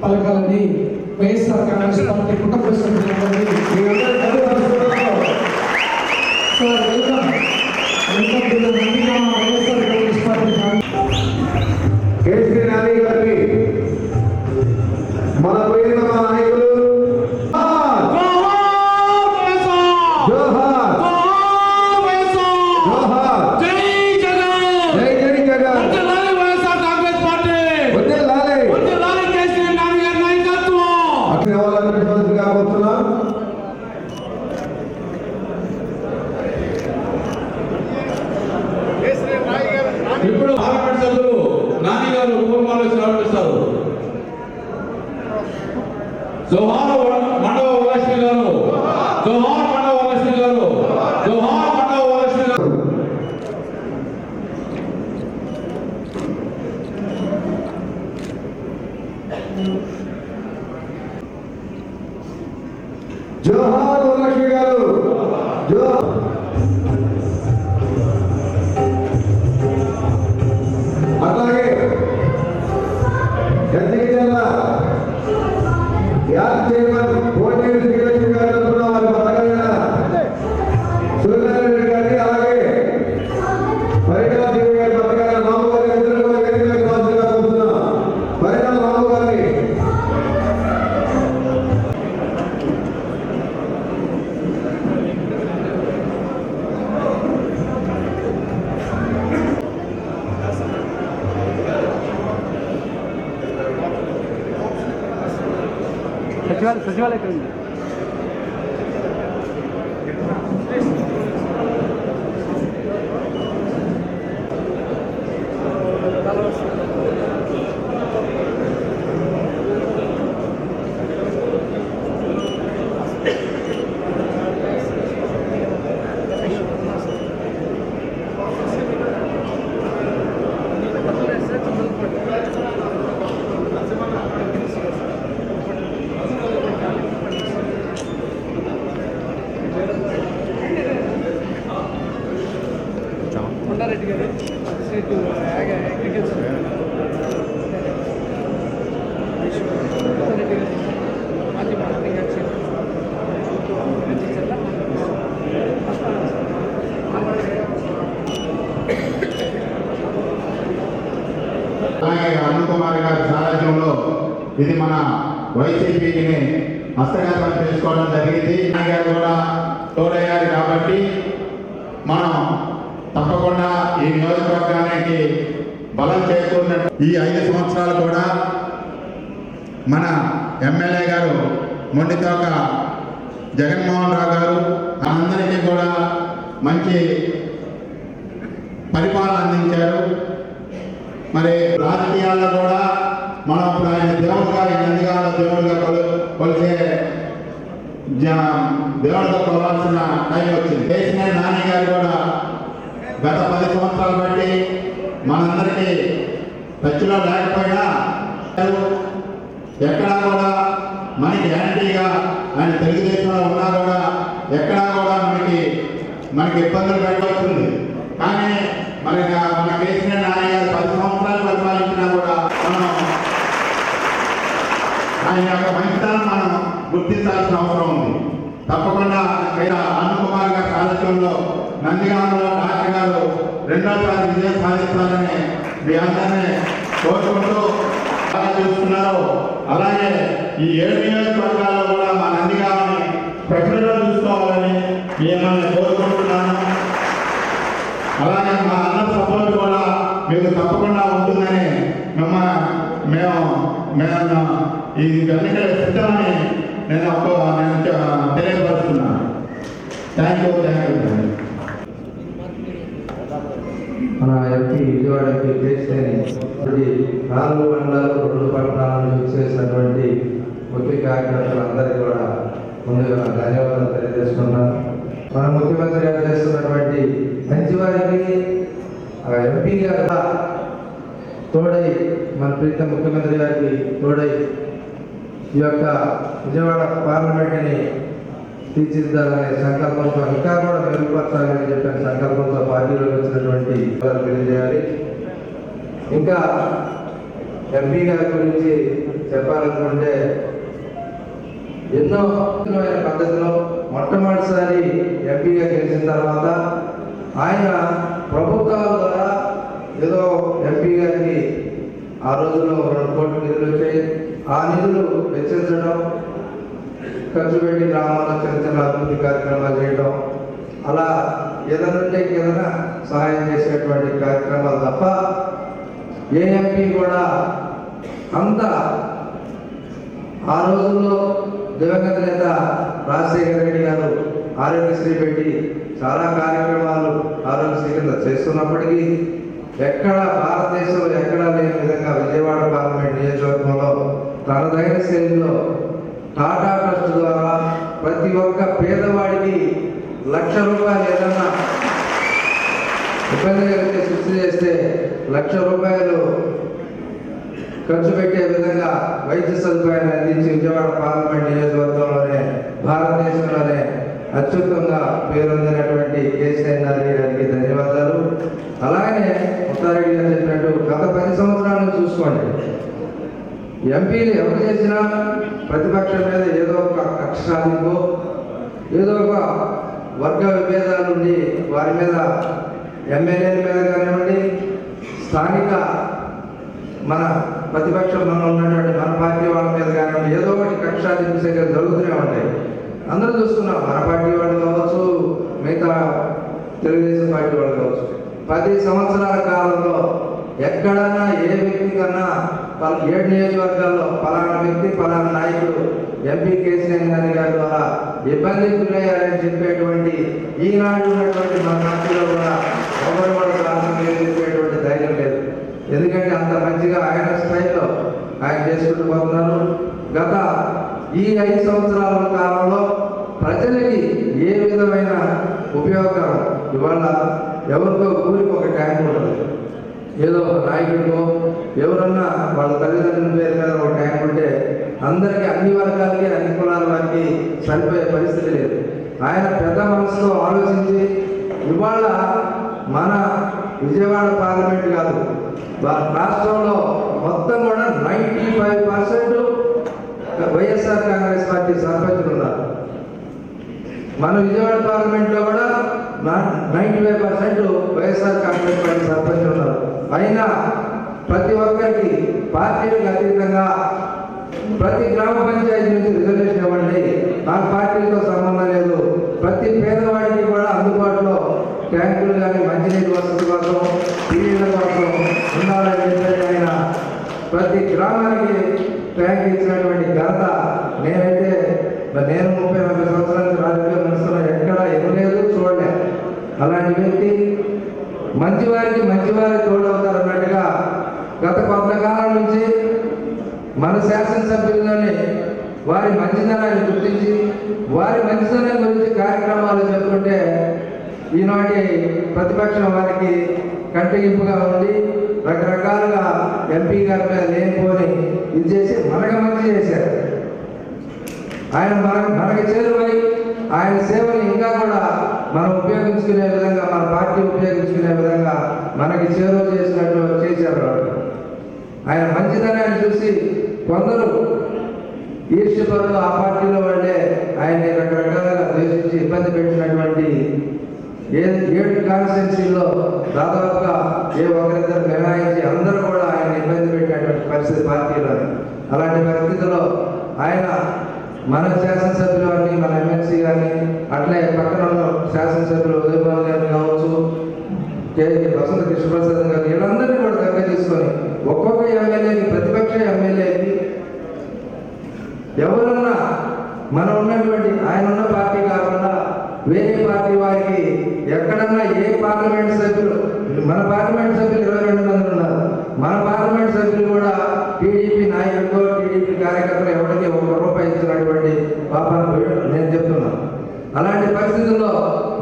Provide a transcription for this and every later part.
పలకాలని YSR Congress party కుటుంబ KC Nani గారికి మన ప్రియతమ నాయకులు ఇప్పుడు పార్లమెంట్ సభ్యులు నాని గారు పూర్వాలు సమర్పిస్తారు. జోహార్ మండవ వరలక్ష్మి గారు, జోహార్ మండవ వరలక్ష్మి గారు, జోహార్ మండవ వరలక్ష్మి గారు. జోహార్ వరలక్ష్మి గారు. అట్లాగే జిల్లా యాద్ చైర్మన్ కోనేరు శ్రీలక్ష్మి గారి తరఫున వారి పథకాలైన సూర్యనారాయణ గారిని, అలాగే పరిణామ దేవి గారి పథకాలైన రాము గారి ఇద్దరు కోరుతున్నాం. పరిణామ రాము గారిని సచివాలయ ఎక్కడ ఉంది? కొండారెడ్డి గారు అగ్రికల్చర్ మాజీ మార్కెటింగ్ అలాగే అరుణ్ కుమార్ గారి సారథ్యంలో ఇది మన వైసీపీని హస్తగతం చేసుకోవడం జరిగింది. ఆయన గారు కూడా తోడయ్యారు కాబట్టి మనం తప్పకుండా ఈ నియోజకవర్గానికి బలం చేకూరినట్టు ఈ 5 సంవత్సరాలు కూడా మన ఎమ్మెల్యే గారు మొండితోక జగన్మోహన్ రావు గారు అందరికీ కూడా మంచి పరిపాలన అందించారు. మరి రాజకీయాల్లో కూడా మనం ఇప్పుడు ఆయన దేవుడుగా నందిగాల దేవుడుగా కొలిసే దేవుడితో కొలవాల్సిన టైం వచ్చింది. కేసీ నాని గారు కూడా గత 10 సంవత్సరాలు బట్టి మనందరికీ టచ్లో లేకపోయినా ఎక్కడా కూడా మనకి యాంటీగా ఆయన తెలుగుదేశంలో ఉన్నా కూడా ఎక్కడా కూడా మనకి ఇబ్బందులు పెట్టవచ్చుంది. కానీ మరి మన కేసీ నాని గారు 10 సంవత్సరాలు పరిపాలించినా కూడా మనం ఆయన యొక్క మంచితనం మనం గుర్తించాల్సిన అవసరం ఉంది. తప్పకుండా అరుణ్ కుమార్ గారి సారథ్యంలో నందిగామలో డాక్టర్ గారు 2వ విజయం సాధిస్తారని మీ అందరినీ కోరుకుంటూ చూస్తున్నారు. అలాగే ఈ 7 నియోజకవర్గాల్లో కూడా మా నందిగామని ప్రజల్లో చూసుకోవాలని మిమ్మల్ని కోరుకుంటున్నాను. అలాగే మా అందరి సపోర్ట్ కూడా మీకు తప్పకుండా ఉంటుందని మేము ఈ ఎన్నికల సిద్ధమని నేను తెలియపరుస్తున్నాను. Thank you. మన ఎంపీ విజయవాడ ఎంపీ కేసీని 4 మండలాలు 2 పట్టణాలను చేసినటువంటి ముఖ్య కార్యకర్తలందరికీ కూడా ముందుగా ధన్యవాదాలు తెలియజేసుకుంటాను. మన ముఖ్యమంత్రి గారు చేస్తున్నటువంటి మంచివారికి ఎంపీ గారు తోడై, మన ప్రీతం ముఖ్యమంత్రి గారికి తోడై ఈ యొక్క విజయవాడ పార్లమెంట్ని తీర్చిదిద్దాలనే సంకల్పంతో ఇంకా కూడా మెరుగుపరచాలని చెప్పిన సంకల్పంతో పార్టీలోకి వచ్చినటువంటి తెలియజేయాలి. ఇంకా ఎంపీ గారి గురించి చెప్పాలనుకుంటే ఎన్నో పద్ధతిలో మొట్టమొదటిసారి ఎంపీగా గెలిచిన తర్వాత ఆయన ప్రభుత్వాల ద్వారా ఏదో ఎంపీ గారికి ఆ రోజుల్లో 2 కోట్ల నిధులు వచ్చాయి. ఆ నిధులు వెచ్చించడం, ఖర్చు పెట్టి గ్రామాల్లో చిన్న చిన్న అభివృద్ధి కార్యక్రమాలు చేయడం, అలా ఏదైనా ఏదైనా సహాయం చేసేటువంటి కార్యక్రమాలు తప్ప ఏ ఎంపీ కూడా అంత ఆ రోజుల్లో దివంగత నేత రాజశేఖర రెడ్డి గారు ఆరోగ్యశ్రీ పెట్టి చాలా కార్యక్రమాలు ఆరోగ్యశ్రీ కింద చేస్తున్నప్పటికీ ఎక్కడ భారతదేశంలో ఎక్కడా లేని విధంగా విజయవాడ పార్లమెంట్ నియోజకవర్గంలో తనదైన శైలిలో టాటా ట్రస్ట్ ద్వారా ప్రతి ఒక్క పేదవాడికి ₹1,00,000 ఏదన్నా ఇబ్బంది కలిగితే సృష్టి చేస్తే ₹1,00,000 ఖర్చు పెట్టే విధంగా వైద్య సదుపాయాన్ని అందించి విజయవాడ పార్లమెంట్ నియోజకవర్గంలోనే భారతదేశంలోనే అత్యుత్తమంగా పేరొందినటువంటి కేసీఆర్ గారికి ధన్యవాదాలు. అలాగే ముత్తారెడ్డి గారు చెప్పినట్టు గత 10 సంవత్సరాలను చూసుకోండి, ఎంపీలు ఎవరు చేసినా ప్రతిపక్షం మీద ఏదో ఒక కక్ష సాధింపు, ఏదో ఒక వర్గ విభేదాలు ఉండి వారి మీద ఎమ్మెల్యేల మీద కానివ్వండి, స్థానిక మన ప్రతిపక్షం మనం ఉన్నటువంటి మన పార్టీ వాళ్ళ మీద కానివ్వండి, ఏదో ఒకటి కక్ష సాధించే జరుగుతూనే ఉంటాయి. అందరూ చూస్తున్నాం, మన పార్టీ వాళ్ళు కావచ్చు, మిగతా తెలుగుదేశం పార్టీ వాళ్ళు కావచ్చు. 10 సంవత్సరాల కాలంలో ఎక్కడన్నా ఏ వ్యక్తి కన్నా 7 నియోజకవర్గాల్లో పలానా వ్యక్తి పలానా నాయకుడు ఎంపీ కేసీఆర్ గారి ద్వారా ఇబ్బంది గురయ్యారని చెప్పేటువంటి ఈనాడు ఉన్నటువంటి మన పార్టీలో కూడా ఎవరు కూడా చెప్పేటువంటి ధైర్యం లేదు. ఎందుకంటే అంత మంచిగా ఆయన స్థాయిలో ఆయన చేసుకుంటూ పోతున్నారు. గత ఈ 5 సంవత్సరాల కాలంలో ప్రజలకి ఏ విధమైన ఉపయోగకరం, ఇవాళ ఎవరికో ఊరికి ఒక ట్యాంక్ ఉంటుంది, ఏదో ఒక నాయకుడికో ఎవరన్నా వాళ్ళ తల్లిదండ్రుల పేరు మీద ఒక ట్యాంక్ ఉంటే అందరికీ అన్ని వర్గాలకి అన్ని కులాల వారికి సరిపోయే పరిస్థితి లేదు. ఆయన పెద్ద మనసుతో ఆలోచించి ఇవాళ మన విజయవాడ పార్లమెంట్ కాదు, రాష్ట్రంలో మొత్తం కూడా 95% వైఎస్ఆర్ కాంగ్రెస్ పార్టీ సర్పంచులు ఉన్నారు. మన విజయవాడ పార్లమెంట్లో కూడా 95% వైఎస్ఆర్ కాంగ్రెస్ పార్టీ సర్పంచులు ఉన్నారు. అయినా ప్రతి ఒక్కరికి పార్టీలకు అతీతంగా ప్రతి గ్రామ పంచాయతీ నుంచి రిజర్వేషన్ ఇవ్వండి, నాకు పార్టీలతో సంబంధం లేదు, ప్రతి పేదవాడికి కూడా అందుబాటులో ట్యాంకులు కానీ మంచినీటి వసతి కోసం టీవీల కోసం ఉండాలని చెప్పి ఆయన ప్రతి గ్రామానికి ట్యాంక్ ఇచ్చినటువంటి ఘనత నేను 30-40 సంవత్సరాలకు రాజకీయ మనసులో ఎక్కడ ఇవ్వలేదు, చూడలేదు. అలాంటి వ్యక్తి మంచివారికి మంచివారి తోడవుతారు అన్నట్టుగా గత కొంతకాలం నుంచి మన శాసనసభ్యుల్లోనే వారి మంచితనాన్ని గుర్తించి వారి మంచితనం గురించి కార్యక్రమాలు చెప్పుకుంటే ఈనాటి ప్రతిపక్షం వారికి కంటిగింపుగా ఉండి రకరకాలుగా ఎంపీ గారి మీద లేనిపోని ఇది చేసి మనకు మంచి చేశారు. ఆయన మనకి చేరువై ఆయన సేవలు ఇంకా కూడా మనం ఉపయోగించుకునే విధంగా, మన పార్టీ ఉపయోగించుకునే విధంగా మనకి చేరువ చేసినట్టు చేశారు. ఆయన మంచితనాన్ని చూసి కొందరు ఈర్ష్యపరులు ఆ పార్టీలో వాళ్ళే ఆయన్ని రకరకాలుగా ద్వేషించి ఇబ్బంది పెట్టినటువంటి 7 కాన్స్టిట్యున్సీల్లో దాదాపుగా ఒకరిద్దరు నిర్ణయించి అందరూ కూడా ఆయన ఇబ్బంది పెట్టినటువంటి పరిస్థితి పార్టీలో. అలాంటి పరిస్థితుల్లో ఆయన మన శాసనసభ్యులు కానీ మన ఎమ్మెల్సీ కానీ అట్లే పక్కన ఉన్న శాసనసభ్యులు ఉదయభాన్ గారిని కావచ్చు, వసంత కృష్ణప్రసాద్ గారు, వీళ్ళందరినీ కూడా దగ్గర తీసుకొని ఒక్కొక్క ఎమ్మెల్యేకి ప్రతిపక్ష ఎమ్మెల్యేకి ఎవరన్నా మనం ఉన్నటువంటి ఆయన ఉన్న పార్టీ కాకుండా వేరే పార్టీ వారికి ఎక్కడన్నా ఏ పార్లమెంట్ సభ్యులు, మన పార్లమెంట్ సభ్యులు 22 మంది ఉన్నారు, మన పార్లమెంట్ సభ్యులు కూడా టీడీపీ నాయకులు టీడీపీ కార్యకర్తలు ఎవరికి ₹1 ఇచ్చినటువంటి పాపన నేను చెప్తున్నాను. అలాంటి పరిస్థితుల్లో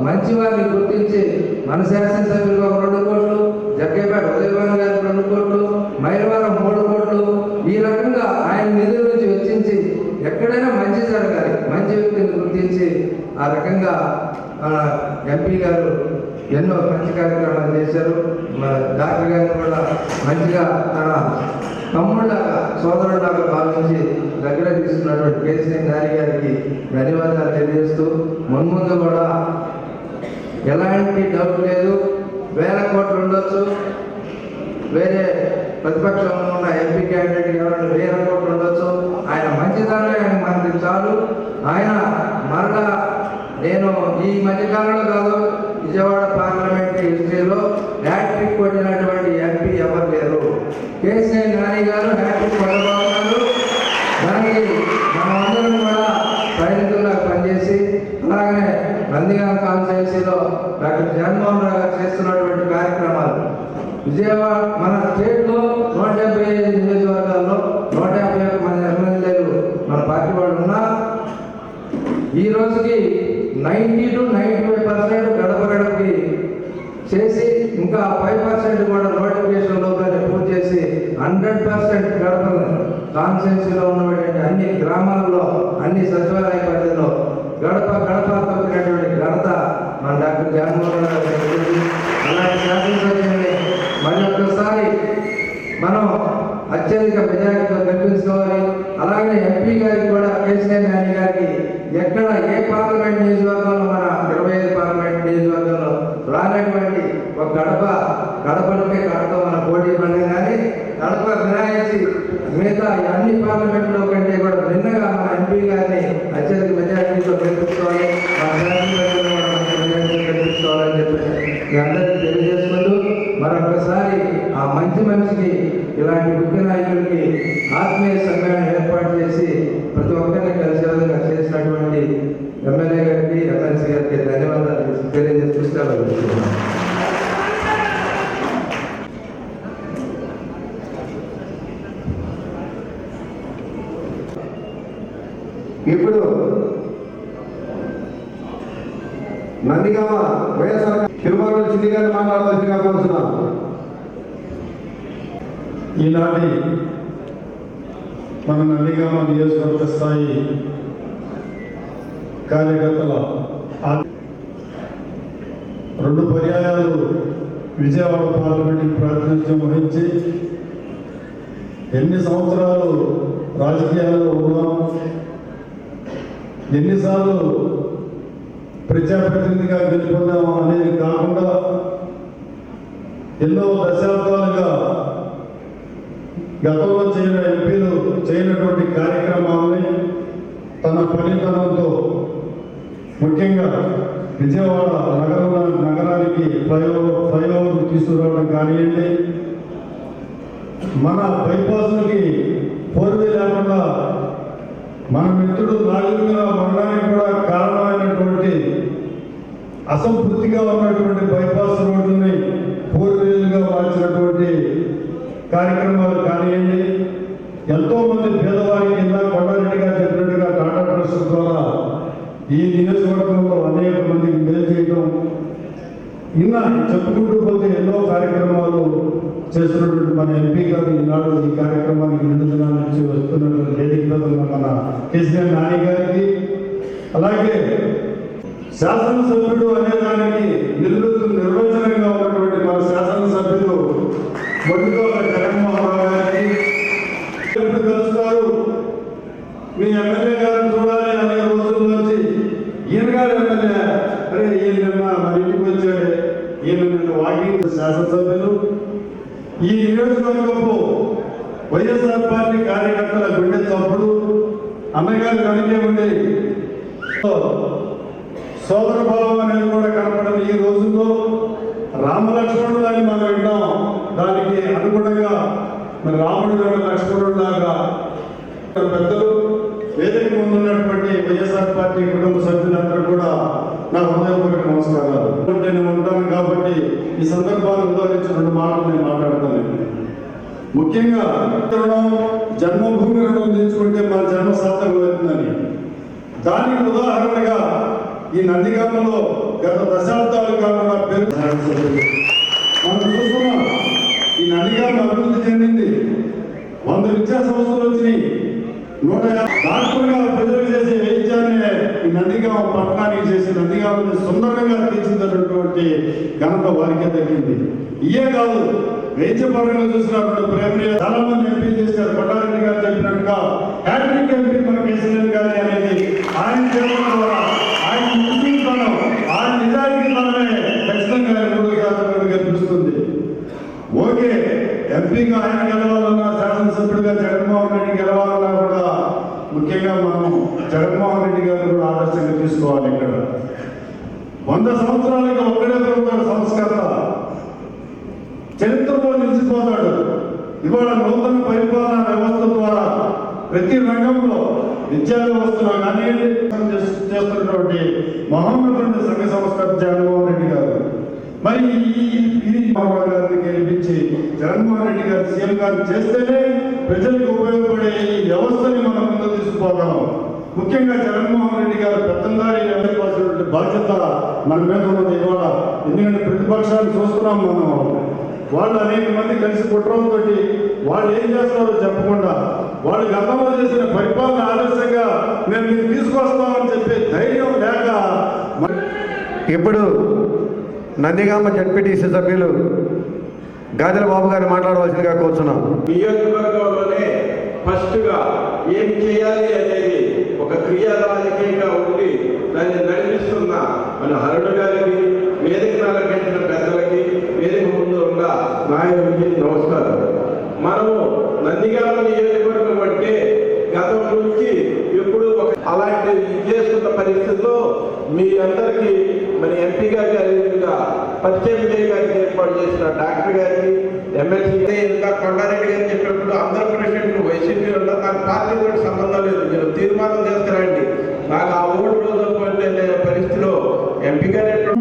మంచి వారిని గుర్తించి మన శాసనసభ్యులకు ఒక 2 కోట్లు, జగ్గేపేట ఉదయభాన్ గారికి 2 కోట్లు, మైలవరం 3 కోట్లు, ఈ రకంగా ఆయన నిధుల నుంచి వెచ్చించి గుర్తించి ఆ రకంగా ఎంపీ గారు ఎన్నో మంచి కార్యక్రమాలు చేశారు. డాక్టర్ గారిని కూడా మంచిగా తన తమ్ముళ్ళగా సోదరులాగా భావించి దగ్గర తీసుకున్నటువంటి కేసీఆర్ నాని గారికి ధన్యవాదాలు తెలియజేస్తూ మున్ముందు కూడా ఎలాంటి డౌట్ లేదు, 1000 కోట్లు ఉండొచ్చు, వేరే ప్రతిపక్షంలో ఉన్న ఎంపీ క్యాండిడేట్ ఎవరైనా 1000 కోట్లు ఉండొచ్చు, ఆయన మంచిదానే ఆయన మనకి చాలు. ఆయన మరలా నేను ఈ మధ్యకాలంలో కాదు, విజయవాడ పార్లమెంటరీ హిస్టరీలో హ్యాట్రిక్ కొట్టినటువంటి ఎంపీ ఎవరు లేరు. కేసీఆర్ నాని గారు హ్యాట్రిక్ కొట్టబోతున్నారు. దానికి మనమందరం కూడా సైనికుల్లా పనిచేసి, అలాగనే నందిగామ కాన్స్టిట్యున్సీలో డాక్టర్ జగన్మోహన్ రావు గారు చేస్తున్నటువంటి కార్యక్రమాలు విజయవాడ మన స్టేట్లో 175 నియోజకవర్గాల్లో 151 మంది ఎమ్మెల్యేలు మన పార్టీ వాళ్ళు ఉన్నా ఈ రోజుకి 90 to 95% గడప గడపకి చేసి ఇంకా 5% కూడా నోటిఫికేషన్ లోపల పూర్తి చేసి 100% గడప కాన్స్టిట్యున్సీలో ఉన్నటువంటి అన్ని గ్రామాల్లో అన్ని సచివాలయ పరిధిలో గడప గడప తొక్కినటువంటి ఘనత మన డాక్టర్ జగన్మోహన్ రావు గారికి. అలాంటి శాసనసభ్యుల్ని మరి ఒక్కసారి మనం అత్యధిక మెజారిటీతో గెలిపించుకోవాలి. అలాగే ఎంపీ గారికి కూడా కేసీఆర్ నాని గారికి ఎక్కడ ఏ పార్లమెంట్ నియోజకవర్గంలో మన 25 పార్లమెంట్ నియోజకవర్గంలో రానటువంటి ఒక గడపలపై గడప మన పోటీ పడిన కానీ గడప వినాయించి మిగతా అన్ని పార్లమెంట్లో కంటే కూడా భిన్నగా మన ఎంపీ గారిని అత్యధిక మెజారిటీతో గెలిపించుకోవాలి, మన మెజారిటీ గెలిపించుకోవాలని చెప్పి మీ అందరికీ తెలియజేసుకుంటూ మరొకసారి ఆ మంచి మనిషికి ఇలాంటి ముఖ్య నాయకులకి ఆత్మీయ సమ్మేళనం ఏర్పాటు చేసి ప్రతి ఒక్కరిని కలిసే విధంగా చేసినటువంటి ఎమ్మెల్యే గారికి ఎమ్మెల్సీ గారికి ధన్యవాదాలు తెలియజేసి పుస్తకాలు. ఇప్పుడు నందిగామ వైఎస్ఆర్ తిరుమల చిన్ని గారిని మాట్లాడవలసిందిగా కోరుతున్నాను. ఈనాటి మన నందిగామ నియోజకవర్గ స్థాయి కార్యకర్తల 2 పర్యాయాలు విజయవాడ పార్లమెంట్కి ప్రాతినిధ్యం వహించి ఎన్ని సంవత్సరాలు రాజకీయాల్లో ఉన్నాం, ఎన్నిసార్లు ప్రజాప్రతినిధిగా గెలుపొందాం అనేది కాకుండా ఎన్నో దశాబ్దాలుగా గతంలో ఎంపీలు చేయనటువంటి కార్యక్రమాలని తన పనితనంతో ముఖ్యంగా విజయవాడ నగరానికి ఫ్లైఓవర్ తీసుకురావడం కానివ్వండి, మన బైపాస్లకి 4-wheel లేకుండా మన మిత్రుడు నాగరికుల మరణానికి కూడా కారణమైనటువంటి అసంపూర్తిగా ఉన్నటువంటి బైపాస్ రోడ్డుని 4-wheelగా మార్చినటువంటి కార్యక్రమాలు కానివ్వండి, ఎంతో మంది పేదవారికి కింద కొండారెడ్డి గారు చెప్పినట్టుగా టాటా ట్రస్ట్ ద్వారా ఈ నియోజకవర్గంలో అనేక మందికి మేలు చేయడం, ఇలా చెప్పుకుంటూ పోతే ఎన్నో కార్యక్రమాలు చేస్తున్నటువంటి మన ఎంపీ గారు ఈనాడు ఈ కార్యక్రమానికి 2 దినాల నుంచి వస్తున్నటువంటి వేదిక మన కేసీఆర్ నాని గారికి, అలాగే శాసనసభ్యుడు అనే దానికి నిర్వచనంగా ఉన్నటువంటి మన శాసనసభ్యులు మొదటిగా జగన్మోహన్ రావు గారికి ఎప్పుడు కలుస్తారు, మీ ఎమ్మెల్యే గారిని చూడాలి అనే రోజుల నుంచి ఈయన గారు ఎమ్మెల్యే, అరే ఈయన మన ఇంటికి వచ్చాడే, ఈయన నిన్న వాకింగ్ శాసనసభ్యులు ఈ నియోజకవర్గపు వైఎస్ఆర్ పార్టీ కార్యకర్తల గుండె చప్పుడు అన్నగారు కనుకే ఉండి సోదర భావం అనేది కూడా కనపడని ఈ రోజుల్లో రామలక్ష్మణుడు అని మనం విన్నాం. దానికి అనుగుణంగా మరి రాముడు గారు లక్ష్మణుడు లాగా పెద్దలు వేదిక ముందున్నటువంటి వైఎస్ఆర్ పార్టీ కుటుంబ సభ్యులందరూ కూడా నా హృదయపూర్వక నమస్కారాలు. నేను ఉంటాను కాబట్టి ఈ సందర్భాన్ని ఉదాహరించి 2 మాటలు నేను మాట్లాడతాను. ముఖ్యంగా జన్మభూమి రుణం తెచ్చుకుంటే మన జన్మ సార్థకమవుతుందని దానికి ఉదాహరణగా ఈ నందిగామలో గత దశాబ్దాలుగా కూడా పేరు మనం చూస్తున్నాం. ఈ నందిగామ అభివృద్ధి చెందింది, 100 విద్యా సంస్థలు వచ్చినాయి, 150 డాక్టర్గా ప్రజలు చేసే వైద్యాన్ని నందిగామ పట్టణానికి చేసి నందిగామని సుందరంగా తీర్చిదిద్దినటువంటి ఘనత వారికే దక్కింది. ఇయే కాదు, వైద్యపరంగా చూసినప్పుడు ప్రేమని చాలా మంది ఎంపీ చేశారు. కొట్టారెడ్డి గారు చెప్పినట్టుగా హ్యాట్రిక్ ఎంపీ మన కేసీఆర్ గారి అనేది ఆయన చేయడం ద్వారా ఆయన ముందుతాను ఆయన నిజాయితీతోనే ఖచ్చితంగా 3% కనిపిస్తుంది. ఓకే, ఎంపీగా ఆయన గెలవాలన్నా, శాసనసభ్యుడిగా జగన్మోహన్ రెడ్డి గెలవాలన్నా కూడా ముఖ్యంగా మనం జగన్మోహన్ రెడ్డి గారిని కూడా ఆదర్శంగా తీసుకోవాలి. ఇక్కడ 100 సంవత్సరాలకి ఒక్కడే దొరుకుతాడు సంస్కర్త, చరిత్రలో నిలిచిపోతాడు. ఇవాళ నూతన పరిపాలనా వ్యవస్థ ద్వారా ప్రతి రంగంలో విద్యా వ్యవస్థలో కానీ చేస్తున్నటువంటి మహోన్నతుడి సంఘ సంస్కర్త జగన్మోహన్ రెడ్డి గారు. మరి ఇది గారిని గెలిపించి జగన్మోహన్ రెడ్డి గారు సీఎం గారు చేస్తేనే ప్రజలకు ఉపయోగపడే ఈ వ్యవస్థని మనం ముందు తీసుకుపోగలం. ముఖ్యంగా జగన్మోహన్ రెడ్డి గారు పెత్తందారి వ్యవహరించాల్సినటువంటి బాధ్యత మన మీద ఉన్నది ఇవాళ. ఎందుకంటే ప్రతిపక్షాలు చూస్తున్నాం మనం, వాళ్ళు అనేక మంది కలిసి కుట్రంతో వాళ్ళు ఏం చేస్తారో చెప్పకుండా వాళ్ళు గతంలో చేసిన పరిపాలన ఆదర్శంగా మేము మీకు తీసుకొస్తామని చెప్పే ధైర్యం లేక ఇప్పుడు నందిగామ జడ్పీటీసీ సభ్యులు గాజల బాబు గారు మాట్లాడవలసిందిగా కోరుతున్నాం. నియోజకవర్గంలోనే ఫస్ట్గా ఏం చేయాలి అనేది ఒక క్రియా రాజకీయంగా ఉండి దాన్ని నడిపిస్తున్న మన హరుడు గారికి, వేదిక అలంకరించిన పెద్దలకి, వేదిక ముందు ఉన్న నాయకుడికి నమస్కారం. మనము నందిగామ నియోజకవర్గం అంటే గతం నుంచి ఎప్పుడు అలాంటి చేస్తున్న పరిస్థితుల్లో మీ అందరికీ మన ఎంపీ గారిగా పరిచయం చేయడానికి ఏర్పాటు చేసిన డాక్టర్ గారికి, ఎమ్మెల్సీ ఇంకా కొండారెడ్డి గారు చెప్పినప్పుడు అందరూ ప్రెసిడెంట్ వైసీపీ ఉన్నారు, నాకు పార్టీతో సంబంధం లేదు, మీరు తీర్మానం చేస్తారండి, నాకు ఆ ఓట్లు వదలకపోతే పరిస్థితిలో ఎంపీ గారు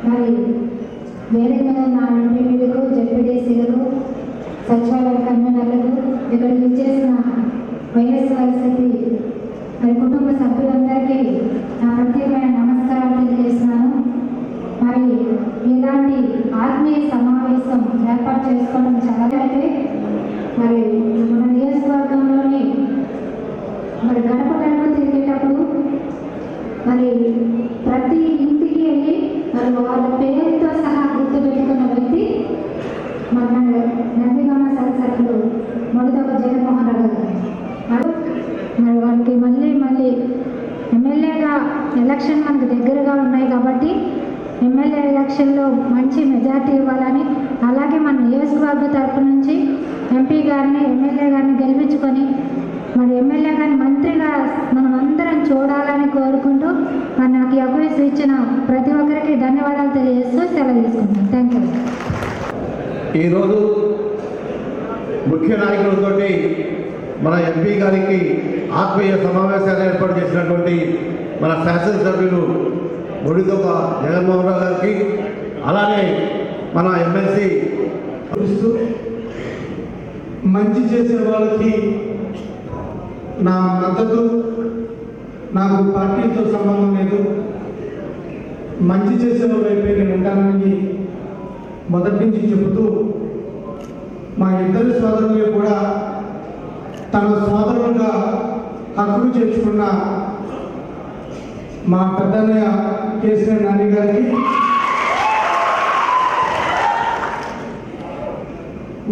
మరి వేదిక మీద నా ఎంపీలకు, జెడ్పీటీసీలకు, సచివాలయ కన్వీనర్లకు, ఇక్కడ ఇచ్చేసిన వైఎస్ఆర్సీపీ మరి కుటుంబ సభ్యులందరికీ నా ప్రత్యేకమైన నమస్కారాలు తెలియజేస్తున్నాను. మరి ఇలాంటి ఆత్మీయ సమావేశం ఏర్పాటు చేసుకోవడం చాలా అయితే మరి మన నియోజకవర్గంలోని మరి గడప గడప తిరిగేటప్పుడు మరి ప్రతి ఇంటికి వెళ్ళి మరి వాళ్ళ పేరుతో సహా గుర్తుపెట్టుకున్న వ్యక్తి మన నందిగామ శాసనసభ్యులు మొదట జగన్మోహన్ రెడ్డి గారు. మరి వారికి మళ్ళీ ఎమ్మెల్యేగా ఎలక్షన్ మనకు దగ్గరగా ఉన్నాయి కాబట్టి ఎమ్మెల్యే ఎలక్షన్లో మంచి మెజార్టీ ఇవ్వాలని, అలాగే మన నియోజకవర్గ తరపు నుంచి ఎంపీ గారిని, ఎమ్మెల్యే గారిని గెలిపించుకొని మరి ఎమ్మెల్యే గారిని మంత్రిగా మనం అందరం చూడాలని కోరుకుంటూ మరి నాకు ఈ అవకాశం ఇచ్చిన ప్రతి ఒక్కరికి ధన్యవాదాలు తెలియజేస్తూ సెలవు తీసుకుంటాను. Thank you. ఈరోజు ముఖ్య నాయకులతో మన ఎంపీ గారికి ఆత్మీయ సమావేశాలు ఏర్పాటు చేసినటువంటి మన శాసనసభ్యులు ముడిదొక జగన్మోహన్ రావు గారికి, అలానే మన ఎమ్మెల్సీ మంచి చేసే వాళ్ళకి నా మద్దతు, నాకు పార్టీతో సంబంధం లేదు, మంచి చేసే వైపే నేను ఉంటానని మొదటి నుంచి చెబుతూ మా ఇద్దరు సోదరులు కూడా తన సోదరులుగా హక్కు చేర్చుకున్న మా పెద్దన్నయ్య కేసీఆర్ నాని గారికి,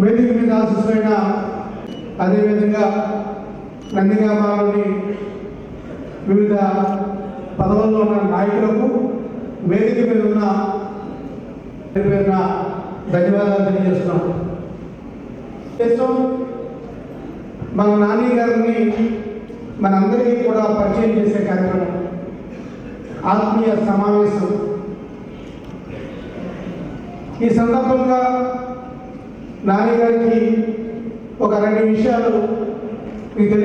వేదిక మీద ఆశిస్తున్న అదేవిధంగా నందిగామలోని వివిధ పదవుల్లో ఉన్న నాయకులకు, వేదిక మీద ఉన్న ధన్యవాదాలు తెలియజేస్తున్నాం. మన నాని గారిని మనందరికీ కూడా పరిచయం చేసే కార్యక్రమం, ఆత్మీయ సమావేశం. ఈ సందర్భంగా నాని గారికి ఒక 2 విషయాలు మీకు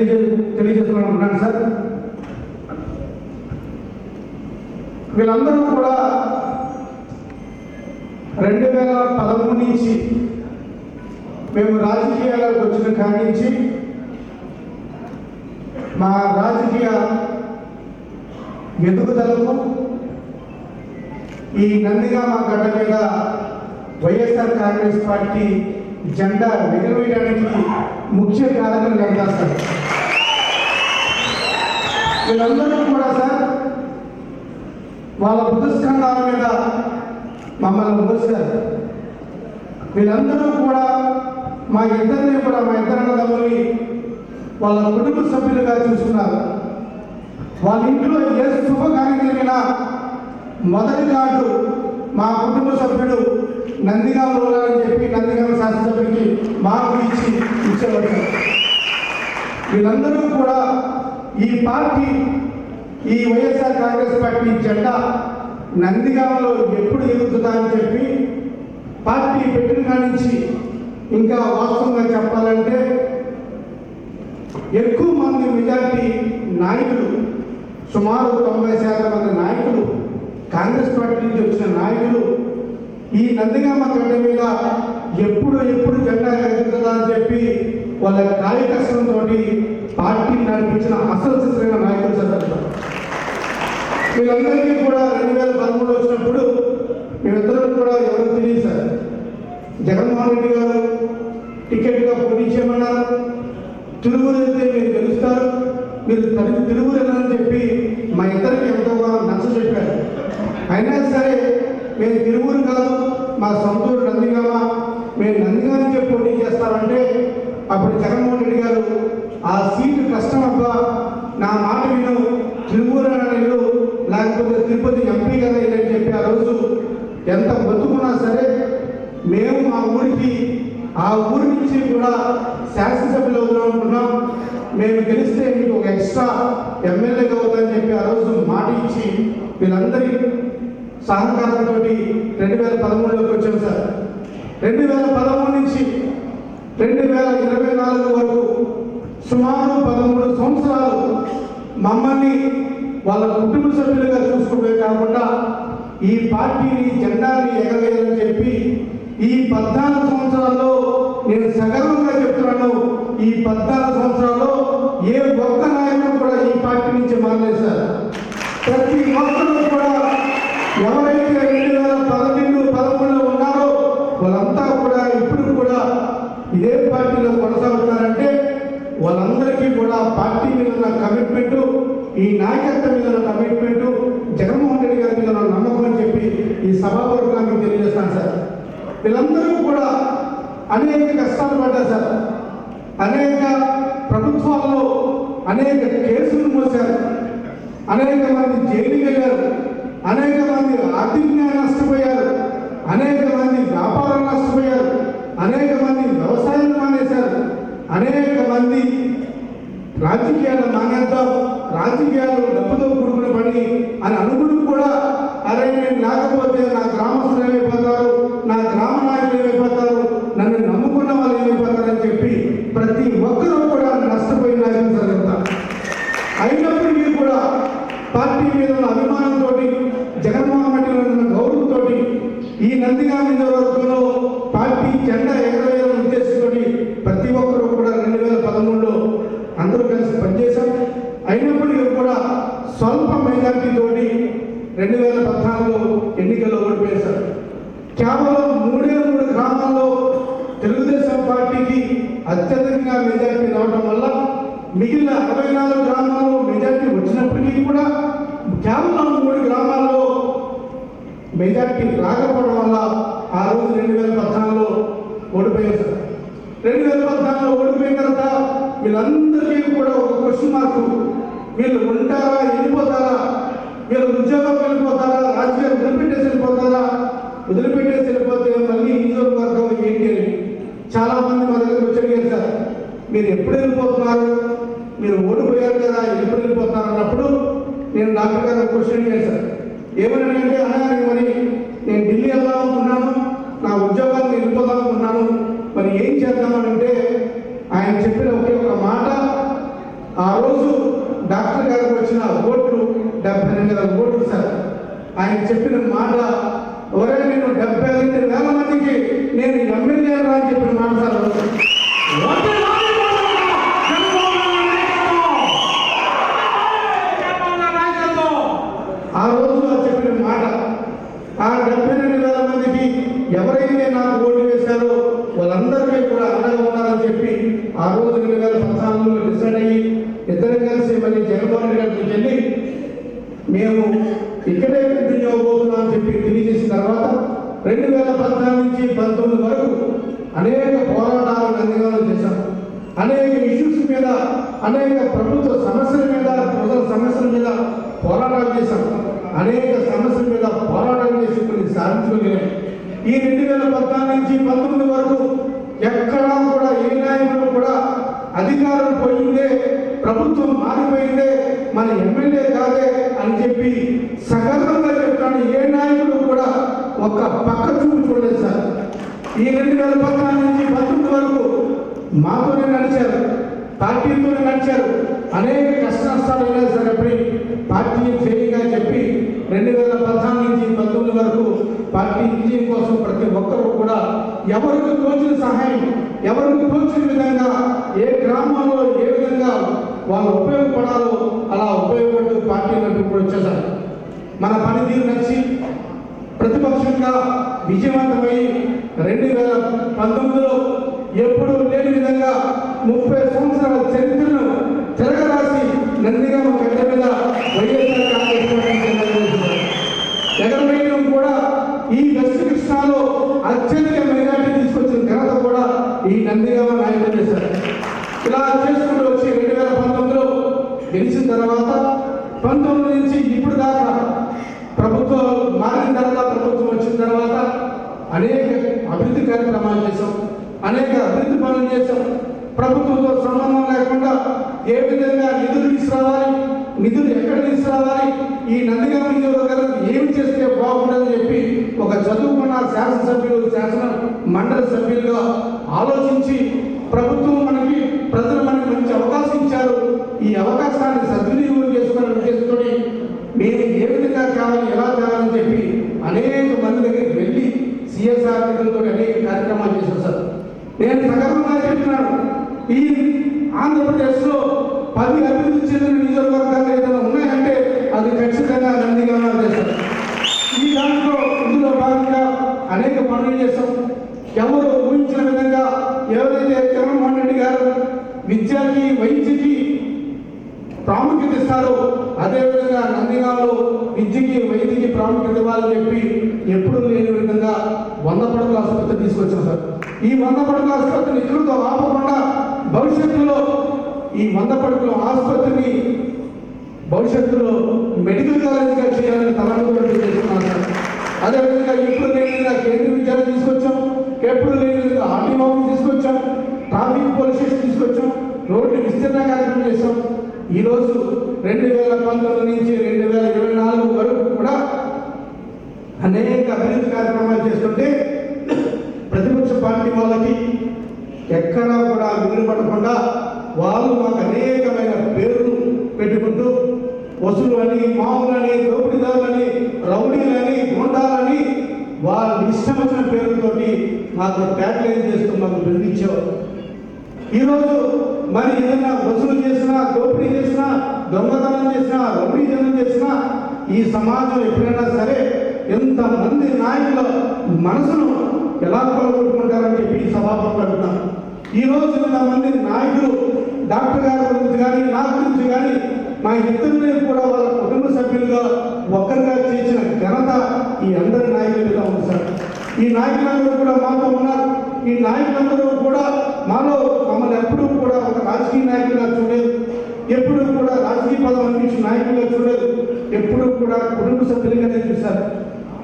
తెలియజేస్తున్నాను సార్. వీళ్ళందరూ కూడా 2013 నుంచి మేము రాజకీయాలకు వచ్చిన కాడి నుంచి మా రాజకీయ ఎదుగుదలకు ఈ నందిగామ గడ్డ మీద వైఎస్ఆర్ కాంగ్రెస్ పార్టీ జెండా ఎగురవేయడానికి ముఖ్య కారణం నేను సార్. వీళ్ళందరూ కూడా సార్ వాళ్ళ బుధస్కంధాల మీద మమ్మల్ని మోసారు. వీళ్ళందరూ కూడా మా ఇద్దరిని కూడా మా ఇద్దరు అన్నదమ్ముల్ని వాళ్ళ కుటుంబ సభ్యులుగా చూస్తున్నారు. వాళ్ళ ఇంట్లో ఏ శుభకార్యం జరిగినా మొదటి కార్డు మా కుటుంబ సభ్యుడు నందిగామ అని చెప్పి నందిగామ శాసనసభ్యుడికి మార్పు ఇచ్చేవారు. వీళ్ళందరూ కూడా ఈ పార్టీ, ఈ వైఎస్ఆర్ కాంగ్రెస్ పార్టీ జెండా నందిగామలో ఎప్పుడు ఎగురుతుందా అని చెప్పి పార్టీ పెట్టిన కాడి నుంచి ఇంకా వాస్తవంగా చెప్పాలంటే ఎక్కువ మంది మెజార్టీ నాయకులు, సుమారు 90% మంది నాయకులు, కాంగ్రెస్ పార్టీ నుంచి వచ్చిన నాయకులు ఈ నందిగామ గడ్డ మీద ఎప్పుడు జెండా ఎగురుతుందా అని చెప్పి వాళ్ళ కార్యకర్తలతో పార్టీని నడిపించిన అసలు సిసరైన నాయకులు సార్. వీళ్ళందరికీ కూడా 2013 వచ్చినప్పుడు మేమిద్దరం కూడా ఎవరు తెలియదు సార్. జగన్మోహన్ రెడ్డి గారు టికెట్గా పోటీ చేయమన్నారు. తిరువురు వెళ్తే మీరు గెలుస్తారు, మీరు తిరువురు వెళ్ళాలని చెప్పి మా ఇద్దరికి ఎంతో నచ్చ చెప్పారు. అయినా సరే మేము తిరువురు కాదు, మా సొంతూరు నందిగామ, మేము నందిగామకే పోటీ చేస్తామంటే అప్పుడు జగన్మోహన్ రెడ్డి గారు ఆ సీటు కష్టం అబ్బా, నా మాట విను, తిరువురు వెళ్ళు, లేకపోతే తిరుపతి ఎంపీ కదా అని చెప్పి ఆ రోజు ఎంత బతుకున్నా సరే మేము మా ఊరికి, ఆ ఊరి నుంచి కూడా శాసనసభ్యులు అవుతాం అనుకున్నాం. మేము గెలిస్తే మీకు ఒక ఎక్స్ట్రా ఎమ్మెల్యేగా అవుతామని చెప్పి ఆ రోజు మాట ఇచ్చి వీళ్ళందరి సహకారంతో 2013లోకి వచ్చాం సార్. 2013 నుంచి 2024 వరకు సుమారు 13 సంవత్సరాలు మమ్మల్ని వాళ్ళ కుటుంబ సభ్యులుగా చూసుకోవే కాకుండా ఈ పార్టీని జెండాని ఎగవేయాలని చెప్పి ఈ 14 సంవత్సరాల్లో నేను సగర్వంగా చెప్తున్నాను, ఈ 14 సంవత్సరాల్లో ఏ ఒక్క నాయకుడు కూడా ఈ పార్టీ నుంచి మారలేదు సార్. ప్రతి ఒక్కరు కూడా ఎవరైతే 2012, 2013లో ఉన్నారో వాళ్ళంతా కూడా ఇప్పుడు కూడా ఇదే పార్టీలో కొనసాగుతారంటే వాళ్ళందరికీ కూడా పార్టీ మీద ఉన్న కమిట్మెంట్, ఈ నాయకత్వం మీద ఉన్న కమిట్మెంట్, జగన్మోహన్ రెడ్డి గారి మీద ఉన్న నమ్మకం అని చెప్పి ఈ సభాపూర్వకంగా తెలియజేస్తాను సార్. వీళ్ళందరూ కూడా అనేక కష్టాలు పడ్డారు సార్. అనేక ప్రభుత్వాల్లో అనేక కేసులు మోసారు, అనేక మంది జైలుకి వెళ్ళారు, అనేక మంది ఆర్థికంగా నష్టపోయారు, అనేక మంది వ్యాపారం నష్టపోయారు, అనేక మంది వ్యవసాయం మానేశారు, అనేక మంది రాజకీయాలు మానేద్దాం, రాజకీయాలు డబ్బుతో కూడుకున్న పని అని అనుకుని కూడా అరే నేను లేకపోతే నా గ్రామస్తులు ఏమైపోతారు, నా గ్రామ నాయకులు ఏమైపోతారు, నన్ను నమ్ముకున్న వాళ్ళు ఏమైపోతారని చెప్పి ప్రతి ఒక్కరూ కూడా నష్టపోయిన నాయకులు జరుగుతారు. అయినప్పటికీ కూడా పార్టీ మీద ఉన్న అభిమానంతో, జగన్మోహన్ రెడ్డి మీద ఉన్న గౌరవంతో ఈ నందిగామ నియోజకవర్గంలో పార్టీ జెండా ఎగరవేయాలని ఉద్దేశంతో ప్రతి ఒక్కరూ కూడా 2013లో అందరూ కలిసి పనిచేశాం. అయినప్పటికీ కూడా స్వల్ప మెజార్టీతోటి 2014లో ఎన్నికల్లో ఓడిపోయారు సార్. కేవలం 3 గ్రామాల్లో తెలుగుదేశం పార్టీకి అత్యధికంగా మెజార్టీ రావడం వల్ల మిగిలిన 64 గ్రామాల్లో మెజార్టీ వచ్చినప్పటికీ కూడా కేవలం 3 గ్రామాల్లో మెజార్టీ రాకపోవడం వల్ల ఆ రోజు 2014లో ఓడిపోయారు సార్. 2014లో ఓడిపోయిన తర్వాత వీళ్ళందరికీ కూడా ఒక క్వశ్చన్ మార్కు, వీళ్ళు ఉంటారా, వెళ్ళిపోతారా, వీళ్ళు ఉద్యోగం వెళ్ళిపోతారా, రాజకీయాలు వదిలిపెట్టేసి వెళ్ళిపోతారా, వదిలిపెట్టేసి వెళ్ళిపోతే మళ్ళీ నియోజకవర్గం ఏంటి అని చాలా మంది మా దగ్గరకు వచ్చి అడిగారు సార్, మీరు ఎప్పుడు వెళ్ళిపోతున్నారు, మీరు ఓడిపోయారు కదా ఎప్పుడు వెళ్ళిపోతున్నారు అన్నప్పుడు నేను డాక్టర్ గారు క్వశ్చన్ అడిగాను సార్. ఏమని అంటే అన్నా మరి నేను ఢిల్లీ వెళ్దాం అనుకున్నాను, నా ఉద్యోగాన్ని వెళ్ళిపోదాం అనుకున్నాను, మరి ఏం చేద్దామనంటే ఆయన చెప్పిన ఒకే ఒక మాట, ఆ రోజు డాక్టర్ గారికి వచ్చిన ఓట్లు 72,000 ఓట్లు సార్. ఆయన చెప్పిన మాట, ఎవరైనా నేను 72,000 మందికి నేను ఎమ్మెల్యే అని చెప్పిన మాట సార్. ఆ రోజు చెప్పిన మాట, ఆ 72,000 మందికి ఎవరైతే నాకు ఓటు వేశారో వాళ్ళందరికీ కూడా అండగా ఉండాలని చెప్పి ఆ రోజు 2014లో డిసైడ్ అయ్యి ఇద్దరు కలిసి మళ్ళీ జగన్మోహన్ జగన్మోహన్ రెడ్డి గారికి వెళ్ళి మేము ఇక్కడే కంటిన్యూ అవ్వబోతున్నాం అని చెప్పి తెలియజేసిన తర్వాత 2014 నుంచి 19 వరకు అనేక పోరాటాలు నందిగామలో చేశాం. అనేక ఇష్యూస్ మీద, అనేక ప్రభుత్వ సమస్యల మీద, ప్రజల సమస్యల మీద పోరాటాలు చేశాం. అనేక సమస్యల మీద పోరాటాలు చేసి కొన్ని సాధించుకోలేము. ఈ 2014 నుంచి 19 వరకు ఎక్కడా కూడా ఏ నాయకుడు కూడా అధికారం పోయిందే, ప్రభుత్వం మారిపోయిందే, మన ఎమ్మెల్యే కాదే అని చెప్పి సగర్వంగా చెప్తాను. ఏ నాయకుడు కూడా ఒక పక్క చూపు చూడలేదు సార్. ఈ 2014 నుంచి 19 వరకు మాతోనే నడిచారు, పార్టీతోనే నడిచారు. అనేక కష్ట నష్టాలు వెళ్ళారు సార్. ఎప్పుడు పార్టీ ఫెయిల్గా చెప్పి 2014 నుంచి 19 వరకు పార్టీ విజయం కోసం ప్రతి ఒక్కరూ కూడా ఎవరికి తోచిన సహాయం, ఎవరికి తోచిన విధంగా ఏ గ్రామంలో ఏ విధంగా వాళ్ళు ఉపయోగపడాలో అలా ఉపయోగపడుతూ పార్టీలకు కూడా వచ్చేసారు. మన పనితీరు నచ్చి ప్రతిపక్షంగా విజయవంతమై 2019లో ఎప్పుడూ లేని విధంగా 30 సంవత్సరాల చరిత్రను తిరగరాసి నందిగామ గడ్డ మీద వైఎస్ఆర్ కాంగ్రెస్ పార్టీ ఎగరవేయడం కూడా ఈ వెస్ట్ కృష్ణాలో అత్యధిక మెజార్టీ తీసుకొచ్చిన ఘనత కూడా ఈ నందిగామ నాయకులు చేశారు. ఇలా చేసుకుంటూ వచ్చి 2019లో గెలిచిన తర్వాత 19 నుంచి ఇప్పుడు దాకా ప్రభుత్వం మారిన తర్వాత, ప్రభుత్వం వచ్చిన తర్వాత అనేక అభివృద్ధి కార్యక్రమాలు చేశాం, అనేక అభివృద్ధి పనులు చేశాం. ప్రభుత్వంతో సంబంధం లేకుండా ఏ విధంగా నిధులు తీసుకురావాలి, నిధులు ఎక్కడ తీసుకురావాలి, ఈ నందిగామ నియోజకవర్గాలకు ఏమి చేస్తే బాగుంటుందని చెప్పి ఒక చదువుకున్న శాసనసభ్యులు, శాసన మండలి సభ్యులుగా ఆలోచించి ప్రభుత్వం మనకి, ప్రజలు మనకి మంచి అవకాశం ఇచ్చారు. ఈ అవకాశాన్ని సద్వినియోగం చేసుకునే ఉద్దేశంతో మేము ఏ విధంగా కావాలి, ఎలా కావాలని చెప్పి అనేక మంది దగ్గరికి వెళ్ళి సిఎస్ఆర్ నిధులతో అనేక కార్యక్రమాలు చేశారు సార్. నేను సగర్వంగా చెప్తున్నాను, ఈ ఆంధ్రప్రదేశ్లో 10 అభివృద్ధి చెందిన నియోజకవర్గాలు ఏదైనా ఉన్నాయంటే అది ఖచ్చితంగా నందిగామ చేశారు. ఈ దాంట్లో ఇందులో భాగంగా అనేక పనులు చేశాం. ఎవరు ఊహించిన విధంగా ఎవరైతే జగన్మోహన్ రెడ్డి గారు విద్యకి, వైద్యకి ప్రాముఖ్యత ఇస్తారో అదేవిధంగా నందిగామలో విద్యకి, వైద్యకి ప్రాముఖ్యత ఇవ్వాలని చెప్పి ఎప్పుడూ లేని విధంగా 100 పడకల ఆసుపత్రి తీసుకొచ్చాం సార్. ఈ 100 పడకల ఆసుపత్రిని ఇక్కడితో ఆపకుండా భవిష్యత్తులో ఈ 100 పడకల ఆసుపత్రిని భవిష్యత్తులో మెడికల్ కాలేజీగా చేయాలని తలంపుతో చేస్తున్నాను సార్. అదేవిధంగా ఎప్పుడు లేని విధంగా కేంద్రీయ విద్యాలయం తీసుకొచ్చాం, ఎప్పుడు లేని విధంగా ఆర్టీఓ తీసుకొచ్చాం, ట్రాఫిక్ పోలీస్ స్టేషన్ తీసుకొచ్చాం, రోడ్డు విస్తరణ కార్యక్రమం చేశాం. ఈరోజు 2019 నుంచి 2024 వరకు కూడా అనేక అభివృద్ధి కార్యక్రమాలు చేస్తుంటే ప్రతిపక్ష పార్టీ వాళ్ళకి ఎక్కడా కూడా మిగులు పడకుండా వాళ్ళు మాకు అనేకమైన పేర్లు పెట్టుకుంటూ వసూలని, మామూలని, దోపిడీదారులని, రౌడీలని, గుండాలని వాళ్ళ ఇష్టం వచ్చిన పేరుతోటి మాకు ట్యాగ్లైన్ చేస్తూ మాకు బెదిరించేవారు. ఈరోజు మరి ఏదైనా వసూలు చేసినా, దోపిడీ చేసినా, దొంగతనం చేసినా, రౌడీజనం చేసినా ఈ సమాజం ఎప్పుడైనా సరే ఎంతమంది నాయకుల మనసును ఎలా కొలగొట్టుకుంటారని చెప్పి ఈ సభాపతిలో అడుగుతాం. ఈరోజు ఇంతమంది నాయకులు డాక్టర్ గారి గురించి కానీ, నా గురించి కానీ, మా ఇద్దరిని కూడా వాళ్ళ కుటుంబ సభ్యులుగా ఒక్కరిగా చేసిన ఘనత ఈ అందరి నాయకుల మీద ఉంది సార్. ఈ నాయకులందరూ కూడా మాతో ఉన్నారు. ఈ నాయకులందరూ కూడా మాలో మమ్మల్ని ఎప్పుడూ కూడా ఒక రాజకీయ నాయకులుగా చూడలేదు, ఎప్పుడూ కూడా రాజకీయ పదం అనిపించిన నాయకులుగా చూడలేదు, ఎప్పుడూ కూడా కుటుంబ సభ్యులుగానే చూశారు.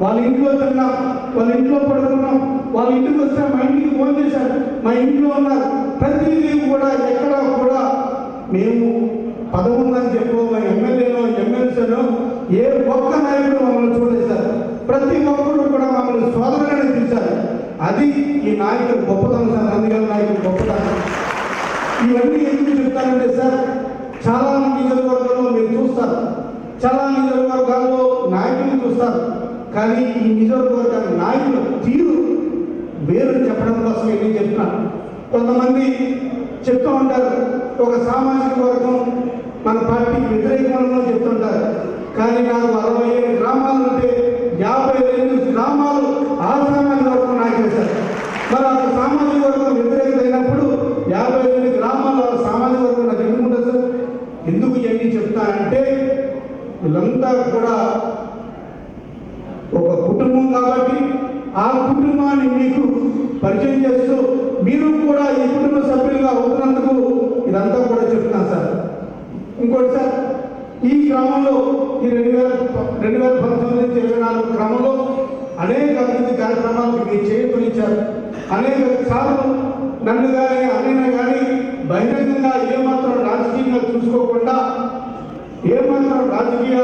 వాళ్ళ ఇంట్లో తిన్నాం, వాళ్ళ ఇంట్లో పడుకున్నాం, వాళ్ళ ఇంటికి వస్తే మా ఇంటికి ఫోన్ చేశారు, మా ఇంట్లో ఉన్నారు. ప్రతిదీ కూడా ఎక్కడా కూడా మేము పదవుందని చెప్పు, మా ఎమ్మెల్యేనో ఎమ్మెల్సీనో ఏ ఒక్క నాయకుడు మమ్మల్ని చూడలేదు సార్. ప్రతి ఒక్కరు కూడా మమ్మల్ని సోదరుగానే పిలిచారు. అది ఈ నాయకుడు గొప్పతనం సార్, నందిగామ నాయకుడు గొప్పతనం. ఇవన్నీ ఎందుకు చెప్తానంటే సార్, చాలా నియోజకవర్గాల్లో మీరు చూస్తారు, చాలా నియోజకవర్గాల్లో నాయకులు చూస్తారు, కానీ ఈ నియోజకవర్గ నాయకుల తీరు వేరు చెప్పడం కోసం ఏం చెప్తున్నాను. కొంతమంది చెప్తూ ఉంటారు, ఒక సామాజిక వర్గం మన పార్టీకి వ్యతిరేకంగా చెప్తుంటారు. కానీ నాకు 67 గ్రామాలు ఉంటే 52 గ్రామాలు ఆ సామాజిక వర్గం నాయకులు సార్. మరి ఆ సామాజిక వర్గం వ్యతిరేకత అయినప్పుడు 52 గ్రామాల సామాజిక వర్గం నాకు ఎందుకుంటుంది సార్? ఎందుకు ఎన్ని చెప్తానంటే వీళ్ళంతా కూడా ఒక కుటుంబం కాబట్టి ఆ కుటుంబాన్ని మీకు పరిచయం చేస్తూ మీరు కూడా ఈ కుటుంబ సభ్యులుగా అవుతున్నందుకు ఇదంతా కూడా చెప్తున్నాను సార్. ఇంకోటి సార్, ఈ క్రమంలో ఈ 2019 నుంచి 2024 క్రమంలో అనేక అభివృద్ధి కార్యక్రమాలకు మీరు చేకూరించారు. అనేక సార్లు నన్ను కానీ అన్నయ్య కానీ బహిరంగంగా ఏమాత్రం రాజకీయంగా చూసుకోకుండా ఏమాత్రం రాజకీయ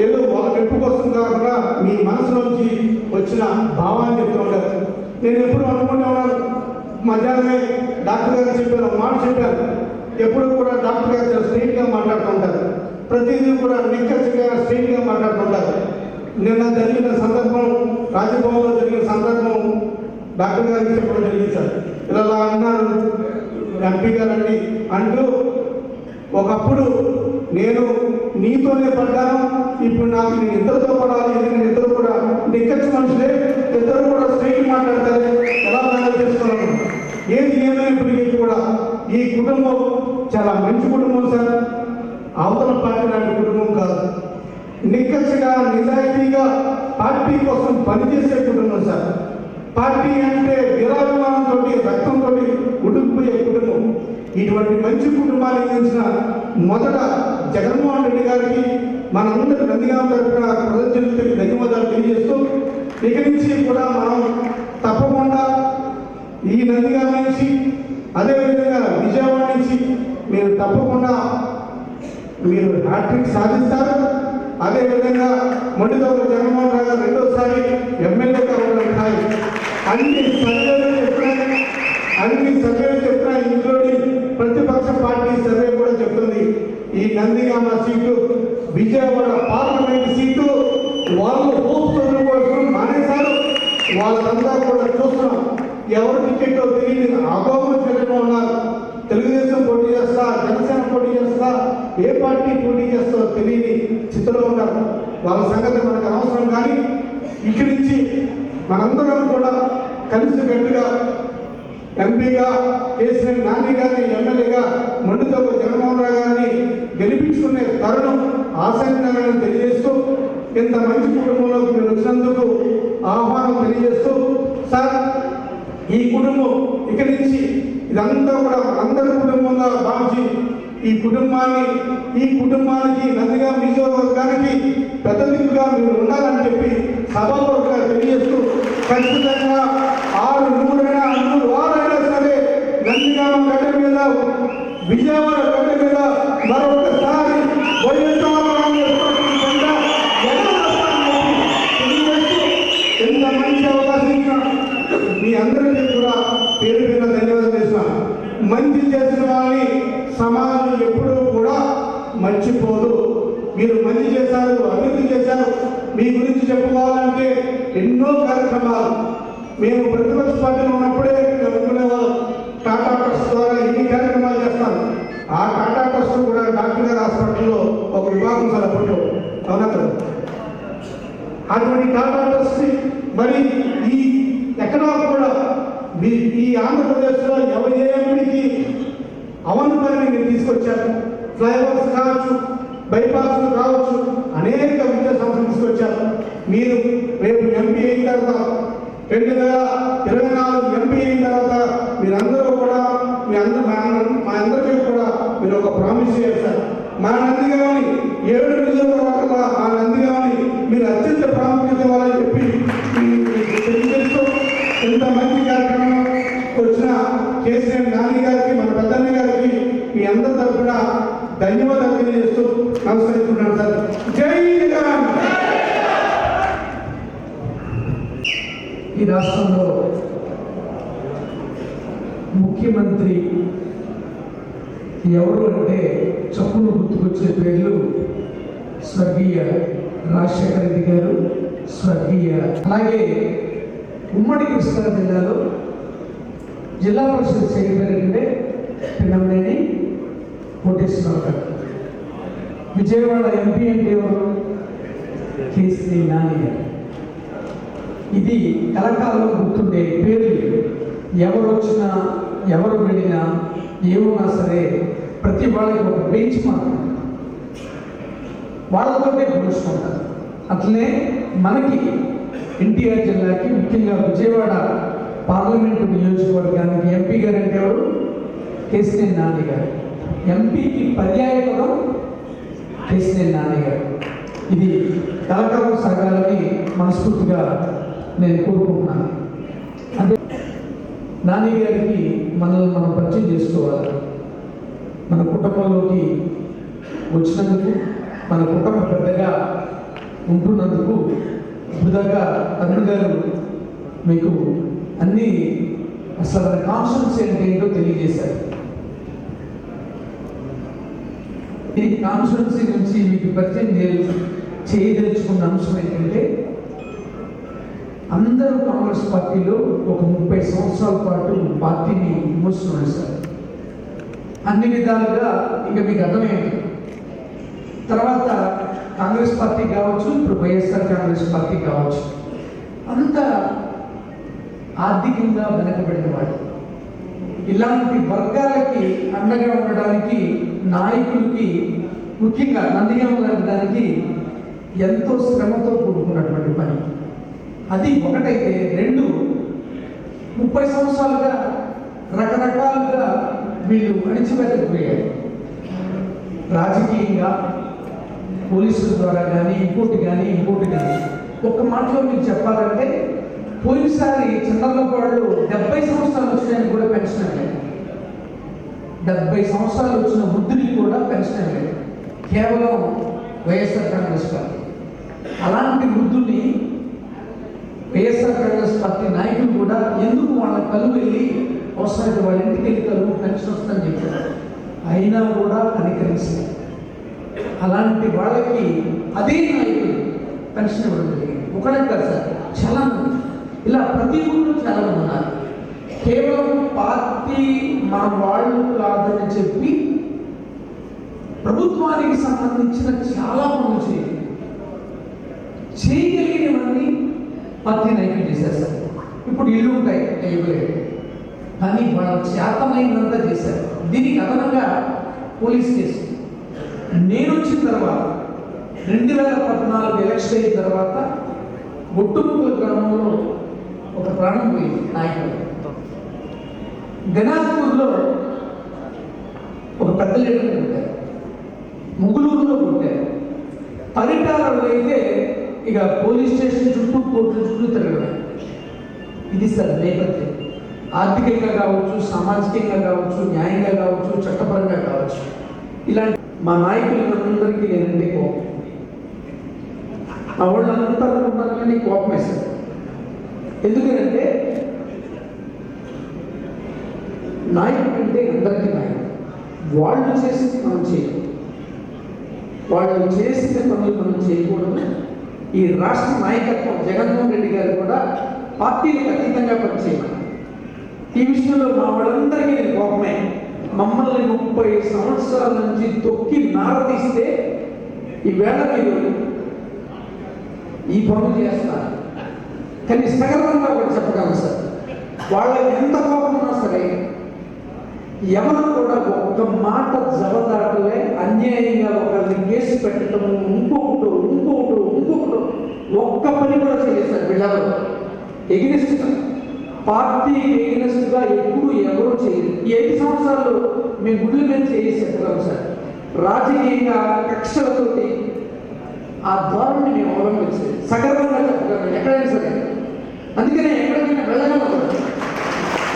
ఏదో వాళ్ళ మెప్పు కోసం కాకుండా మీ మనసులోంచి వచ్చిన భావాన్ని చెప్తూ ఉంటారు. నేను ఎప్పుడు అనుకుంటూ ఉన్నాను, మధ్యాహ్నమే డాక్టర్ గారు చెప్పాను, మాట చెప్పాను, ఎప్పుడు కూడా డాక్టర్ గారు చాలా స్ట్రైట్గా మాట్లాడుతూ ఉంటారు. ప్రతిదీ కూడా నిక్కచ్చిగా స్ట్రైట్గా మాట్లాడుతుంటారు. నిన్న జరిగిన సందర్భం, రాజభవన్లో జరిగిన సందర్భం డాక్టర్ గారికి చెప్పడం జరిగింది సార్. ఇలా అన్నారు ఎంపీ గారండి అంటూ, ఒకప్పుడు నేను నీతోనే పడ్డాను, ఇప్పుడు నాకు నేను ఇద్దరితో పడాలి, ఎందుకంటే ఇద్దరు కూడా నిక్కచ్చి మనుషులే, ఇద్దరు కూడా స్ట్రైట్ మాట్లాడతారు, ఎలా మేనేజ్ చేసుకున్నాను. ఏది ఏమైనప్పటికీ కూడా ఈ కుటుంబం చాలా మంచి కుటుంబం సార్. అవతల పార్టీ లాంటి కుటుంబం కాదు. నిక్కచ్చిగా నిజాయితీగా పార్టీ కోసం పనిచేసే కుటుంబం సార్. పార్టీ అంటే విరాజమానంతో రక్తంతో ఉడుకుపోయే కుటుంబం. ఇటువంటి మంచి కుటుంబాన్ని అందించిన మొదట జగన్మోహన్ రెడ్డి గారికి మనందరి నందిగామ తరఫున ప్రజలకు ధన్యవాదాలు తెలియజేస్తూ, ఇక నుంచి కూడా మనం తప్పకుండా ఈ నందిగామ నుంచి అదేవిధంగా విజయవాడ నుంచి మీరు తప్పకుండా మీరు హ్యాట్రిక్ సాధిస్తారు. అదేవిధంగా మొండిదొక జగన్మోహన్ రావు గారు రెండోసారి ఎమ్మెల్యేగా ఉండడం ఖాయం. అన్ని సర్వేలు చెప్తున్నా ఇంక్లూడింగ్ ప్రతిపక్ష పార్టీ సర్వే కూడా చెప్తుంది, ఈ Nandigama seat Vijayawada parliament seat వాళ్ళు కోసం మానేశారు. వాళ్ళంతా కూడా చూస్తున్నాం. ఎవరు టికెట్టో తెలియదు, అభోగం చేయడంలో ఉన్నారు. తెలుగుదేశం పోటీ చేస్తా, జనసేన పోటీ చేస్తా, ఏ పార్టీ పోటీ చేస్తో తెలియని స్థితిలో ఉన్నారు. వాళ్ళ సంగతి మనకు అనవసరం. కానీ ఇక్కడి నుంచి మనందరం కూడా కలిసి గట్టిగా ఎంపీగా కేసీఆర్ నాని గారిని, ఎమ్మెల్యేగా మొండితో జగన్మోహన్ రావు గారిని గెలిపించుకునే తరుణం ఆసన్నమని తెలియజేస్తూ, ఇంత మంచి కుటుంబంలోకి మీరు వచ్చినందుకు ఆహ్వానం తెలియజేస్తూ, సార్ ఈ కుటుంబం ఇక నుంచి ఇదంతా కూడా అందరి కుటుంబంగా భావించి ఈ కుటుంబానికి నందిగామ నియోజకవర్గానికి పెద్ద దిక్కుగా మీరు ఉండాలని చెప్పి సభాపూర్వకంగా తెలియజేస్తూ, ఖచ్చితంగా 6 3 6 సరే నందిగామ గడ్డ మీద విజయవాడ గడ్డ మీద మరొకసారి ఎంత మంచి అవకాశం మీ అందరికీ కూడా పేరు పేరున ధన్యవాదాలు చేస్తున్నాను. మంచి చేసిన వాళ్ళని సమాజం ఎప్పుడూ కూడా మర్చిపోదు. మీరు మంచి చేశారు, అభివృద్ధి చేశారు. మీ గురించి చెప్పుకోవాలంటే ఎన్నో కార్యక్రమాలు మేము ప్రతిపక్ష పార్టీలో ఉన్నప్పుడే అనుకునేవాళ్ళం. టాటా ట్రస్ట్ ద్వారా ఎన్ని కార్యక్రమాలు చేస్తాను. ఆ టాటా ట్రస్ట్ కూడా డాక్టర్ గారి హాస్పిటల్లో ఒక విభాగం సార్ అప్పట్లో, అవునా కదా. అటువంటి టాటా ట్రస్ట్ మరి ఈ ఎక్కడా కూడా ఈ ఆంధ్రప్రదేశ్లో ఎవరికి అవని పనిని మీరు తీసుకొచ్చారు. ఫ్లైఓవర్స్ కావచ్చు, బైపాస్లు కావచ్చు, అనేక విద్యా సంస్థలు తీసుకొచ్చారు. మీరు రేపు ఎంపీ అయిన తర్వాత 2024 ఎంపీ అయిన తర్వాత మీరందరూ కూడా మా అందరికీ కూడా మీరు ఒక ప్రామిస్ చేస్తారు. మా నందిగామని 7 నియోజకవర్గాల ఆ నందిగామని మీరు అత్యంత ప్రాముఖ్యత ఇవ్వాలని చెప్పి తెలియజేస్తూ, ఇంత మంచి కార్యక్రమం వచ్చిన కేసీఆర్ నాని గారికి, మన పెద్దన్న గారికి మీ అందరి తరఫున ధన్యవాదాలు తెలియజేస్తూ నమస్కరిస్తున్నాను సార్. జై జగన్. ఈ రాష్ట్రంలో ముఖ్యమంత్రి ఎవరు అంటే చప్పులు గుర్తుకొచ్చే పేర్లు స్వర్గీయ రాజశేఖర రెడ్డి గారు, స్వర్గీయ అలాగే ఉమ్మడి కృష్ణా జిల్లాలో జిల్లా పరిషత్ చైర్మన్ పిన్నమనేని కోటేశ్వరరావు గారు, విజయవాడ ఎంపీ అంటే ఎవరు కేసీ నాని గారు. ఇది కలకాలం గుర్తుండే పేర్లు. ఎవరు వచ్చినా ఎవరు వెళ్ళినా ఏమున్నా సరే ప్రతి వాళ్ళకి ఒక బెంచ్ మార్క్. వాళ్ళతోనే పోల్చుకుంటారు. అట్లనే మనకి ఎన్టీఆర్ జిల్లాకి ముఖ్యంగా విజయవాడ పార్లమెంటు నియోజకవర్గానికి ఎంపీ గారు అంటే ఎవరు? కేసినేని నాని గారు. ఎంపీకి పర్యాయ పదం కేసినేని నాని గారు. ఇది కలకాలం సాగాలని మనస్ఫూర్తిగా నేను కోరుకుంటున్నాను. అంటే నాని గారికి మనల్ని మనం పరిచయం చేసుకోవాలి. మన కుటుంబంలోకి వచ్చినందుకు, మన కుటుంబ పెద్దగా ఉంటున్నందుకు ఇప్పుడుదాకా అరుణ్ గారు మీకు అన్ని అసలు కాన్స్టిట్యూన్సీ అంటే ఏంటో తెలియజేశారు. ఈ కాన్స్టిట్యూన్సీ నుంచి మీకు పరిచయం చేయదలుచుకున్న అంశం ఏంటంటే, అందరూ కాంగ్రెస్ పార్టీలో ఒక 30 సంవత్సరాల పాటు పార్టీని మోస్తున్నారు సార్. అన్ని విధాలుగా ఇంకా మీకు అర్థమైంది. తర్వాత కాంగ్రెస్ పార్టీ కావచ్చు, ఇప్పుడు వైఎస్ఆర్ కాంగ్రెస్ పార్టీ కావచ్చు, అంత ఆర్థికంగా వెనకబడిన వాడు. ఇలాంటి వర్గాలకి అండగా ఉండడానికి నాయకులకి, ముఖ్యంగా నందిగామ దానికి ఎంతో శ్రమతో కూడుకున్నటువంటి పని. అది ఒకటైతే, 2 30 సంవత్సరాలుగా రకరకాలుగా వీళ్ళు అణిచిపెట్టకపోయారు. రాజకీయంగా పోలీసుల ద్వారా కానీ ఇంకోటి కానీ ఒక్క మాటలో మీకు చెప్పాలంటే, పోయినసారి చంద్రబాబు 70 సంవత్సరాలు వచ్చినాయని కూడా పెన్షన్ లేదు. 70 సంవత్సరాలు వచ్చిన వృద్ధులకి కూడా పెన్షన్ లేదు, కేవలం వైఎస్ఆర్ కాంగ్రెస్ పార్టీ. అలాంటి వృద్ధుల్ని వైఎస్ఆర్ కాంగ్రెస్ పార్టీ నాయకులు కూడా ఎందుకు వాళ్ళ కళ్ళు వెళ్ళి అవసరమైతే వాళ్ళ ఇంటికి వెళ్ళి కళ్ళు పెన్షన్ వస్తుందని చెప్పారు. అయినా కూడా కనికరించింది. అలాంటి వాళ్ళకి అదే నాయకులు పెన్షన్ ఇవ్వడం జరిగింది. ఒకటే కాదు సార్, చాలా మంది ఇలా ప్రతి ఊళ్ళో చాలా మంది ఉన్నారు. కేవలం పార్టీ మన వాళ్ళు కాదని చెప్పి ప్రభుత్వానికి సంబంధించిన చాలా పనులు చేయగలిగినవన్నీ పార్టీ నాయకులు చేసేస్తారు. ఇప్పుడు ఇల్లు ఉంటాయి ఇవ్వలేదు, కానీ వాళ్ళ చేతమైనంతా చేశారు. దీనికి అదనంగా పోలీస్ కేసు. నేను వచ్చిన తర్వాత 2014 ఎలక్షన్ అయిన తర్వాత ఒట్టుముక్కల గ్రామంలో ఒక ప్రాణం పోయింది నాయకుడు. గణాజ్పూర్లో ఒక పెద్ద లీడర్ పుట్టారు, ముగులూరులో పుట్టారు. పరిటాలలో అయితే ఇక పోలీస్ స్టేషన్ చుట్టూ, కోర్టు చుట్టూ తిరగడం. ఇది సార్ నేపథ్యం. ఆర్థికంగా కావచ్చు, సామాజికంగా కావచ్చు, న్యాయంగా కావచ్చు, చట్టపరంగా కావచ్చు. ఇలాంటి మా నాయకులందరికీ నేనంటే కోపం. మా వాళ్ళంతా అనుకుంటారు కానీ కోపం వేశారు. ఎందుకంటే నాయకుడు అంటే అందరికీ నాయకుడు. వాళ్ళు చేసింది మనం చేయకూడదు, వాళ్ళు చేసిన పనులు మనం చేయకూడదు. ఈ రాష్ట్ర నాయకత్వం జగన్మోహన్ రెడ్డి గారు కూడా పార్టీలకు అతీతంగా పనిచేయమని. ఈ విషయంలో మా వాళ్ళందరికీ నేను కోపమే. మమ్మల్ని 30 సంవత్సరాల నుంచి తొక్కి నారదీస్తే ఈవేళ మీరు ఈ పనులు చేస్తారు. కానీ సగర్వంగా కూడా చెప్పగలను సార్, వాళ్ళకి ఎంత కోపం ఉన్నా సరే ఎవరు కూడా ఒక్క మాట జవదాటలే. అన్యాయంగా ఒకరిని కేసు పెట్టడము, ఇంకొకటి ఒక్క పని కూడా చేయలేదు సార్. వీళ్ళెవరు ఎగ్నెస్ట్గా, పార్టీ ఎగ్నెస్ట్గా ఎప్పుడు ఎవరూ చేయలేదు. ఈ 5 సంవత్సరాలు మేము గుడ్ల మీద చేసి చెప్పగలం సార్. రాజకీయంగా కక్షలతోటి ఆ ధోరణి మేము అవలంబించేది. సగర్వంగా చెప్పగలం ఎక్కడైనా సరే. అందుకనే ఎక్కడికైనా వెళ్ళగలం.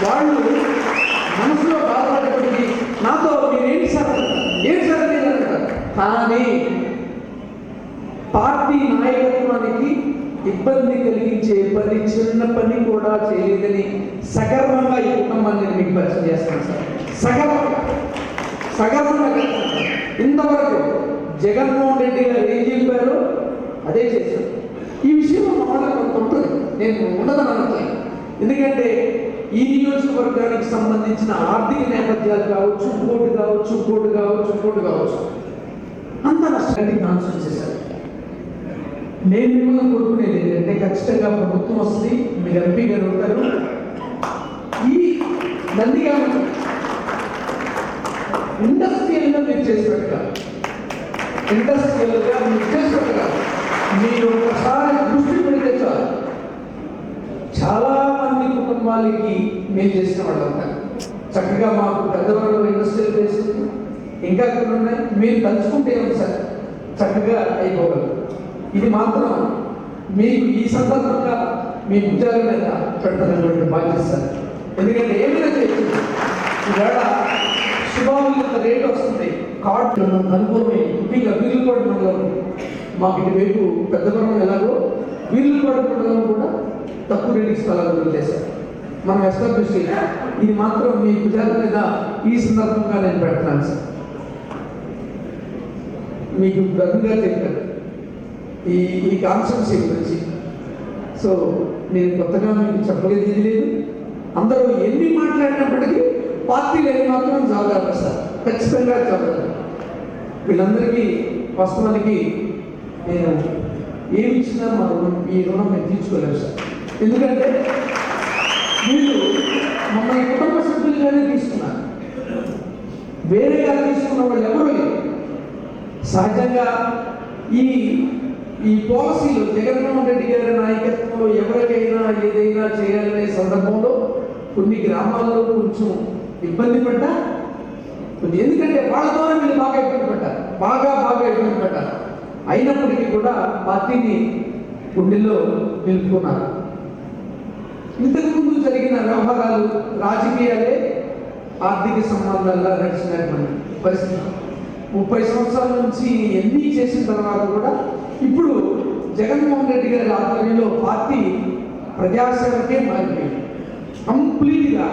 వాళ్ళు మనసులో బాధపడేప్పటికీ నాతో మీరు ఏంటి సార్ అంటారు. కానీ పార్టీ నాయకత్వానికి ఇబ్బంది కలిగించే పని, చిన్న పని కూడా చేయలేదని సగర్వంగా ఈ కుటుంబాన్ని నేను మీకు పరిచయం చేస్తాను సార్. సగర్వంగా ఇంతవరకు జగన్మోహన్ రెడ్డి గారు ఏం చెప్పారో అదే చేశారు. ఈ విషయంలో మా వాళ్ళకి కొంత ఉంటుంది, నేను ఉండదని అనుకోలేదు. ఎందుకంటే ఈ నియోజకవర్గానికి సంబంధించిన ఆర్థిక నేపథ్యాలు కావచ్చు, ఇంకోటి కావచ్చు అంత నష్టాన్ని కాన్సెప్ట్ చేశారు. నేను మిమ్మల్ని కోరుకునేది ఏంటంటే, ఖచ్చితంగా ప్రభుత్వం వస్తుంది, మీరు ఎంపీ గారు ఉంటారు. ఈ నందిగామ ఇండస్ట్రియల్గా మీరు చేసి పెట్టాలి. ఇండస్ట్రియల్గా మీరు చేస్తుండగా మీరు ఒకసారి దృష్టి పెడితే చాలు చాలా మంది కుటుంబాలకి మేము చేసిన వాళ్ళంతా చక్కగా మాకు పెద్దవాళ్ళు ఇండస్ట్రియల్ బేస్ ఇంకా కొన్ని ఉన్నాయి. మీరు తలుచుకుంటే సార్ చక్కగా అయిపోగలరు. ఇది మాత్రం మీకు ఈ సందర్భంగా మీ భుజాల మీద పెట్టినటువంటి బాధ్యత సార్. ఎందుకంటే ఏమైనా చేస్తుంది ఈవేళ శుభాముల రేట్ వస్తుంది. కార్డు అనుభవమే ముఖ్యంగా వీలుపాడు మండలం మాకు ఇటువైపు పెద్దపురం ఎలాగో వీలుపాడు మండలం కూడా తక్కువ రేటుకి స్థలాలు చేశారు. మనం ఎస్టాబ్లిష్ చేయాలి. ఇది మాత్రం మీ భుజాల మీద ఈ సందర్భంగా నేను పెడుతున్నాను సార్. మీకు గర్వంగా చెప్పారు ఈ కాన్సెప్ట్స్ గురించి. సో నేను కొత్తగా మీకు చెప్పలేదు లేదు. అందరూ ఎన్ని మాట్లాడినప్పటికీ పార్టీలు ఏమి మాత్రం జవాబు సార్, ఖచ్చితంగా జవాబు. వీళ్ళందరికీ వాస్తవానికి నేను ఏమి ఇచ్చినా మా రుణం ఈ రుణం నేను తీర్చుకోలేము సార్. ఎందుకంటే వీళ్ళు మమ్మల్ని కుటుంబ సభ్యులుగానే తీసుకున్నారు, వేరేగా తీసుకున్న వాళ్ళు ఎవరు లేరు. సహజంగా ఈ పాలసీలో జగన్మోహన్ రెడ్డి గారి నాయకత్వంలో ఎవరికైనా ఏదైనా చేయాలనే సందర్భంలో కొన్ని గ్రామాల్లో కొంచెం ఇబ్బంది పడ్డా, ఎందుకంటే వాళ్ళ ద్వారా వీళ్ళు బాగా ఇబ్బంది పడ్డారు, బాగా ఇబ్బంది పడ్డారు. అయినప్పటికీ కూడా పార్టీని గుండెల్లో నిలుపుకున్నారు. ఇంతకుముందు జరిగిన వ్యవహారాలు రాజకీయాలే ఆర్థిక సంబంధాల్లో నడిచినటువంటి పరిస్థితి. 30 సంవత్సరాల నుంచి ఎన్ని చేసిన తర్వాత కూడా ఇప్పుడు జగన్మోహన్ రెడ్డి గారి ఆధ్వర్యంలో పార్టీ ప్రజాసేవకే మారిపోయింది. కంప్లీట్గా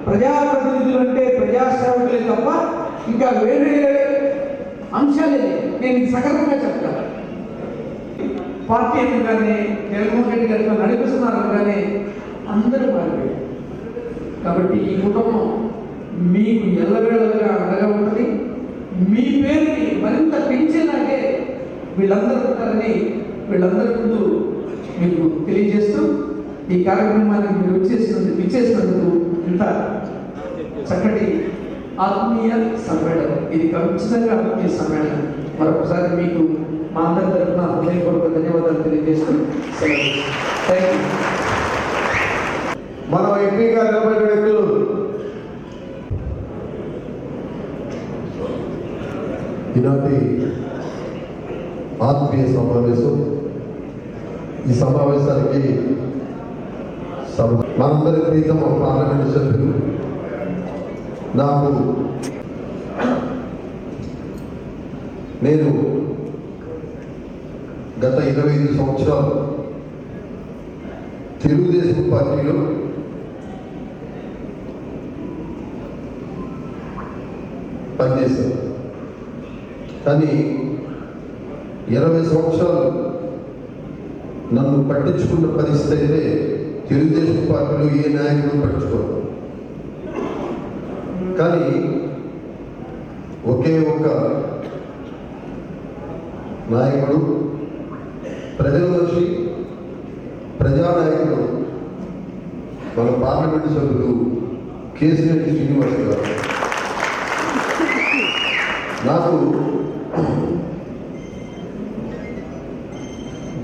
ప్రజాప్రతినిధులు అంటే ప్రజాసేవకులే తప్ప ఇంకా వేరే అంశాలే నేను సగర్వంగా చెప్తాను. పార్టీ అనగానే జగన్మోహన్ రెడ్డి గారితో నడిపిస్తున్నారు అనగానే అందరూ మారిపోయారు. కాబట్టి ఈ కుటుంబం మీకు ఎల్లవేళలుగా అండగా ఉంటుంది. మీ పేరుని మరింత పెంచేలాగే వీళ్ళందరూ ఉంటారని వీళ్ళందరి ముందు మీకు తెలియజేస్తూ ఈ కార్యక్రమానికి మీరు విచ్చేసినందుకు ఇంత చక్కటి ఆత్మీయ సమ్మేళనం, ఇది ఖచ్చితంగా ఆత్మీయ సమ్మేళనం. మరొకసారి మీకు మా అందరి తరఫున హృదయపూర్వక ధన్యవాదాలు తెలియజేస్తూ థ్యాంక్ యూ. మనం ఎంపీగా నిలబడిన వ్యక్తులు ఈనాటి ఆత్మీయ సమావేశం. ఈ సమావేశానికి మనందరి ప్రీతం పార్లమెంటు సభ్యులు నేను గత 25 సంవత్సరాలు తెలుగుదేశం పార్టీలో పనిచేశాను. కానీ 20 సంవత్సరాలు నన్ను పట్టించుకున్న పరిస్థితి అయితే తెలుగుదేశం పార్టీలో ఏ నాయకుడు పట్టించుకోరు. కానీ ఒకే ఒక్క నాయకుడు, ప్రజల మనిషి, ప్రజానాయకుడు మన పార్లమెంటు సభ్యులు కేసీరెడ్డి శ్రీనివాస్ గారు. నాకు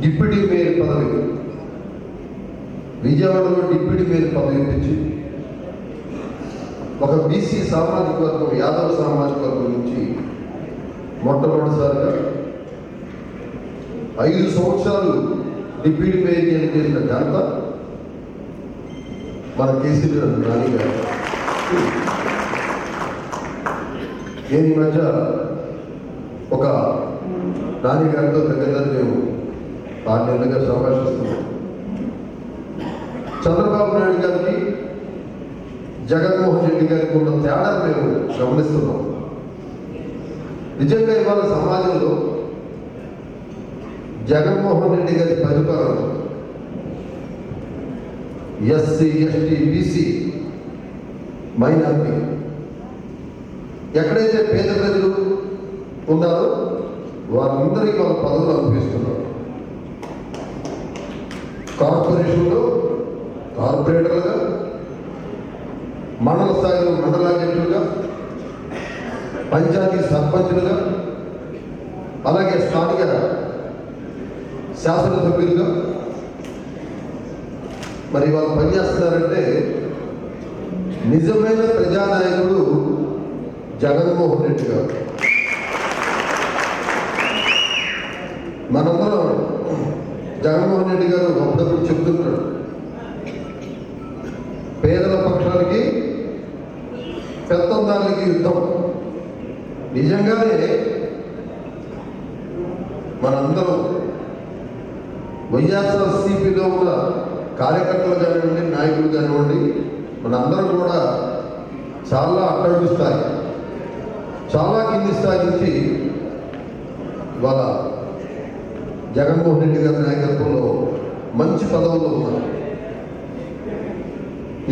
డిప్యూటీ మేయర్ పదవి, విజయవాడలో డిప్యూటీ మేయర్ పదవి ఇప్పించి ఒక బీసీ సామాజిక వర్గం, యాదవ సామాజిక వర్గం నుంచి మొట్టమొదటిసారిగా 5 సంవత్సరాలు డిప్యూటీ మేయర్ చేసిన ఘనత మన కేసీఆర్ నాని గారు. నేను ఈ మధ్య ఒక నాని గారితో దగ్గర మేము 6 నెలలుగా సంభాషిస్తున్నాం. చంద్రబాబు నాయుడు గారికి జగన్మోహన్ రెడ్డి గారికి ఉన్న తేడా మేము గమనిస్తున్నాం. నిజంగా ఇవాళ సమాజంలో జగన్మోహన్ రెడ్డి గారి పరిపాలన ఎస్సీ, ఎస్టీ, బీసీ, మైనారిటీ, ఎక్కడైతే పేద ప్రజలు ఉన్నారో వారందరికీ వాళ్ళ పదవులు అనిపిస్తున్నారు. కార్పొరేషన్లో కార్పొరేటర్లుగా, మండల స్థాయిలో మండలాధ్యక్షులుగా, పంచాయతీ సర్పంచులుగా, అలాగే స్థానిక శాసనసభ్యులుగా మరి వాళ్ళు పనిచేస్తున్నారంటే నిజమైన ప్రజానాయకుడు జగన్మోహన్ రెడ్డి గారు. మనందరం జగన్మోహన్ రెడ్డి గారు అప్పుడప్పుడు చెప్తున్నాడు, పేదల పక్షానికి పెత్తందారులకి యుద్ధం. నిజంగానే మనందరం వైఎస్ఆర్సీపీలో ఉన్న కార్యకర్తలు కానివ్వండి, నాయకులు కానివ్వండి, మనందరం కూడా చాలా అట్టడుగు స్థాయి, చాలా కింది స్థాయి నుంచి ఇవాళ జగన్మోహన్ రెడ్డి గారి నాయకత్వంలో మంచి పదవుల్లో ఉన్నారు.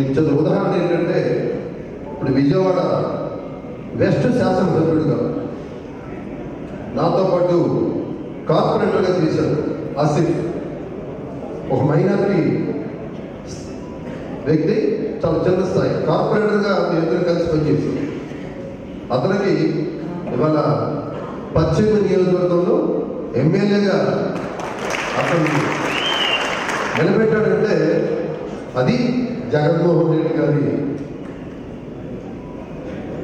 ఇచ్చిన ఉదాహరణ ఏంటంటే, ఇప్పుడు విజయవాడ వెస్ట్ శాసనసభ్యుడిగా నాతో పాటు కార్పొరేటర్గా చేశారు ఆసిఫ్, ఒక మైనారిటీ వ్యక్తి, చాలా చిన్న స్థాయి కార్పొరేటర్గా మేము ఇద్దరు కలిసి పనిచేసాం. అతనికి ఇవాళ పశ్చిమ నియోజకవర్గంలో ఎమ్మెల్యేగా అతను నిలబెట్టాడంటే అది జగన్మోహన్ రెడ్డి గారి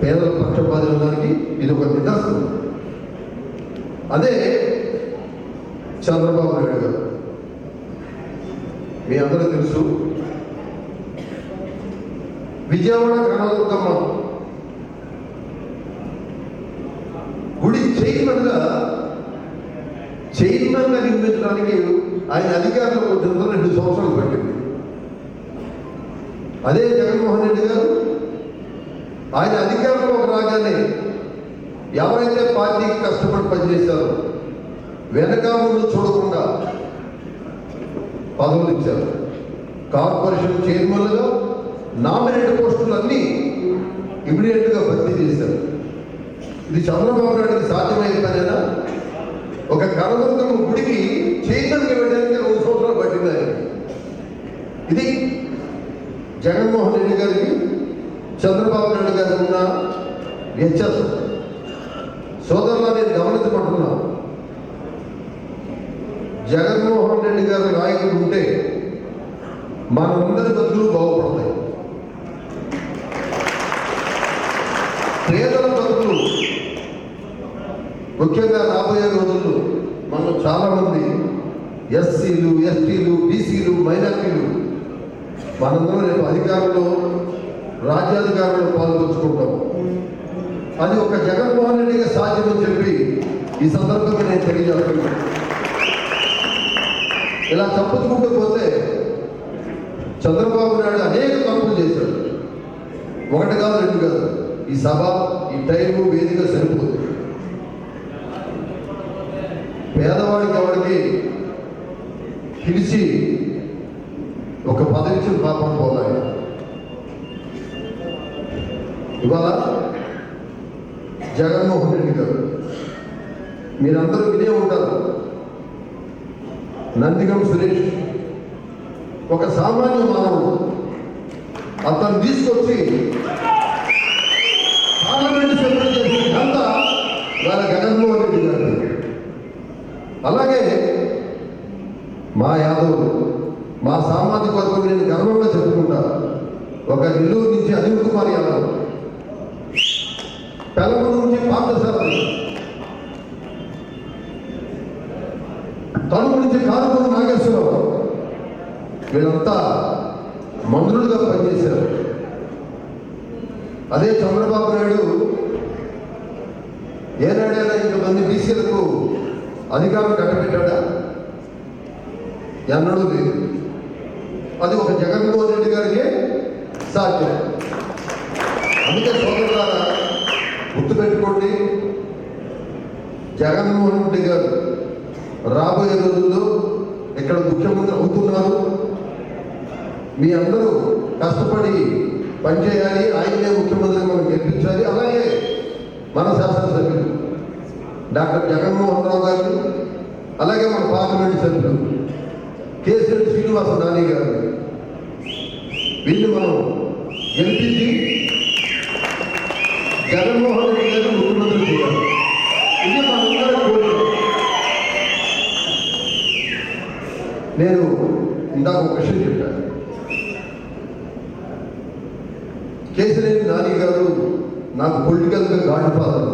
పేదల పక్షపాతానికి ఇది ఒక నిదర్శనం. అదే చంద్రబాబు నాయుడు గారు. మీ అందరూ తెలుసు, విజయవాడ కనదుర్గమ్మ గుడి చైర్మన్గా నిర్మించడానికి ఆయన అధికారంలో వచ్చిన 2 సంవత్సరాలు పట్టింది. అదే జగన్మోహన్ రెడ్డి గారు ఆయన అధికారంలోకి రాగానే ఎవరైతే పార్టీకి కష్టపడి పనిచేశారో వెనక ముందు చూడకుండా పదవులు ఇచ్చారు. కార్పొరేషన్ చైర్మన్లుగా నామినేట్ పోస్టులన్నీ ఇమీడియట్గా భర్తీ చేశారు. ఇది చంద్రబాబు నాయుడికి సాధ్యమయ్యే పనేనా? ఒక కనదుర్గమ్మ గుడికి చైతన్యం ఇవ్వడానికి 2 సంవత్సరాలు పట్టింది ఆయన. ఇది జగన్మోహన్ రెడ్డి గారికి చంద్రబాబు నాయుడు గారికి ఉన్న వ్యత్యాసం. సోదరులా నేను గమనించమంటున్నా, జగన్మోహన్ రెడ్డి గారి నాయకుడు ఉంటే మనందరి బతుకులు బాగుపడతాయి. పేదల బతుకులు ముఖ్యంగా రాబోయే రోజుల్లో మనం చాలామంది ఎస్సీలు, ఎస్టీలు, బీసీలు, మైనార్టీలు మనందరం రేపు అధికారంలో, రాజ్యాధికారంలో పాల్పంచుకుంటాం. అది ఒక జగన్మోహన్ రెడ్డిగా సాధ్యమని చెప్పి ఈ సందర్భంగా నేను తెలియజేస్తున్నాను. ఇలా తప్పుకుంటూ పోతే చంద్రబాబు నాయుడు అనేక తప్పులు చేశాడు. 1 కాదు 2 కాదు. ఈ సభ, ఈ టైము, వేదిక సరిపోతుంది. పేదవాడికి ఎవరికి పిలిచి ఒక పదవిచ్చిన పాపం పోలాయి. ఇవాళ జగన్మోహన్ రెడ్డి గారు మీరందరూ వినే ఉంటారు, నందిగం సురేష్ ఒక సామాన్య మానవుడు. అతను తీసుకొచ్చి పార్లమెంట్ సభ్యులు చేసిన ఘనత వాళ్ళ జగన్మోహన్ రెడ్డి గారు. అలాగే మా యాదవులు, మా సామాజిక వర్గం నేను గర్వంగా చెప్పుకుంటా. ఒక నెల్లూరు నుంచి అనిల్ కుమార్ యాదవ్, పెలమూరు నుంచి పార్థసారథి, తణుకు నుంచి కారుమూరు నాగేశ్వరరావు, వీళ్ళంతా మంత్రులుగా పనిచేశారు. అదే చంద్రబాబు నాయుడు ఏనాడైనా ఇంతమంది బీసీలకు అధికారం కట్టబెట్టాడా? ఎన్నడూ లేదు. అది ఒక జగన్మోహన్ రెడ్డి గారికి సాధ్యం. అందుకే సోదరులారా గుర్తుపెట్టుకోండి, జగన్మోహన్ రెడ్డి గారు రాబోయే రోజుల్లో ఇక్కడ ముఖ్యమంత్రి అవుతున్నారు. మీ అందరూ కష్టపడి పనిచేయాలి, ఆయనే ముఖ్యమంత్రిగా మనం గెలిపించాలి. అలాగే మన శాసనసభ్యులు డాక్టర్ జగన్మోహన్ రావు గారు, అలాగే మన పార్లమెంట్ సభ్యులు కేసీఆర్ శ్రీనివాస నాని గారు, వీళ్ళు మనం గెలిపించి జగన్మోహన్ రెడ్డి గారు ముఖ్యమంత్రి చేయాలి. ఇది మనందరం కోరిక. నేను ఇందాక ఒక విషయం చెప్పాను. కేశినేని నాని గారు నాకు పొలిటికల్గా గాడ్ ఫాదర్.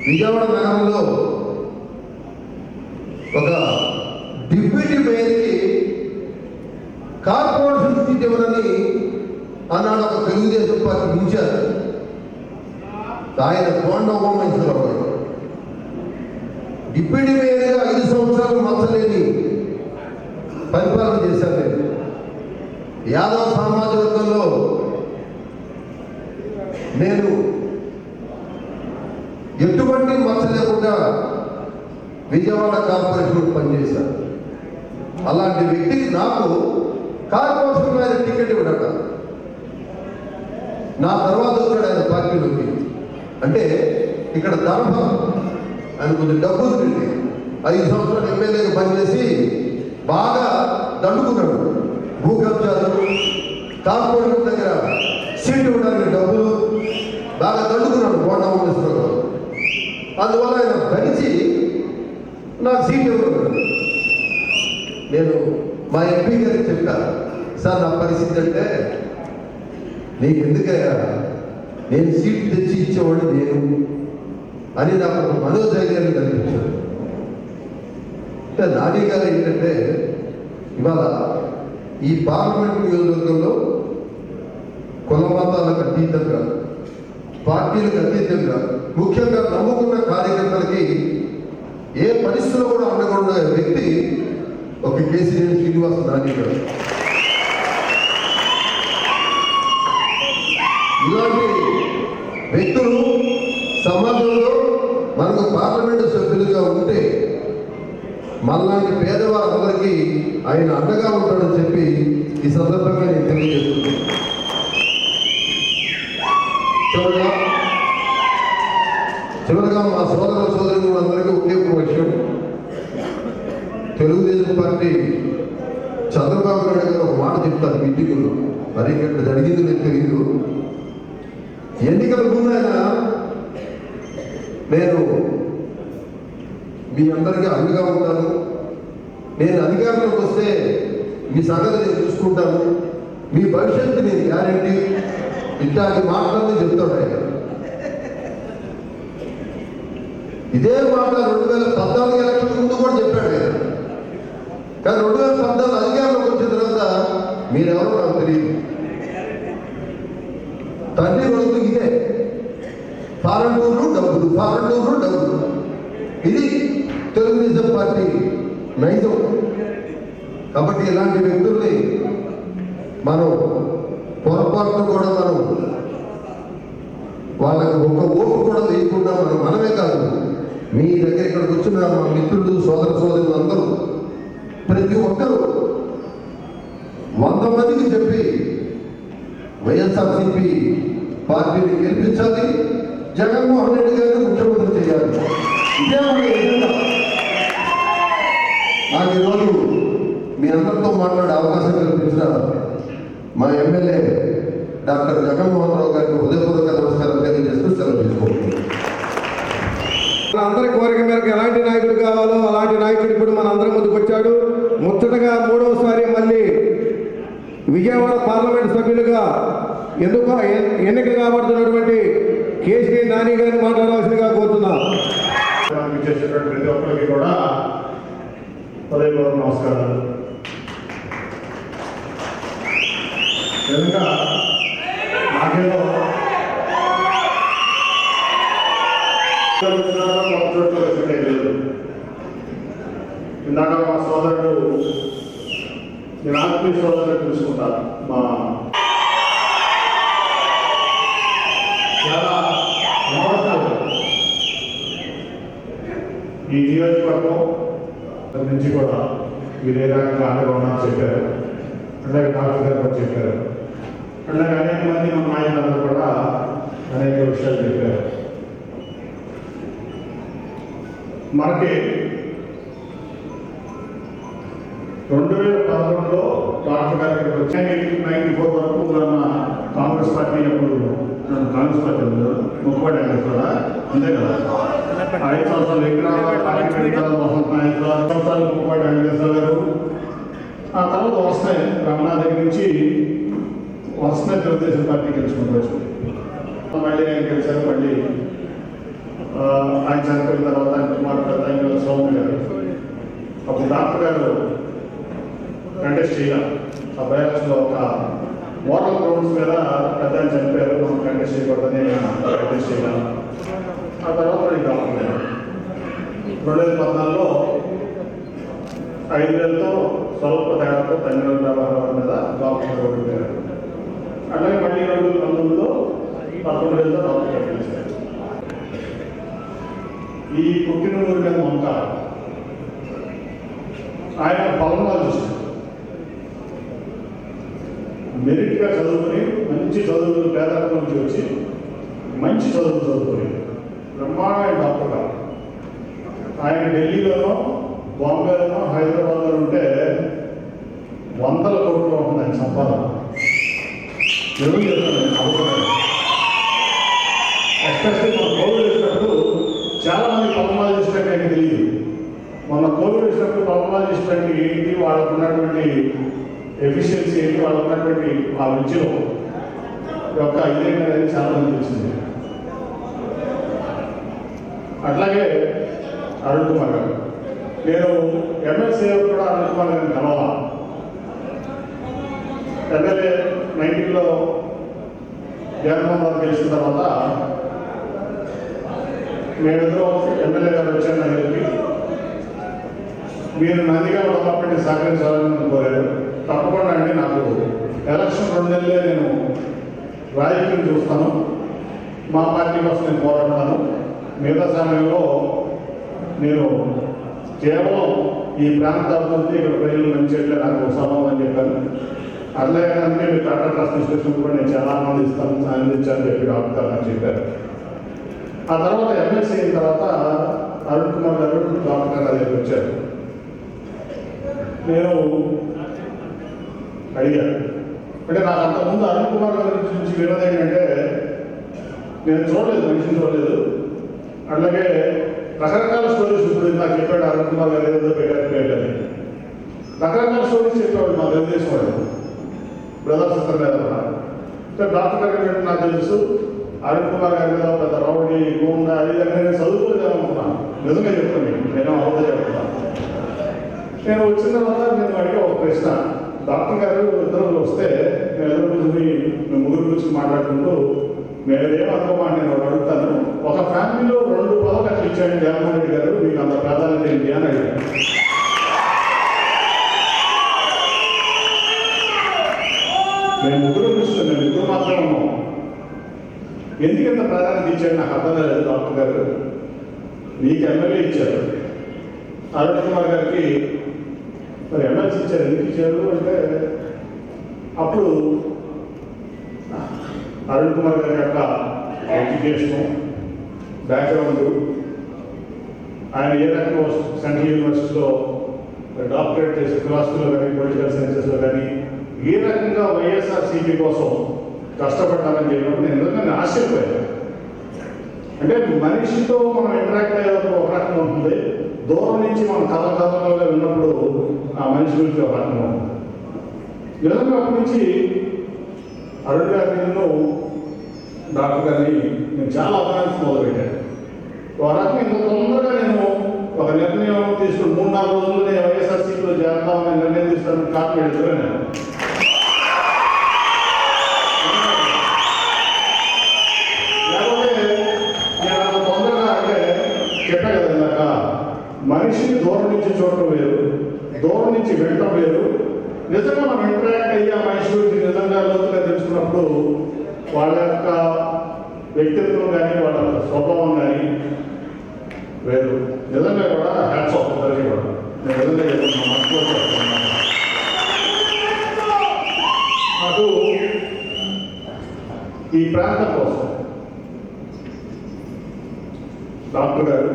విజయవాడ నగరంలో ఒక డిప్యూటీ మేయర్కి కార్పొరేషన్ సీట్ ఇవ్వనని ఆనాడు ఒక తెలుగుదేశం పార్టీ ఇన్ఛార్జ్ ఆయన కోండోమేశ్వరరావు గారు డిప్యూటీ మేయర్గా 5 సంవత్సరాలు మచ్చలేని పరిపాలన చేశాను. నేను యాదవ సమాజ వర్గంలో నేను ఎటువంటి మచ్చ లేకుండా విజయవాడ కార్పొరేషన్ పనిచేశాను. అలాంటి వ్యక్తికి నాకు కార్పొరేషన్ మీద టికెట్ ఇవ్వడట. నా తర్వాత వచ్చాడు ఆయన పార్టీలోకి. అంటే ఇక్కడ ధర్మం ఆయన కొంచెం డబ్బులు పెట్టి 5 సంవత్సరాలు ఎమ్మెల్యేగా పనిచేసి బాగా దండుకున్నాడు. భూ కబ్జాలు, కార్పొరేషన్ దగ్గర సీట్ ఇవ్వడానికి డబ్బులు బాగా దండుకున్నాడు కోండమేశ్వరరావు. అందువల్ల ఆయన భరించి నాకు సీట్ ఇవ్వలేదు. నేను మా ఎంపీ గారికి చెప్పాను, సార్ నా పరిస్థితి అంటే నీకు ఎందుకయ్యా, నేను సీట్ తెచ్చి ఇచ్చేవాడు నేను అని నాకు ఒక మనోధైర్యాన్ని కల్పించాడు. నాని గారు ఏంటంటే ఇవాళ ఈ పార్లమెంట్ నియోజకవర్గంలో కుల మతాలకు అతీతంగా, పార్టీలకు అతీతంగా, ముఖ్యంగా నమ్ముకున్న కార్యకర్తలకి ఏ పరిస్థితుల్లో కూడా ఉండకుండా వ్యక్తి ఒక కేసీఆర్ శ్రీనివాస నాని గారు. ఇలాంటి వ్యక్తులు సమాజంలో మనకు పార్లమెంటు సభ్యులుగా ఉంటే మనలాంటి పేదవారందరికీ ఆయన అండగా ఉంటాడని చెప్పి ఈ సందర్భంగా నేను తెలియజేస్తున్నాను. చివరిగా మా సోదరులందరికీ ఒకే ఒక విషయం, తెలుగుదేశం పార్టీ చంద్రబాబు నాయుడు గారు ఒక మాట చెప్తారు మీటింగులో, మరి ఇక్కడ జరిగింది నాకు తెలియదు. ఎన్నికల ముందు ఆయన నేను మీ అందరికీ అండగా ఉంటాను, నేను అధికారంలోకి వస్తే మీ సంగతి నేను చూసుకుంటాను, మీ భవిష్యత్తు నేను గ్యారంటీ, ఇట్లాంటి మాటలన్నీ చెప్తాడు ఆయన. ఇదే మాట 2014 ఎలక్షన్ ముందు కూడా చెప్పాడు ఆయన. కానీ 2014 అధికారంలోకి వచ్చిన తర్వాత మీరెవరో నాకు తెలియదు. తండ్రి కొడుకు ఇదే ఫారెన్టూర్లు డబ్బులు, ఫారెన్టూర్లు డబ్బులు. ఇది తెలుగుదేశం పార్టీ నైజం. కాబట్టి ఇలాంటి వ్యక్తుల్ని మనం పొరపాటును కూడా మనం వాళ్ళకి ఒక్క ఓటు కూడా వేయకుండా మనమే కాదు, మీ దగ్గర ఇక్కడికి వచ్చిన మా మిత్రులు సోదర సోదరులు అందరూ ప్రతి ఒక్కరూ 100 మందికి చెప్పి వైఎస్ఆర్సీపీ పార్టీని గెలిపించాలి, జగన్మోహన్ రెడ్డి గారిని ముఖ్యమంత్రి చేయాలి. ఇదే మన ఎజెండా. నాకు ఈరోజు మీ అందరితో మాట్లాడే అవకాశం కల్పించిన మా ఎమ్మెల్యే డాక్టర్ జగన్మోహన్ రావు గారికి హృదయపూర్వక నమస్కారం తెలియజేస్తూ సెలవు తీసుకుంటున్నాను. అందరి కోరిక మేరకు ఎలాంటి నాయకుడు కావాలో అలాంటి నాయకుడు ఇప్పుడు మన అందరి ముందుకు వచ్చాడు. ముచ్చటగా 3వసారి మళ్ళీ విజయవాడ పార్లమెంట్ సభ్యులుగా ఎన్నిక కాబడుతున్నటువంటి కేసీఆర్ నాని గారిని మాట్లాడవలసిందిగా కోరుతున్నాం. చేసేటువంటి ప్రతి ఒక్కరికి కూడా హృదయపూర్వక నమస్కారాలు. నిజంగా నాకేదో లేదు. ఇందాక మా సోదరుడు, నేను ఆత్మీయ సోదరుడు తెలుసుకుంటాను, మా చాలా నమస్కారం. ఈ నియోజకవర్గం నుంచి కూడా మీరు ఏ రకంగా అండగా ఉన్నారని చెప్పారు. అలాగే డాక్టర్ గారు కూడా చెప్పారు. అలాగే అనేక మంది మా నాయకులందరూ కూడా అనేక విషయాలు చెప్పారు. మనకి 2011లో డాక్టర్ గారికి వచ్చి 1994 వరకు ఉన్న కాంగ్రెస్ పార్టీ అప్పుడు కాంగ్రెస్ పార్టీ ముఖ్యమంత్రి అయిన కూడా అంతే కదా 5 సంవత్సరాలు ఎక్కడ పార్టీ పెట్టిన వసంత నాయకులు 6 సంవత్సరాలు ముఖ్యమంత్రి వెంకటేశ్వర గారు. ఆ తర్వాత వస్తాయి రమణాథ్ దగ్గర నుంచి వస్తున్నాయి తెలుగుదేశం పార్టీ గెలుచుకుంటూ వచ్చింది. మళ్ళీ ఆయన గెలిచారు. మళ్ళీ ఆయన చనిపోయిన తర్వాత ఆయన కుమారుడు ఆయన సోము గారు అప్పుడు డాక్టర్ గారు కంటెస్ట్ చేయాలి. ఆ బయాలజీలో ఒక మోరల్ గ్రౌండ్స్ మీద పెద్ద ఆయన చనిపోయారు, మనం కంటెస్ట్ చేయకూడదని కంటెస్ట్ చేయాలి. ఆ తర్వాత మళ్ళీ డాక్టర్ గారు 2014లో 5,000తో స్వల్ప తేడాతో తమిళ వ్యవహారం మీద డాక్టర్ గారు ఓడిపోయారు. అట్లాగే మళ్ళీ 2019లో 11,000తో డాక్టర్ గారు గెలిచారు. ఈ పుట్టినూరు మీద మమత ఆయన పల్మనాలజిస్ట్, మెరిట్గా చదువుకుని మంచి చదువులు పేదరికం నుంచి వచ్చి మంచి చదువులు చదువుకుని బ్రహ్మాండ డాక్టర్ గారు. ఆయన ఢిల్లీలోనో బాంబేలోనో హైదరాబాద్లో ఉంటే 100 కోట్లు ఉంటుంది ఆయన సంపాదన. ఎవరు చెప్తాను ఎస్పెషల్లీ మన కోవిడ్ వచ్చినప్పుడు చాలామంది పల్మనాలజిస్ట్ అంటే నాకు తెలియదు. మొన్న కోవిడ్ వచ్చినప్పుడు పల్మనాలజిస్ట్ అంటే ఏంటి, వాళ్ళకు ఉన్నటువంటి ఎఫిషియన్సీ ఏంటి, వాళ్ళకు ఉన్నటువంటి ఆ విద్యలో యొక్క ఇదేంటి అనేది చాలా మంది తెలిసింది. అట్లాగే అరుణ్ కుమార్ గారు, నేను ఎమ్మెల్సీ కూడా అరుణ్ కుమార్ గారిని కలవాలా. ఎమ్మెల్యే 19లో జగన్మోహన్ రావు గెలిచిన తర్వాత మేమిద్దరం ఎమ్మెల్యే గారు వచ్చాను నా దగ్గరికి. మీరు నందిగా డెవలప్మెంట్ని సహకరించాలని కోరారు. తప్పకుండా అండి, నాకు ఎలక్షన్ 2 నెలలే నేను రాజకీయం చూస్తాను, మా పార్టీ కోసం నేను పోరాడతాను, మిగతా సమయంలో నేను కేవలం ఈ ప్రాంత అభివృద్ధి ఇక్కడ ప్రజలు మంచి నాకు సంభవం అని చెప్పాను. అట్లాగే మీరు టాటా ట్రస్ట్ ఇన్స్టిట్యూషన్ కూడా నేను చాలా ఆనందించాలని చెప్పి డాక్టర్ నాకు చెప్పారు. ఆ తర్వాత ఎమ్మెల్సీ అయిన తర్వాత అరుణ్ కుమార్ గారు డాక్టర్ గారి దగ్గరికి వచ్చారు. నేను అడిగాను, అంటే నాకు అంతకుముందు అరుణ్ కుమార్ గారి గురించి వినోదం ఏంటంటే నేను చూడలేదు, మనిషిని చూడలేదు. అట్లాగే రకరకాల స్టోరీస్ ఇప్పుడు నాకు చెప్పాడు అరుణ్ కుమార్ గారు ఏదో పెట్టారు, రకరకాల స్టోరీస్ చెప్పాడు మా తెలుగుదేశం వాడు బ్రదర్స్ సిస్టర్ మీద. డాక్టర్ గారు నాకు తెలుసు అరుణ్ కుమార్ గారి మీద పెద్ద రౌడీ గోండా అది నేను చదువుకోలేదనుకున్నాను. నిజంగా చెప్తాను, నేను అవుతా చెప్తాను. నేను వచ్చిన తర్వాత నేను అడిగే ఒక ప్రశ్న, డాక్టర్ గారు ఇద్దరు వస్తే నేను ఎదురు కూర్చుని మేము ముగ్గురు కూర్చొని మాట్లాడుకుంటూ మేమేమనుకోమని నేను అడుగుతాను, ఒక ఫ్యామిలీలో 2 పదవులు అట్లా ఇచ్చాడు జగన్మోహన్ రెడ్డి గారు, మీకు అంత ప్రాధాన్యత ఏంటి అని అడిగాను. మేము ముగ్గురు కూర్చున్నాం, మేము ముగ్గురు మాత్రమే ఉన్నాం. ఎందుకంత ప్రాధాన్యత ఇచ్చాడు నాకు అర్థం లేదు డాక్టర్ గారు. మీకు ఎమ్మెల్యే ఇచ్చారు, అరుణ్ కుమార్ గారికి మరి ఎమ్మెల్సీ ఇచ్చారు, ఎందుకు ఇచ్చారు అంటే అప్పుడు అరుణ్ కుమార్ గారి యొక్క ఎడ్యుకేషను బ్యాక్గ్రౌండ్, ఆయన ఏ రకంగా సెంట్రల్ యూనివర్సిటీలో డాక్టరేట్ చేసి ఫిలాసఫీలో కానీ పొలిటికల్ సైన్సెస్లో కానీ ఏ రకంగా వైఎస్ఆర్సీపీ కోసం కష్టపడ్డారని చెప్పినప్పుడు నేను నిజంగా ఆశ్చర్యపోయాను. అంటే మనిషితో మనం ఇంటరాక్ట్ అయ్యేటప్పుడు ఒక రకంగా ఉంటుంది, దూరం నుంచి మనం కథలుగా విన్నప్పుడు ఆ మనిషి గురించి ఒక రకంగా ఉంటుంది. నిజంగా అప్పటి నుంచి అరుణ్ గారిని డాక్టర్ గారిని నేను చాలా అభినందించి మొదలుపెట్టాను. ఒక రకంగా ఇంత తొందరగా నేను ఒక నిర్ణయం తీసుకుని 3-4 రోజుల్లో నేను వైఎస్ఆర్సీపీలో చేద్దామని నిర్ణయం తీసుకుని కారణం ఎదురు నేను చెప్పాను కదా ఇందాక, మనిషిని దూరం నుంచి చూడటం వేరు, దూరం నుంచి వినటం వేరు. నిజంగా మనం ఇంటరాక్ట్ అయ్యి ఆ మనిషి గురించి నిజంగా లోతుగా తెలుసుకున్నప్పుడు వాళ్ళ యొక్క వ్యక్తిత్వం కానీ వాళ్ళ స్వభావం కానీ వేరు. నిజంగా కూడా హ్యాట్స్ ఆఫ్ అందరికీ కూడా నేను నిజంగా చెప్తున్నాను. నాకు ఈ ప్రాంతం కోసం డాక్టర్ గారు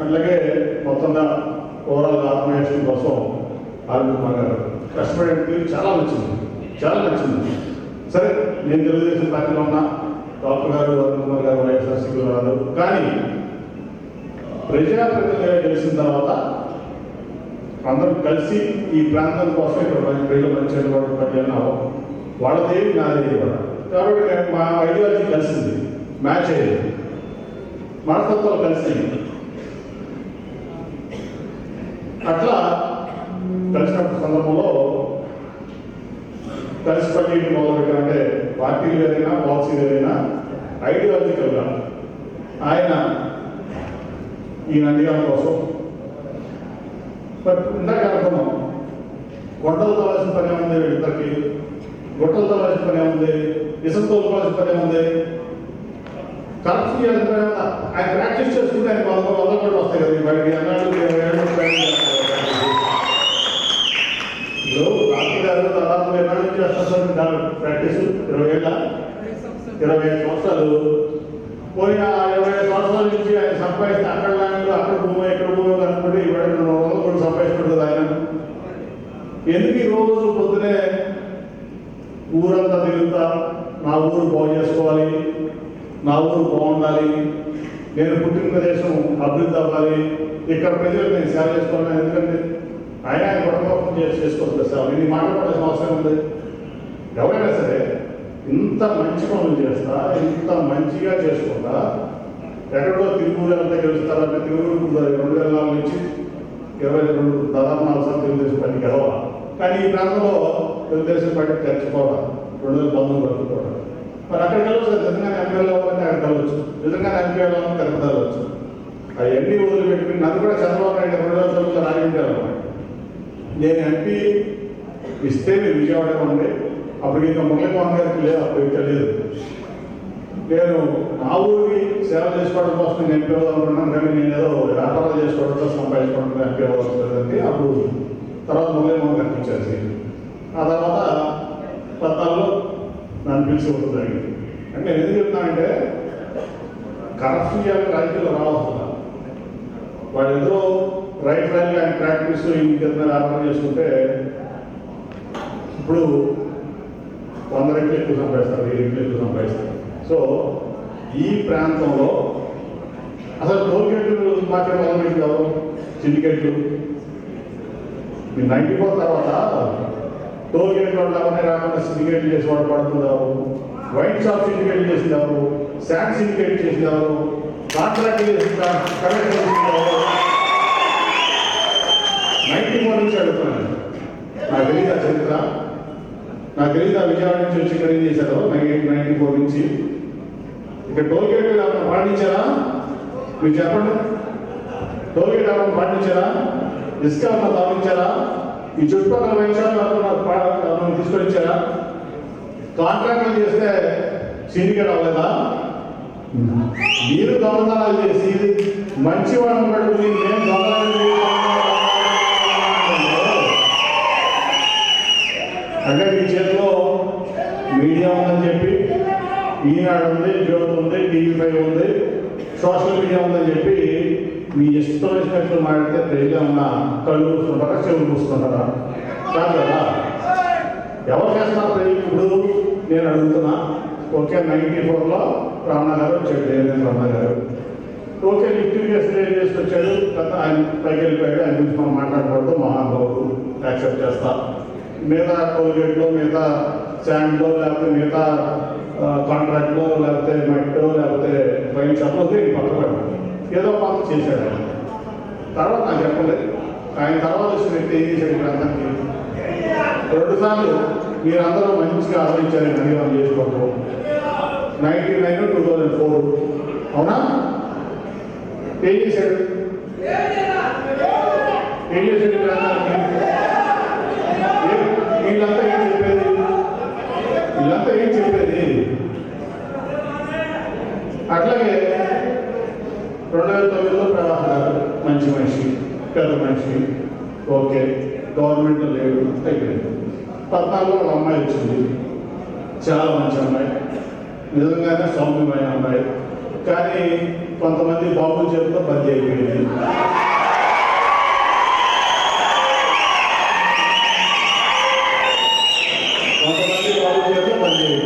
అట్లాగే మొత్తంగా ఓవరాల్ ఆర్గనైజేషన్ కోసం అరుణ్ కుమార్ గారు కష్టపడేది చాలా నచ్చింది. సరే, నేను తెలుగుదేశం పార్టీలో ఉన్నా, డాక్టర్ గారు అరుణ్ కుమార్ గారు వైఎస్ఆర్సీపీలో రాదు, కానీ ప్రజాప్రతినిధిగా గెలిచిన తర్వాత అందరూ కలిసి ఈ ప్రాంతం కోసం ఇక్కడ ప్రజలు మంచి అందుబాటు పట్టాను వాళ్ళదేవి నాదేవి కూడా. కాబట్టి మా ఐడియాలజీ కలిసింది, మ్యాచ్ అయ్యేది, మనస్తత్వాలు కలిసింది. అట్లా కలిసినప్పుడు సందర్భంలో కలిసి పని మొదలుపెట్టాలంటే పార్టీలు ఏదైనా పాలసీ ఏదైనా ఐడియాలజికల్గా ఆయన ఈ నందిగామ కోసం ఇందాక అనుకున్నాం, గొడ్డలు తవ్వాల్సిన పని ఏముంది, ఇద్దరికి గుట్టలు తవ్వాల్సిన పని ఏముంది, ఇసుక తోలుకోవాల్సిన పని ఏముంది, కరప్షన్ చేయాల్సిన పని ఏమన్నా ఆయన ప్రాక్టీస్ చేసుకుంటే ఆయన 100 కోట్లు వస్తాయి కదా బయటికి. అన్నాడు ఇప్పుడు రాజు గారు దాదాపు 20 నుంచి చేస్తారు దాని ప్రాక్టీస్ 25 సంవత్సరాలు పోయిన 25 సంవత్సరాల నుంచి ఆయన సంపాదిస్తే అక్కడ ల్యాండ్ అక్కడ భూమి ఇక్కడ భూమి అనుకుంటే ఇవాళ 200 కోట్లు సంపాదించుకుంటుంది ఆయన. ఎందుకు ఈ రోజు పొద్దునే ఊరంతా తిరుగుతా నా ఊరు బాగు చేసుకోవాలి, నా ఊరు బాగుండాలి, నేను పుట్టిన ప్రదేశం అభివృద్ధి అవ్వాలి, ఇక్కడ ప్రజలకు నేను సేవ చేసుకోవాలి. ఎందుకంటే ఆయన కుటుంబం చేసుకోవచ్చు సేవ. ఇది మాట్లాడాల్సిన అవసరం ఉంది. ఎవరైనా సరే ఇంత మంచి పనులు చేస్తా, ఇంత మంచిగా చేసుకుంటా, ఎక్కడో తిరుగురు వెళ్తే గెలుస్తారంటే తిరుగురు 2004 నుంచి 22 దాదాపు 4 సార్లు తెలుగుదేశం పార్టీ గెలవాలి. కానీ ఈ ప్రాంతంలో తెలుగుదేశం పార్టీ తెచ్చుకోవాలి 2019 వరకు కూడా. మరి అక్కడ కలవచ్చు, నిజంగానే ఎంపీ వెళ్ళాలంటే అక్కడ కలవచ్చు, నిజంగానే ఎంపీ వెళ్ళాలంటే అక్కడ కలవచ్చు. అవన్నీ వదిలిపెట్టుకుని నన్ను కూడా చంద్రబాబు నాయుడు 2009లో రాజకీయాలు నేను ఎంపీ ఇస్తే మీరు విజయవాడ ఉండే అప్పుడు ఇంకా మురళీమోహన్ గారికి లేదు, అప్పుడు ఇంకా లేదు. నేను నా ఊరికి సేవ చేసుకోవడం కోసం నేను ఎంపీ అవ్వాలనుకున్నాను, కానీ నేను ఏదో వ్యాపారాలు చేసుకోవడంతో సంపాదించుకోవడం ఎంపీ అవ్వాల్సిందంటే అప్పుడు తర్వాత మురళీమోహన్ గారికి ఇచ్చారు. ఆ తర్వాత 14లో నన్ను పిలిచి ఉంటుంది జరిగింది. అంటే నేను ఎందుకు చెప్తానంటే కరప్షన్ చేయాలని రాజకీయాల్లో రావాల్సిందా, వాడు ఏదో రైట్ రైల్గా ఆయన ప్రాక్టీస్ ఇంటి వ్యాపారం చేసుకుంటే ఇప్పుడు 100 రెట్లు ఎక్కువ సంపాదిస్తారు, 1000 రెట్లు ఎక్కువ సంపాదిస్తారు. సో ఈ ప్రాంతంలో అసలు టోల్గేట్లు మార్కెట్ మొదలుపెట్టి ఎవరు సిండికేట్లు మీరు 94 తర్వాత టోల్గేట్ వాళ్ళు ఎవరిని రాకుండా సిండికేట్లు చేసి వాడు పడుతుంది ఎవరు, వైన్ షాప్ సిండికేట్ చేసింది ఎవరు, శాండ్ సిండికేట్ చేసింది ఎవరు, కాంట్రాక్ట్ చేసింది కలెక్ట్ చేసింది ఎవరు. 94 నుంచి అడుగుతున్నాను. నాకు తెలియదు ఆ చరిత్ర, నాకు తెలియదు ఆ విజయవాడ నుంచి వచ్చి ఇక్కడ ఏం చేశారు 94 నుంచి. ఇక్కడ టోల్గేట్ ఏమైనా పాటించారా మీరు చెప్పండి? టోల్గేట్ ఏమైనా పాటించారా? ఇసుక ఏమైనా పాటించారా? ఈ చుట్టుపక్కల వైశాఖ తీసుకొచ్చారా? కాంట్రాక్ట్లు చేస్తే సిండికేట్ అవ్వలేదా? మీరు దొంగతనాలు చేసి మంచి వాళ్ళని పట్టుకుని మేము దొంగతనాలు అంటే మీ చేతిలో మీడియా ఉందని చెప్పి ఈనాడు ఉంది, జ్యోతి ఉంది, TV5 ఉంది, సోషల్ మీడియా ఉందని చెప్పి మీ ఇష్టం వచ్చినట్లు మాట్లాడితే ప్రజలు ఏమన్నా కళ్ళు పూసుకుంటారా, చెవులు పూసుకుంటారా? కాదు కదా. ఎవరు చేస్తున్నారు ప్రజలు? ఇప్పుడు నేను అడుగుతున్నా, ఓకే 94లో రమణ గారు వచ్చాడు, దేవేంద్ర రమణ గారు, ఓకే లిఫ్ట్ చేసుకొచ్చాడు, ఆయన పైకి వెళ్ళిపోయాడు, ఆయన గురించి మనం మాట్లాడకూడదు, మహానుభావుడు యాక్సెప్ట్ చేస్తా. మిగతా టోల్గేట్లో, మిగతా శాండ్లో, లేకపోతే మిగతా కాంట్రాక్ట్లో, లేకపోతే మట్టో, లేకపోతే వైన్ షాప్లో పక్కపడి ఏదో పాత చేశాడు ఆయన. తర్వాత నాకు చెప్పలేదు, ఆయన తర్వాత వచ్చిన వ్యక్తి ఏం చేశాడు ప్రాంతానికి. 2 సార్లు మీరందరూ మంచిగా ఆదరించారు నందిగామ చేసుకోవడం. 99, 2004 అవునా? ఏం చేశాడు? ఏం చేశాడు ప్రాంతానికి? వీళ్ళంతా ఏం చెప్పేది? వీళ్ళంతా ఏం చెప్పేది? అట్లాగే 2009లో ప్రవాహ గారు మంచి మనిషి, పెద్ద మనిషి, ఓకే గవర్నమెంట్ లేడు అయిపోయింది. 14లో ఒక అమ్మాయి వచ్చింది, చాలా మంచి అమ్మాయి, నిజంగానే సౌమ్యమైన అమ్మాయి, కానీ కొంతమంది బాబుల చేతిలో బందీ అయిపోయింది. కొంతమంది బాబుల చేతిలో బందీ అయిపోయింది.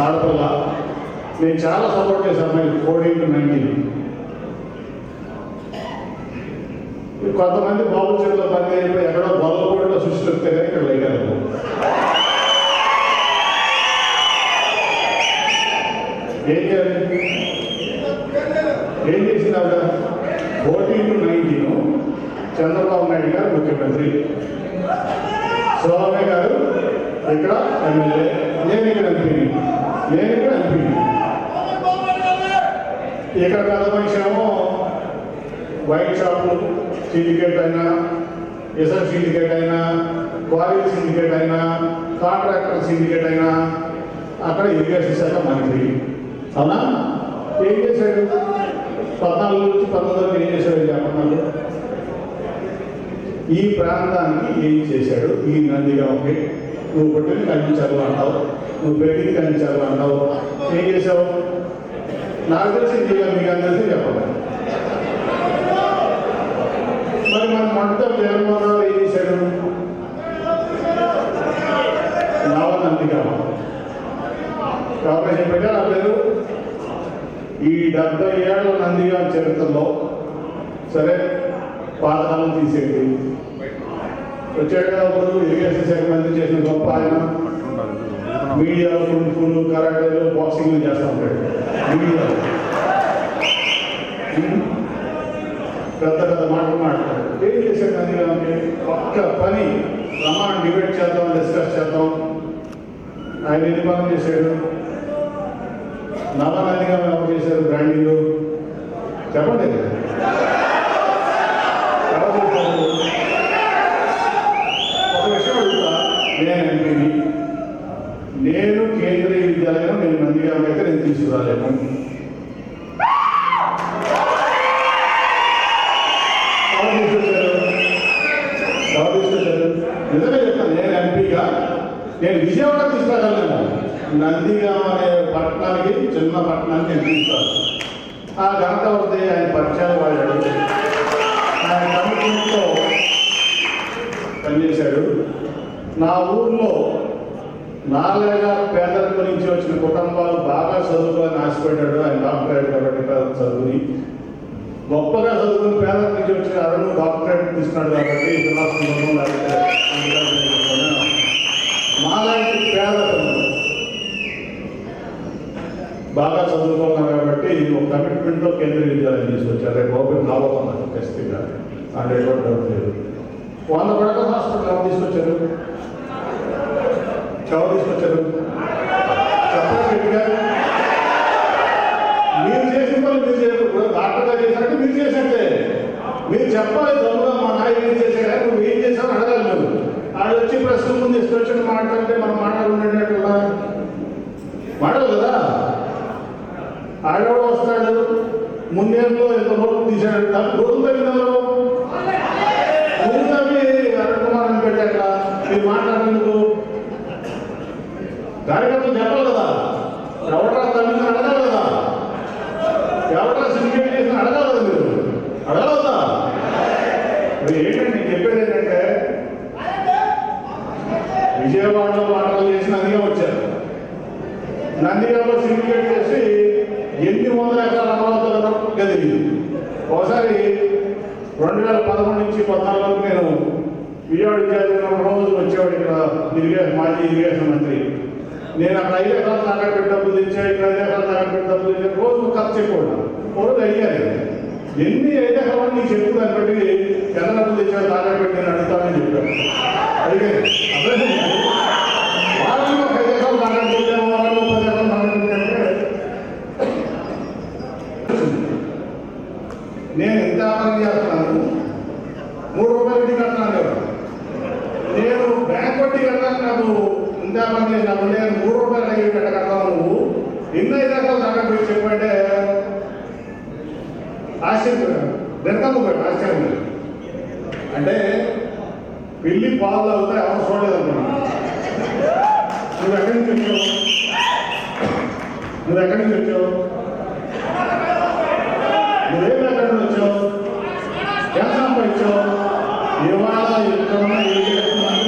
ఆడపిల్ల. నేను చాలా సపోర్ట్ చేశాను అమ్మాయి 14-19. కొంతమంది బాబు చేతిలో పని అయిపోయి ఎక్కడో బొల్లపూడిలో సృష్టిస్తే కానీ ఇక్కడ వేయగలరు. ఏం చేసింది ఆవిడ? 14-19 చంద్రబాబు నాయుడు గారు ముఖ్యమంత్రి, శోభయ్య గారు ఇక్కడ ఎమ్మెల్యే, నేను ఇక్కడ ఎంపీ. ఇక్కడ పెద్ద మనిషి ఏమో వైన్ షాపులు సిండికేట్ అయినా, ఎస్ఎల్ సిండికేట్ అయినా, క్వారీ సిండికేట్ అయినా, కాంట్రాక్టర్ సిండికేట్ అయినా, అక్కడ ఇరిగేషన్ శాఖ మంత్రి. అవునా? ఏం చేశాడు? 14-19 ఏం చేశాడు చెప్పండి. ఈ ప్రాంతానికి ఏం చేశాడు? ఈ నందిగామకి నువ్వు పుట్టింది కనిపించాలి అంటావు, నువ్వు పెట్టింది కనిపించాలి అంటావు. ఏం చేసావు? నాకు తెలిసి మీకు అందరికీ చెప్పాలి. మరి మన మొత్తం జగన్మోహన్ రావు ఏం చేశాడు? నందిగామ కార్పొరేషన్ పెట్టారు. ఆ పేరు ఈ 70 ఏళ్ల నందిగామ చరిత్రలో సరే పాతకాలం తీసేది వచ్చేటప్పుడు ఇరిగేషన్ శాఖ మంత్రి చేసిన గొప్ప ఆయన. మీడియాలో కుంఫులు, కరాటేలు, బాక్సింగ్లు చేస్తూ ఉంటాడు. మీడియాలో పెద్ద పెద్ద మాటలు మాట్లాడారు. ఏం చేశాడు నందిగామకి? ఒక్క పని రమాన్ని డిబేట్ చేద్దాం, డిస్కస్ చేద్దాం. ఆయన ఎన్ని పనులు చేశాడు? నందిగామ ఎవరు చేశారు? బ్రాండింగ్ చెప్పండి. ఒక విషయం అడుగుతా, నేను ఎంపీని, నేను కేంద్రీయ విద్యాలయం, నేను నందిగామ అయితే నేను తీసుకురాలేను. నిజమే చెప్తాను, నేను ఎంపీగా నేను విజయవాడ తీసుకురాగలను. నందిగామ అనే పట్టణానికి, చిన్న పట్టణానికి నేను తీసుకురాను. ఆ ఘనత వస్తే ఆయన పరిచయాలు వాడాడు, ఆయన కమిట్మెంట్తో పనిచేశాడు. నా ఊర్లో నాలుగైదు పేదరికం నుంచి వచ్చిన కుటుంబాలు బాగా చదువుకోవాలని ఆశపడ్డాడు. ఆయన డాక్టరేట్ కాబట్టి పేద చదువుని గొప్పగా చదువుకుని పేదరికం నుంచి వచ్చిన అరుణ్ డాక్టరేట్ తీసుకున్నాడు కాబట్టి మాలాంటి పేదలు బాగా చదువుకున్నారు కాబట్టి ఒక కమిట్మెంట్తో కేంద్రీయ విద్యాలయం తీసుకొచ్చారు. రేపు ఓపెన్ కాబోతున్నారు ఖచ్చితంగా, అంటే ఎటువంటి డౌట్ లేదు. 100 పడకల హాస్పిటల్ ఎవరు తీసుకొచ్చారు? చెప్పండి. మీరు చేసిన పని మీరు చేయకూడదు. డాక్టర్గా చేసినట్టు మీరు చేసినట్టే మీరు చెప్పాలి. దొంగ మా నాయకుడు ఏం చేశాడు, నువ్వు ఏం చేసావు అడగాలి. మీరు ఆడు వచ్చి ప్రశ్న ముందు ఇష్టం మాట్లాడితే మనం మాట్లాడుకునేటట్టుగా మాడదు కదా. ఆడవాడు వస్తాడు, ముందేళ్ళలో ఎంత లోటు తీశాడు, రోజు తగ్గినారు ముందు అడుగుమారని పెట్టాక మీరు మాట్లాడేందుకు కార్యకర్తలు చెప్పాలి కదా. ఎవరా తల్లిని అడగాలి కదా, ఎవరా సిండికేట్ చేసిన అడగాలి కదా, మీరు అడగలవుతా. ఏంటంటే చెప్పేది ఏంటంటే విజయవాడలో మాటలు చేసి నందిగా వచ్చారు. నందిగాలో సిండికేట్ చేసి 800 ఎకరాల అమరావతి గదిలి. ఒకసారి 2011 నుంచి 14 వరకు నేను విజయవాడ విద్యార్థి రోజు వచ్చేవాడు. ఇక్కడ మాజీ ఇరిగేషన్ మంత్రి. నేను అక్కడ 5 ఎకరాలు తాకట్టు పెట్టి డబ్బులు తెచ్చాను, ఇక్కడ 5 ఎకరాలు తాకట్టు పెట్టి డబ్బులు తెచ్చాను. రోజు ఖర్చు ఎక్కువ. రోజు అడిగారు, ఎన్ని 5 ఎకరాలు నీకు చెప్పు, దాన్ని బట్టి ఎంత డబ్బులు తెచ్చావు తాకట్టు పెట్టి నేను అడుగుతానని చెప్పాను. అడిగారు వాళ్ళని ఒక 5 ఎకరాలు తాకట్టు పెట్టాను, వాళ్ళని 10 ఎకరాలు తాకట్టు పెట్టానంటే నేను ఎంత వ్యాపారం చేస్తున్నాను, 3 రూపాయలు వడ్డీ కట్టినాను. నేను బ్యాంక్ వడ్డీ కట్టాను, నాకు ఇంత వ్యాపారం చేసినప్పుడు నేను 3 రూపాయలు అయ్యి కట్టగడతాను. నువ్వు ఎన్ని 5 ఎకరాలు తాకట్టు పెట్టి చెప్పంటే ఆశ్చర్యపోయాడు. దెనకపోయాడు ఆశ్చర్యం. అంటే పెళ్లి పాలు అవుతాయి ఎవరు చూడలేదు అనుకున్నాను. నువ్వు ఎక్కడి నుంచి వచ్చావు? నువ్వేం ఎక్కడి నుంచి వచ్చావు? ఎంత సంపాదించావు? ఇవాళ ఎక్కడున్నా ఏ చేస్తున్నాను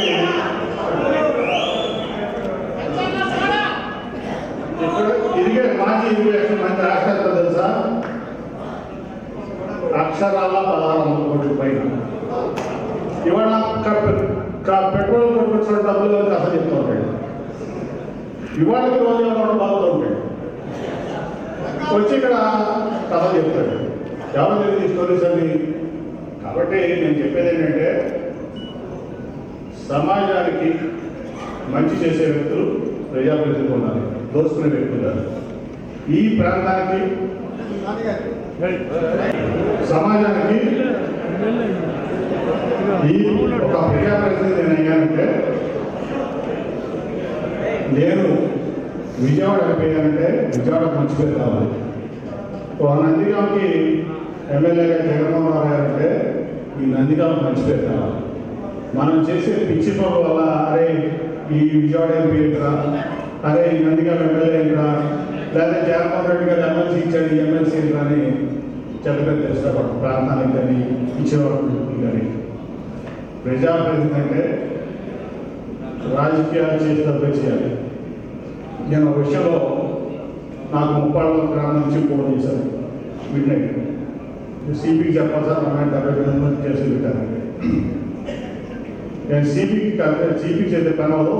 అక్షరాల 1600 కోట్ల పైన. ఇవాళ పెట్రోల్ కొట్టుకొచ్చిన డబ్బులు కథ చెప్తూ ఉంటాడు. ఇవాళకి రోజుల్లో కూడా బాగుతూ ఉంటాడు. వచ్చి ఇక్కడ కథ చెప్తాడు. ఎవరు తెలియదు స్టోరీస్ అని. కాబట్టి నేను చెప్పేది ఏంటంటే సమాజానికి మంచి చేసే వ్యక్తులు ప్రజాప్రతినిధులు ఉండాలి, దోచుకునే వ్యక్తులు కాదు. ఈ ప్రాంతానికి సమాజానికి ఈ ఒక ప్రజాప్రతినిధి నేను అయ్యానంటే, నేను విజయవాడ అయిపోయానంటే విజయవాడకు మంచి పేరు కావాలి. నందిగాంకి ఎమ్మెల్యేగా జగన్మోహన్ రావు గారంటే ఈ నందిగాంకి మంచి పేరు కావాలి. మనం చేసే పిచ్చి పనుల వల్ల అరే ఈ విజయవాడ ఎంపీ ఏంట్రా, అరే ఈ నందిగాం ఎమ్మెల్యే ఏంట్రా, లేదా జగన్మోహన్ రెడ్డి గారు ఎమ్మెల్సీ ఇచ్చాడు ఈ ఎమ్మెల్సీ అని చెప్పడం తెలుసుకోవడం ప్రాంతానికి కానీ ఇచ్చేవాడు కానీ. ప్రజాప్రతినిధి అంటే రాజకీయాలు చేసేటప్పుడు చేయాలి. నేను ఒక విషయంలో నాకు 30 గ్రామం నుంచి ఫోన్ చేశాను. మిడ్ నైట్ సిపికి చెప్పాలి సార్, 70 మంది కేసు పెట్టాను. నేను సిపి చేసే పనులు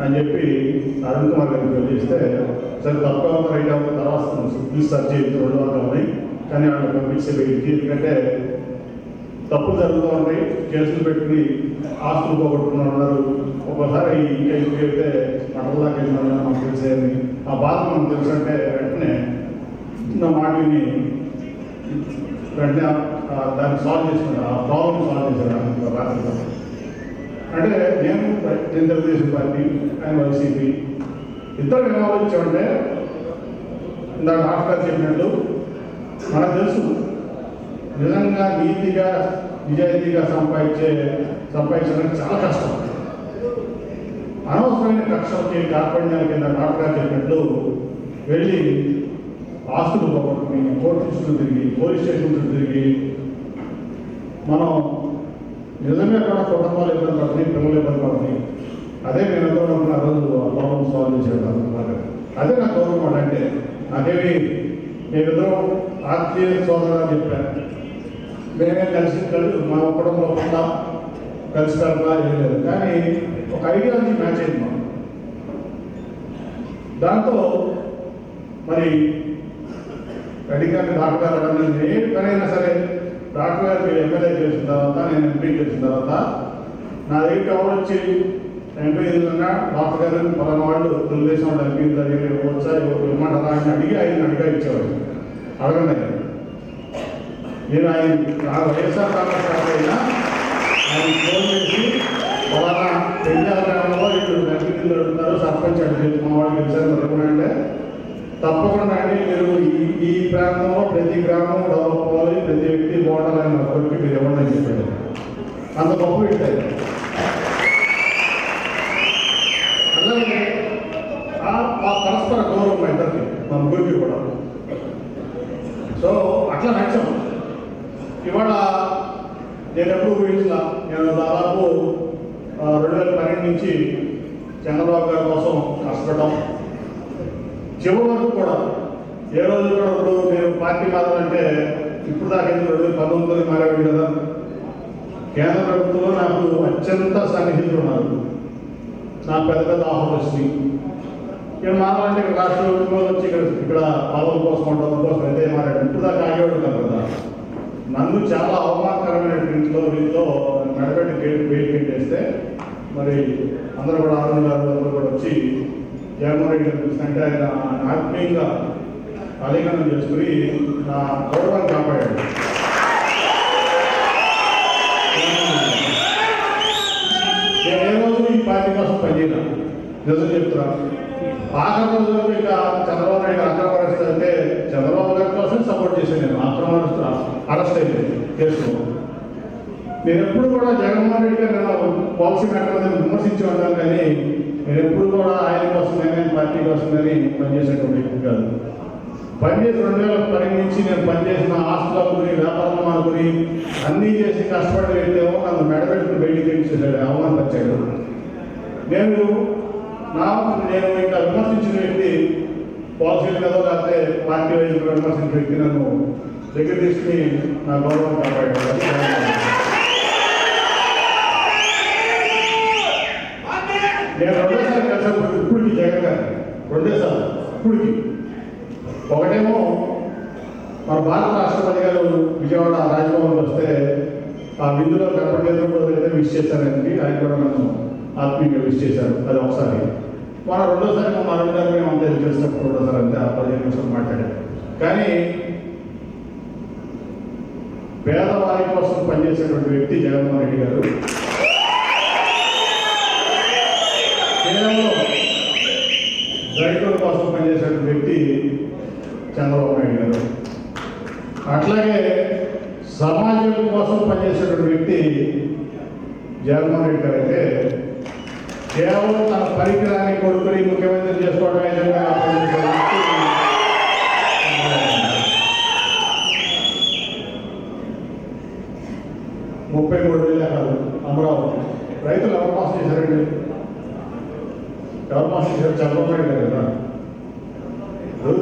అని చెప్పి అరుణ్ కుమార్ గారికి ఫోన్ చేస్తే, సరే తప్పగా రైట్ అవ్వడం తర్వాత ప్లీజ్ సర్చ్ చేయండి 2 వారాలు ఉన్నాయి కానీ వాళ్ళు పంపించే బయటికి. ఎందుకంటే తప్పులు జరుగుతూ ఉంటాయి, కేసులు పెట్టుకుని ఆస్తులు పోగొట్టుకుని ఉన్నారు. ఒక్కోసారి ఈ కేసులు అయితే మటల్లా కేసులు మనకు తెలిసేది. ఆ బాధ మనకు తెలుసు అంటే వెంటనే నా మాటని వెంటనే దాన్ని సాల్వ్ చేసుకున్నాను, ఆ ప్రాబ్లమ్ సాల్వ్ చేశాను రాత్రిలో. అంటే నేను తెలుగుదేశం పార్టీ, ఆయన వైసీపీ ఇద్దరు ఏం ఆలోచించామంటే, ఇందాక డాక్టర్ చెప్పినట్టు మనకు తెలుసు నిజంగా నీతిగా నిజాయితీగా సంపాదించడానికి చాలా కష్టం. అనవసరమైన కక్షలకి కార్పణ్యాల కింద డాక్టర్ చెప్పినట్లు వెళ్ళి ఆస్తులు పోగొట్టుకుని కోర్టు చుట్టూ తిరిగి పోలీస్ స్టేషన్ చుట్టూ తిరిగి మనం నిజంగా కూడా కుటుంబాలు ఇబ్బంది పడుతుంది, పిల్లలు ఇబ్బంది పడుతుంది. అదే నేను ఎంతో అనుకున్న రోజు ఆ ప్రాబ్లమ్ సాల్వ్ చేసేవాడు. అదే నా గౌరవం. అంటే నాకేమి మేమిద్దరం ఆత్మీయ సోదరుగా చెప్పాను. మేమే కలిసి మా కుటుంబంలో కూడా కలిసి కలపా ఏం లేదు, కానీ ఒక ఐడియాలజీ మ్యాచ్ అయింది మనం. దాంతో మరి అడిగాను డాక్టర్ గారు అన్నది ఏ పనైనా సరే డాక్టర్ గారు మీరు ఎమ్మెల్యే చేసిన తర్వాత నేను ఎంపీ చేసిన తర్వాత నా దగ్గరికి ఎవరు వచ్చి ఎంపీ నిజంగా డాక్టర్ గారు పలానా వాళ్ళు తెలుగుదేశం వాళ్ళు ఎంపీ దగ్గర ఇవ్వచ్చా ఇవ్వమంటారా అని అడిగి ఆయన అడిగా ఇచ్చేవాడు. అడగండి కదా నేను ఆయన వైఎస్ఆర్ కాంగ్రెస్ పార్టీ అయినా ఆయన ఫోన్ చేసి పలానా పెంచాల గ్రామంలో ఇప్పుడు ఎంపీలు అడుగుతారు, సర్పంచ్ అడిగి మా వాళ్ళు గెలిచారు అనుకున్నాంటే తప్పకుండా అండి మీరు ఈ ప్రాంతంలో ప్రతి గ్రామం డెవలప్ అవ్వాలి, ప్రతి వ్యక్తి బాగుండాలని ఒకరికి మీరు ఇవ్వండి చెప్పాడు. అంత గొప్ప వ్యక్తి అయితే అలాగే ఆ పరస్పర గౌరవం ఇద్దరికి మన ముగ్గురికి కూడా. సో అట్లా నచ్చాం. ఇవాళ నేను ఎప్పుడు ఊహించిన, నేను దాదాపు 2012 నుంచి చంద్రబాబు గారి కోసం కష్టపడటం చివరి వరకు కూడా ఏ రోజు కూడా ఇప్పుడు నేను పార్టీ మారాలంటే ఇప్పుడు దాకా 2019 మారేవాడు కదా. కేంద్ర ప్రభుత్వంలో నాకు అత్యంత సన్నిహితులు ఉన్నారు, నాకు పెద్ద పెద్ద ఆఫర్లు వచ్చినాయి. నేను మారాలంటే ఇక్కడ రాష్ట్ర ప్రభుత్వంలో వచ్చి ఇక్కడ పదవుల కోసం ఉండడం కోసం అయితే మారాడు. ఇప్పుడు దాకా ఆగేవాడు కాదు కదా. నన్ను చాలా అవమానకరమైన రీతిలో నడబెట్టి బయట వేస్తే మరి అందరూ కూడా అరుణ్ గారు అందరూ కూడా వచ్చి జగన్మోహన్ రెడ్డి గారు అంటే ఆయన ఆత్మీయంగా ఆలింగనం చేసుకుని నా గౌరవాన్ని కాపాడాడు. నేను ఏ రోజు ఈ పార్టీ కోసం పనిచేయను, నిజం చెప్తున్నాను. ఆఖరి రోజుల్లో ఇక చంద్రబాబు నాయుడు అక్రమ అరెస్ట్ అయితే చంద్రబాబు గారి కోసం సపోర్ట్ చేశాను. నేను అక్రమ అరెస్ట్ అయితే కేసులో నేను ఎప్పుడు కూడా జగన్మోహన్ రెడ్డి గారు నేను పాలసీ మ్యాటర్ విమర్శించి ఉంటాను, కానీ నేను ఎప్పుడు కూడా ఆయన కోసం కానీ పార్టీ కోసం కానీ పనిచేసేటువంటి వ్యక్తి కాదు. పనిచేసి 2010 నుంచి నేను పనిచేసిన ఆస్తుల గురి వ్యాపారం అనుకుని అన్నీ చేసి కష్టపడి వెళ్తేమో నన్ను మెడబెట్టుకుని బయటికి తెచ్చేసాడు, అవమానపరిచాడు. నేను ఇంకా విమర్శించిన వ్యక్తి పాలసీల మీద లేకపోతే పార్టీ వైద్యులు విమర్శించిన వ్యక్తి నన్ను దగ్గర తీసుకుని నా గౌరవం కాపాడారు. నేను రెండోసారి కలిసినప్పుడు ఇప్పటికి జగన్ గారు రెండోసారి ఇప్పటికి ఒకటేమో మన భారత రాష్ట్రపతి గారు విజయవాడ రాజ్భవన్కి వస్తే ఆ విందులో కనపడేది విష్ చేశారండి. ఆయన కూడా నన్ను ఆత్మీయంగా విష్ చేశారు. అది ఒకసారి. మన రెండోసారి మా అరుణ్ గారు మేము అంతా తెలిసినప్పుడు రెండోసారి అంతే ఆ 15 నిమిషాలు మాట్లాడారు. కానీ పేదవారి కోసం పనిచేసేటువంటి వ్యక్తి జగన్మోహన్ రెడ్డి గారు. కేవలం రైతుల కోసం పనిచేసేటువంటి వ్యక్తి చంద్రబాబు నాయుడు గారు. అట్లాగే సమాజం కోసం పనిచేసేటువంటి వ్యక్తి జగన్మోహన్ రెడ్డి గారు అయితే కేవలం తన పరికరాన్ని కొడుకుని ముఖ్యమంత్రి చేసుకోవడం ఏదైనా 33,000 ఎకరాలు అమరావతి రైతులు ఎవరు పాస్ చేశారండి? ఎవరు పాస్ చేశారు? చంద్రబాబు నాయుడు గారు కదా.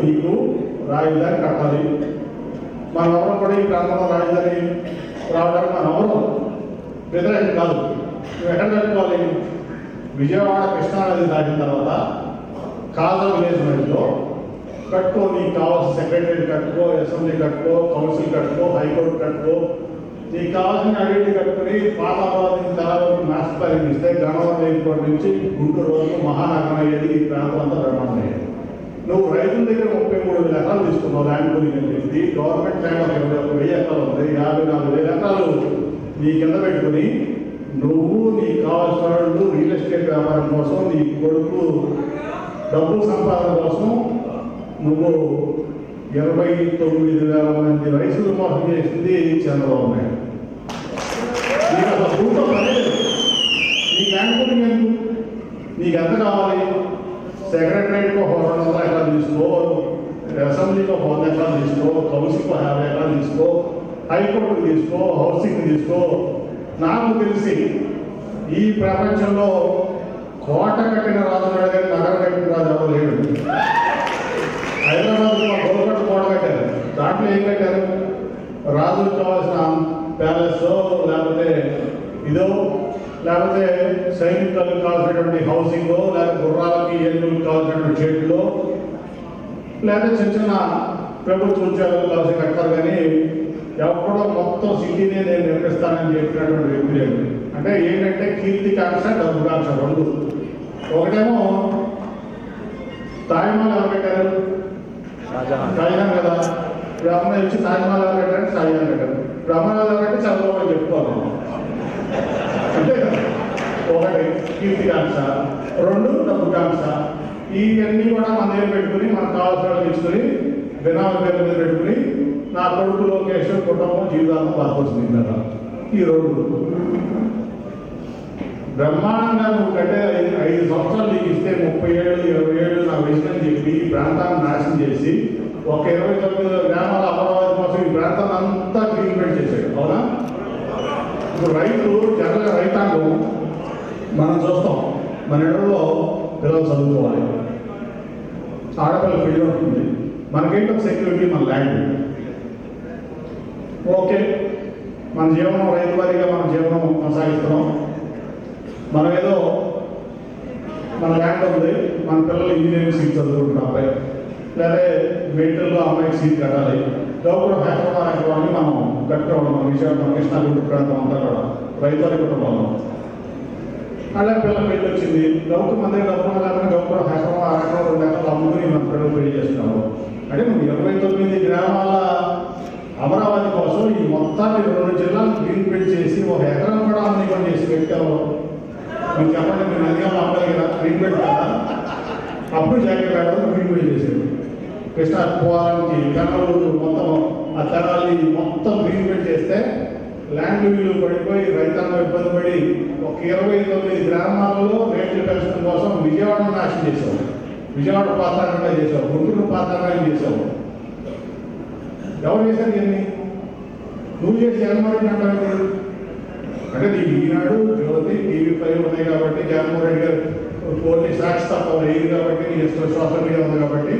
నీకు రాజధాని కట్టాలి, మన ఎవరు కూడా ఈ ప్రాంతంలో రాజధాని రావడానికి మన ఎవరు వ్యతిరేకం కాదు. నువ్వు ఎక్కడ కట్టుకోవాలి? విజయవాడ కృష్ణానది దాటిన తర్వాత కాజల్ విలేజ్ మధ్యలో కట్టుకో. నీకు కావాల్సిన సెక్రటరీ కట్టుకో, అసెంబ్లీ కట్టుకో, కౌన్సిల్ కట్టుకో, హైకోర్టు కట్టుకో. నీకు కావాల్సిన అన్నింటి కట్టుకుని పాత అమరావతి తరాలకు మాస్టర్ ప్లానింగ్ ఇస్తే గణవరం ఎయిర్పోర్ట్ నుంచి గుంటూరు వరకు మహానగరం అయ్యేది. ఈ ప్రాంతం అంతా బ్రహ్మాండం అయ్యేది. నువ్వు రైతుల దగ్గర 33,000 ఎకరాలు తీసుకున్నావు ల్యాండ్ పూలింగ్ అని చెప్పి. గవర్నమెంట్ ల్యాండ్ ఒక 1000 ఎకరాలు ఉంది. 54,000 ఎకరాలు నీ కింద పెట్టుకుని నువ్వు నీకు కావాల్సిన వాళ్ళు రియల్ ఎస్టేట్ వ్యాపారం కోసం, నీ కొడుకు డబ్బు సంపాదన కోసం నువ్వు 29,000 మంది రైతులు మోసం చేసింది చంద్రబాబు నాయుడు. నీకు అసలు రూపం అనేది నీ ల్యాండ్ పూలింగ్ ఎందుకు? నీకు ఎంత కావాలి? సెక్రటరీకి ఒక 200 ఎకరాలు తీసుకో, అసెంబ్లీకి ఒక 100 ఎకరాలు తీసుకో, కౌన్సిల్కి 50 ఎకరాలు తీసుకో, హైకోర్టుకు తీసుకో, హౌసింగ్ తీసుకో. నాకు తెలిసి ఈ ప్రపంచంలో కోట కట్టిన రాజు కానీ నగరం కట్టిన రాజు ఎవరు లేడు. హైదరాబాద్ గోల్కొండ కోట కట్టారు. దాంట్లో ఏం కట్టారు? రాజులకు కావాల్సిన ప్యాలెస్, లేకపోతే ఇదో, లేకపోతే సైనికులకు కావాల్సినటువంటి హౌసింగ్, లేకపోతే గుర్రాలకి ఏనుగులకు కావాల్సినటువంటి షెడ్లు, లేకపోతే చిన్న చిన్న ప్రభుత్వ ఉద్యోగాలకు కావాల్సి కట్టారు. కానీ ఎప్పుడో మొత్తం సిటీనే నేను నిర్మిస్తానని చెప్పినటువంటి వ్యక్తి లేదు. అంటే ఏంటంటే కీర్తికాంక్ష, డబ్బుకాంక్ష రెండు. ఒకటేమో తాజ్మహల్ ఎవరు కట్టారు? షాజహాన్ కదా. ఇప్పుడు అమ్మాయి ఇచ్చి తాజ్మహల్ ఎవరు కట్టారు? షాజహాన్ కట్టారు. ఇప్పుడు అమ్మాయి ఎవరంటే చంద్రబాబు అని చెప్పుకోవాలి. అంతే కదా. ఒకటి కీర్తికాంక్ష, రెండు డబ్బుకాంక్ష. ఇవన్నీ కూడా మన దగ్గర పెట్టుకుని మనకు కావాల్సిన తీసుకుని బినామీ పేరు మీద పెట్టుకుని నా కొడుకు లోకేష్ కుటుంబం జీవితాలను బాధపడుతుంది కదా. ఈ రెండు బ్రహ్మాండంగా నువ్వు కట్టే 5 సంవత్సరాలు నీకు ఇస్తే 30 ఏళ్ళు 20 ఏళ్ళు నా వయసుని చెప్పి ఈ ప్రాంతాన్ని నాశనం చేసి ఒక 29 గ్రామాల అమరావతి కోసం ఈ ప్రాంతాన్ని అంతా ట్రీట్మెంట్ చేశాడు. అవునా? ఇప్పుడు జనరల్గా రైతాంగం మనం చూస్తాం, మన ఇళ్లలో పిల్లలు చదువుకోవాలి, ఆడపిల్ల పెళ్లి ఉంటుంది, మనకేంటో సెక్యూరిటీ మన ల్యాండ్. ఓకే, మన జీవనం రైతు వారీగా మన జీవనం కొనసాగిస్తున్నాం. మనం ఏదో మన ల్యాండ్ ఉంది, మన పిల్లలు ఇంజనీరింగ్ సీట్ చదువుకుంటున్నాం అబ్బాయి, లేదా మెడికల్లో అమ్మాయికి సీట్ కట్టాలి. గౌరవ హైదరాబాద్ మనం కట్టుకోవడం, మన విజయవాడ కృష్ణా గుంటూరు ప్రాంతం అంతా కూడా రైతు వారి కుటుంబంలో అలా పిల్లలు పెళ్లి వచ్చింది. గౌరవ మన దగ్గర డబ్బులు లేకపోతే గౌరవ హైదరాబాద్ 2 ఎకరాలు అమ్ముకుని మన పిల్లలు పెళ్లి చేస్తున్నాము. అంటే నువ్వు 29 గ్రామాల అమరావతి కోసం ఈ మొత్తాన్ని 2 జిల్లాలు గ్రీన్ బెల్ట్ చేసి 1 ఎకరం కూడా అమ్ముకొని చేసి పెట్టావు. మీరు చెప్పండి, మీరు నదిగా అమ్మాలి కదా, గ్రీన్ బెల్ట్ కదా. అప్పుడు జాగ్రత్త పెట్టడం గ్రీన్ బెల్ట్ చేసేది. కృష్ణా పోవాలని కన్నూరు మొత్తం ఆ తెనాలి మొత్తం గ్రీన్ బెల్ట్ చేస్తే ల్యాండ్ విలువ పడిపోయి రైతాంగం ఇబ్బంది పడి ఒక 29 గ్రామాలలో రేట్లు పెంచడం కోసం విజయవాడను నాశనం చేసావు. విజయవాడ పాత్రగా చేసావు, గుంటూరు పాత్రగా చేసావు. ఎవరు చేశారు ఇవన్నీ? నువ్వు చేసి జగన్మోహన్ రెడ్డి అంటారు. అంటే నీకు ఈనాడు, జ్యోతి, TV5 ఉన్నాయి కాబట్టి జగన్మోహన్ రెడ్డి గారు ఓన్లీ సాక్షి తప్ప లేదు కాబట్టి నీ ఇష్టం, సోషల్ మీడియా ఉంది కాబట్టి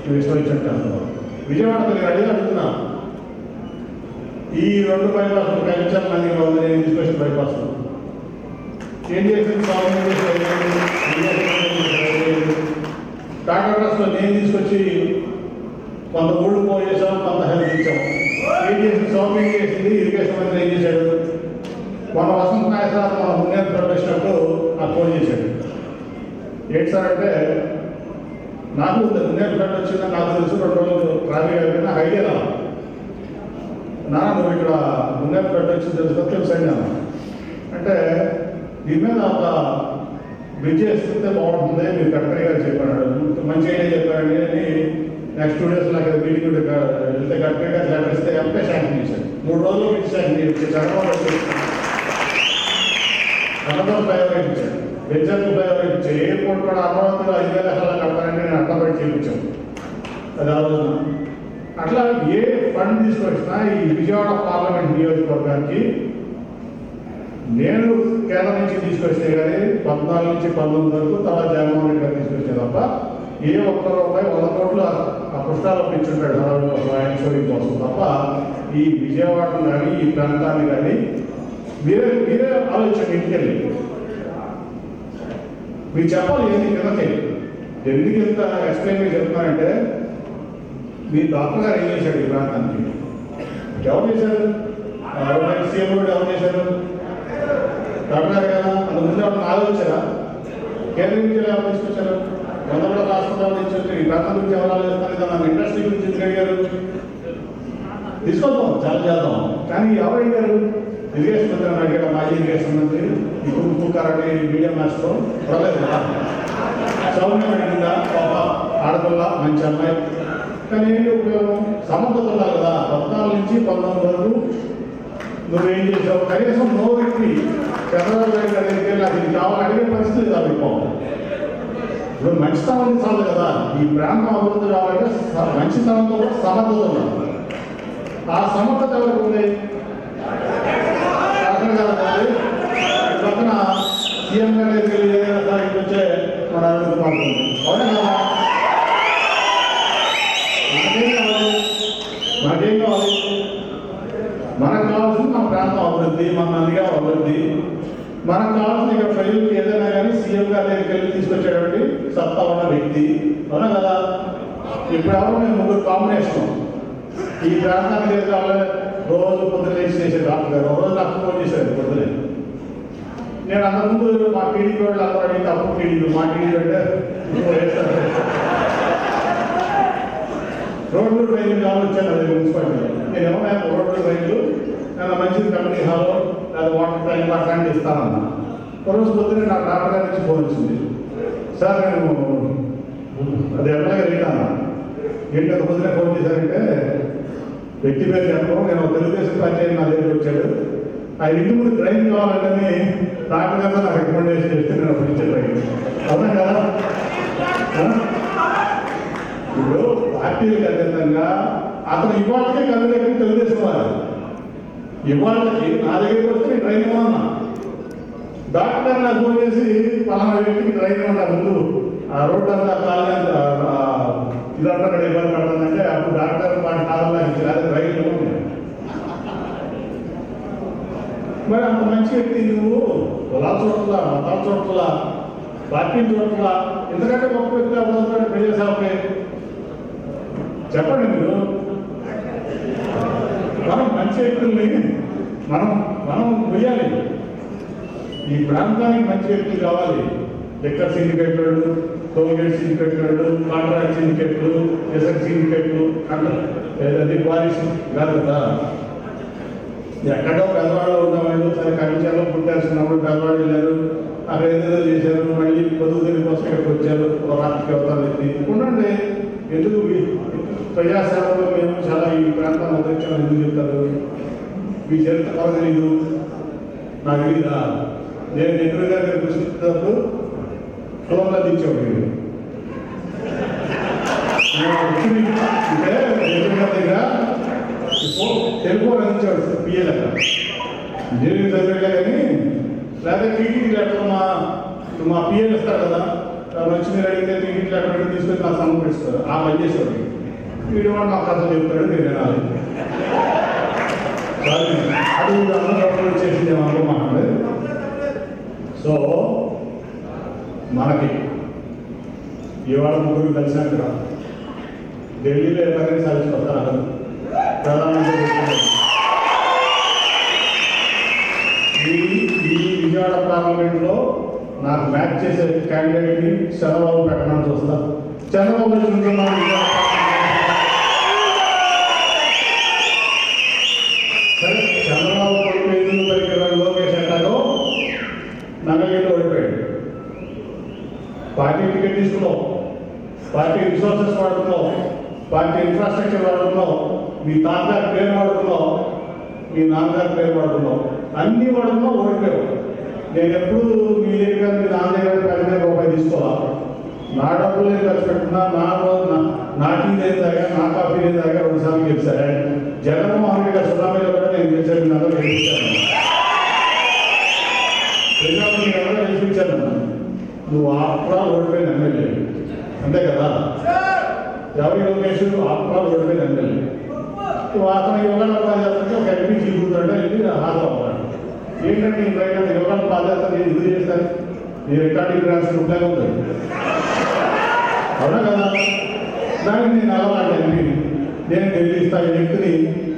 నువ్వు ఇష్టం ఇచ్చినట్టు అంటున్నావు. విజయవాడ నేను అడిగి అడుగుతున్నా, ఈ 2 బైపాస్ కలిచారు నాకు నేను తీసుకొచ్చిన బైపాస్ ఏం చేసింది టాటా ట్రస్ట్లో నేను తీసుకొచ్చి కొంత ఊళ్ళు పోయేసాం, కొంత హెల్త్ ఇచ్చాం. ఏం చేసింది షాపింగ్ చేసింది, ఇరిగేషన్ మంత్రి ఏం చేశాడు, మన వసంత నాయక్ సార్ మన ముందు ప్రవేశినప్పుడు నాకు ఫోన్ చేశాడు. ఏంటి సార్ అంటే నాకు ముందే ఫ్లడ్ వచ్చిందని నాకు తెలుసు, 2 రోజులు ట్రాఫిక్ అయిపోయింది, నాకు ఐడియా రావాలి. నువ్వు ఇక్కడ ముందే ఫ్లడ్ వచ్చింది తెలుసండి అన్న. అంటే దీని మీద ఒక బ్రిడ్జ్ వేస్తే బాగుంటుంది, మీరు కలెక్టర్ గారు చెప్పాడు, మంచిగా చెప్పారండి అని. నెక్స్ట్ 2 days నాకు మీటింగ్ వెళ్తే కలెక్టర్ గారు లెటర్ ఇస్తే ఎంపీ శాంక్షన్ చేశాడు. 3 రోజుల్లో బ్రిడ్జ్ శాంక్షన్ చేశాడు. చంద్రబాబు ఫ్లైఓవర్ ఇచ్చాడు, బెంజర్ ఫ్లైఓవర్ ఇచ్చాడు. ఎయిర్పోర్ట్ కూడా అమరావతిలో 5,000 ఎకరాలు కట్టాలని నేను అట్టబడి చేయించాను. అది ఆలోచన. అట్లా ఏ ఫండ్ తీసుకొచ్చినా ఈ విజయవాడ పార్లమెంట్ నియోజకవర్గానికి నేను కేంద్రం నుంచి తీసుకొస్తే కానీ 14 నుంచి 19 వరకు తర్వాత జగన్మోహన్ రెడ్డి గారు తీసుకొచ్చే తప్ప ఏ ఒక్క రూపాయి 100 కోట్లు ఆ పుష్టాలు పెంచుంటాడు ఆయన షోయింగ్ కోసం తప్ప ఈ విజయవాడను కానీ ఈ ప్రాంతాన్ని కానీ మీరే ఆలోచించండి. ఇంటికి వెళ్ళి మీరు చెప్పాలి ఏంటి కిందకి ఎందుకు ఎంత ఎక్స్ప్లెయిన్ చెప్తున్నారంటే మీ డాక్టర్ గారు ఏం చేశాడు ఈ ప్రాంతానికి, ఎవరు చేశారు, సీఎం కూడా ఎవరు చేశారు, డాక్టర్ గారు కదా. అంత ముందు ఎవరు ఆలోచించారా, కేంద్రం నుంచి ఎవరు తీసుకొచ్చారు, 100 రాష్ట్రాల నుంచి వచ్చి ఈ ప్రాంతం గురించి ఎవరు ఆలోచిస్తారు, మన ఇండస్ట్రీ గురించి ఎందుకు అడిగారు, తీసుకొద్దాం చాలా చేద్దాం. కానీ ఎవరు అడిగారు, ఇరిగేషన్ మంత్రి అడిగాడు, మాజీ ఇరిగేషన్ మంత్రి కుక్కారని మీడియా మాస్టర్ పర్లేదు కదా, సౌమ్యం అడిగిందా, ఆడపిల్ల మంచి అమ్మాయి. కానీ ఏంటి ఉపయోగం, సమర్థత ఉండాలి కదా. 14 నుంచి 19 వరకు నువ్వేం చేసావు, కనీసం నోరెక్కి చంద్రబాబు నాయుడు గారి దగ్గరికి నాకు ఇది కావాలి అడిగే పరిస్థితి లేదు. అభిప్రాయం ఇప్పుడు మంచితనం చాలు కదా. ఈ ప్రాంతం అభివృద్ధి కావాలంటే మంచితనంతో కూడా సమర్థత ఉండాలి. ఆ సమర్థత ఎవరికి ఉంది, కలెక్టర్ గారు పక్కన సీఎం గారి దగ్గరికి వెళ్ళి వచ్చే మన అభివృద్ధి మారుతుంది. అవునా కదా, మనకేం కావాలి, మనకు కావాల్సింది మన ప్రాంతం అభివృద్ధి, మన నందిగామ అభివృద్ధి. మనకు కావాల్సిన ఇక్కడ ప్రజలకు ఏదైనా కానీ సీఎం గారి దగ్గరికి వెళ్ళి తీసుకొచ్చేటువంటి సత్తా ఉన్న వ్యక్తి. అవునా కదా. ఇప్పుడు ఎవరు మేము 3 కాంబినేషన్ ఈ ప్రాంతానికి కావాలి. రోజు పొద్దున లేచి చేసే డాక్టర్ గారు రోజు నాకు ఫోన్ చేశారు పొద్దునే. నేను అంతకుముందు మా టీడీపీ వాళ్ళు అందరూ అడిగితే అప్పుడు టీడీపీ మా టీడీపీ అంటే వేస్తారు. రోడ్లు రైలు కావాలి వచ్చాను అది మున్సిపాలిటీ. నేను ఏమన్నా రోడ్లు రైలు నేను మంచిది కమిటీ హాల్లో లేదా వాటర్ ట్యాంక్ అట్లాంటి ఇస్తానన్నా. రోజు పొద్దున్నే నాకు డాక్టర్ గారి నుంచి ఫోన్ వచ్చింది, సార్ నేను అది ఎమ్మెల్యే వెళ్ళాను. ఏంటి అంత పొద్దునే ఫోన్ చేశారంటే వ్యక్తి పేరు చెప్పడం, నేను తెలుగుదేశం పార్టీ నా దగ్గర వచ్చాడు, ఆయన ఇంటి ముందు ట్రైన్ కావాలంటే డాక్టర్ గారితో నాకు రికమెండేషన్ చేస్తే నేను అప్పుడు ఇచ్చే ట్రైన్. అవునా కదా. ఇప్పుడు పార్టీలకు అతీతంగా అతను ఇవాళకే కళ్ళు దగ్గర తెలుగుదేశం వారు ఇవాళకి నా దగ్గరికి వస్తే నేను ట్రైన్ ఇవ్వన్నా. డాక్టర్ గారు నాకు ఫోన్ చేసి పలానా వ్యక్తికి ట్రైన్ ఇవ్వడా ముందు ఆ రోడ్డు అంతా కాలనీ ఇదంతా అక్కడ ఇబ్బంది పడుతుందంటే అప్పుడు డాక్టర్ వాటి కాలంలో ఇచ్చారు ట్రైన్ ఇవ్వండి. మరి అంత మంచి వ్యక్తి నువ్వు పొలాల చోట్ల మతాల చోట్ల పార్టీ చోట్ల ఎందుకంటే గొప్ప వ్యక్తి అవుతాడు ప్రజల సేవకే చెప్పండి మీరు. మనం మంచి వ్యక్తుల్ని మనం వెయ్యాలి. ఈ ప్రాంతానికి మంచి వ్యక్తులు కావాలి. లెక్కర్ సిండికేట్ వాళ్ళు, టోల్గేట్ సిండికేట్ వాళ్ళు, కాంట్రాక్ట్ సిండికేట్లు, ఎసెట్ సిండికేట్లు అది పాలిష్ కాదు కదా. ఎక్కడో పెద్దవాళ్ళు ఉన్నవాళ్ళు సరే కమిషన్లో పుట్టాల్సినప్పుడు పెద్దవాళ్ళు వెళ్ళారు, అక్కడ ఏదేదో చేశారు, మళ్ళీ పొదుగు తిరిగి కోసం ఇక్కడికి వచ్చారు. రాష్ట్రకి అవతారు ఉండండి. ఎందుకు ప్రజాసేవలో మేము చాలా ఈ ప్రాంతాన్ని ఉదరించాలని ఎందుకు చెప్తారు? మీ చరిత్ర కూడా తెలీదు, నాకు తెలీదా? నేను నెహ్రూ గారి దగ్గర కూర్చున్నప్పుడు ఫోన్లో దించాడు అంటే నెహ్రూ గారి దగ్గర టెలిఫోన్ అందించాడు పిఎల్ అక్కడ ఇంజనీరింగ్ చదివేగా కానీ లేకపోతే టీటీడీ లెటర్ మా పిఎల్ ఇస్తారు కదా, వచ్చి మీరు అడిగితే టీటీడీ లెటర్ తీసుకొని నాకు సమర్పిస్తారు. ఆ పని చేసేవాడు వీడు వాడు నాకు కథ చెప్తాడు, మీరు వినాలి. అది అందరూ చేసింది ఏమనుకోమండి. సో మనకి ఇవాళ ముగ్గురు కలిసినట్టుగా ఢిల్లీలో ఎవరైనా సర్వీస్ వస్తారు. ప్రధానమంత్రి ఈ విజయవాడ పార్లమెంట్లో నాకు మ్యాచ్ చేసే క్యాండిడేట్ని చంద్రబాబు పెట్టమని చూస్తా. చంద్రబాబు సరే, చంద్రబాబు కొడుకు ఎందుకు పరికరాలు లోకేష్ అంటారో నగలేట్లో ఓడిపోయాడు. పార్టీ టికెట్ తీసుకున్నావు, పార్టీ రిసోర్సెస్ వాడుతున్నావు, పార్టీ ఇన్ఫ్రాస్ట్రక్చర్ వాడుతున్నావు, మీ తాతగారి పేరు వాడుతున్నావు, మీ నాన్నగారి పేరు వాడుతున్నావు, అన్నీ వాడుతున్నావు, ఓడిపోయావు. నేను ఎప్పుడు మీ దగ్గర మీ నాన్న దగ్గర 10,000 రూపాయలు తీసుకోవాలి. నా డబ్బులు నేను ఖర్చు పెట్టుకున్నా, నా టీ లేదు తాగా, నా కాఫీ లేదు తాగా 2 సార్లు గెలిచారు. జగన్మోహన్ రెడ్డి గారు సునామీలో కూడా నేను గెలిచాను, మీ అందరూ గెలిపించాను. ప్రజలు మీ అందరూ గెలిపించాను. నువ్వు ఆప్రా ఓడిపోయిన ఎమ్మెల్యే అంతే కదా. ఎవరి లోకేష్ ఆప్రా ఓడిపోయిన ఎమ్మెల్యే. అతను యోగాల పాదయాత్రకి ఒక ఎంపీ చీకుతాడు, వెళ్ళి హాజరు అవ్వాలి. ఏంటంటే ఇంకైనా యోగాల పాదయాత్ర నేను ఎందుకు చేస్తాను? నీ రికార్డింగ్ రాసిన ఉపయోగం ఉంది, అవునా కదా. దానికి నేను అలవాటు ఎంపీ, నేను గెలిపిస్తాను వ్యక్తిని.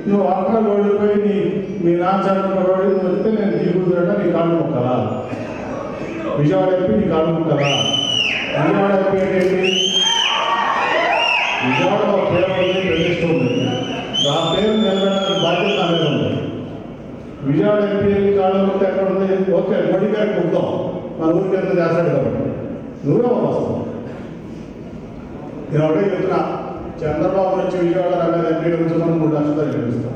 నువ్వు ఆప్రా ఓడిపోయి మీ నాన్న చదువుకోవాలి, నువ్వు వస్తే నేను చీకుతాడ నీ కాళ్ళు మొక్కలా. విజయవాడ ఎంపీ నీ కాళ్ళు మొక్కలా. విజయవాడ ఎంపీ ఏంటి? విజయవాడ ఒక పేరు ఉంది, ప్రతిష్ట ఉంది. ఆ పేరు నిలబెట్టడానికి బాధ్యత నా మీద ఉంది. విజయవాడ ఎంపీ కాళ్ళు మొక్క ఎక్కడ ఉంది? ఓకే, మోడీ గారికి ముద్దాం, మన ఊరికి ఎంత చేస్తాడు కాబట్టి నువ్వే వస్తావు. నేను ఒకటే చెప్తున్నా, చంద్రబాబు నుంచి విజయవాడ రంగా ఎంపీ నుంచి మనం 3 లక్షలు గెలుస్తాం.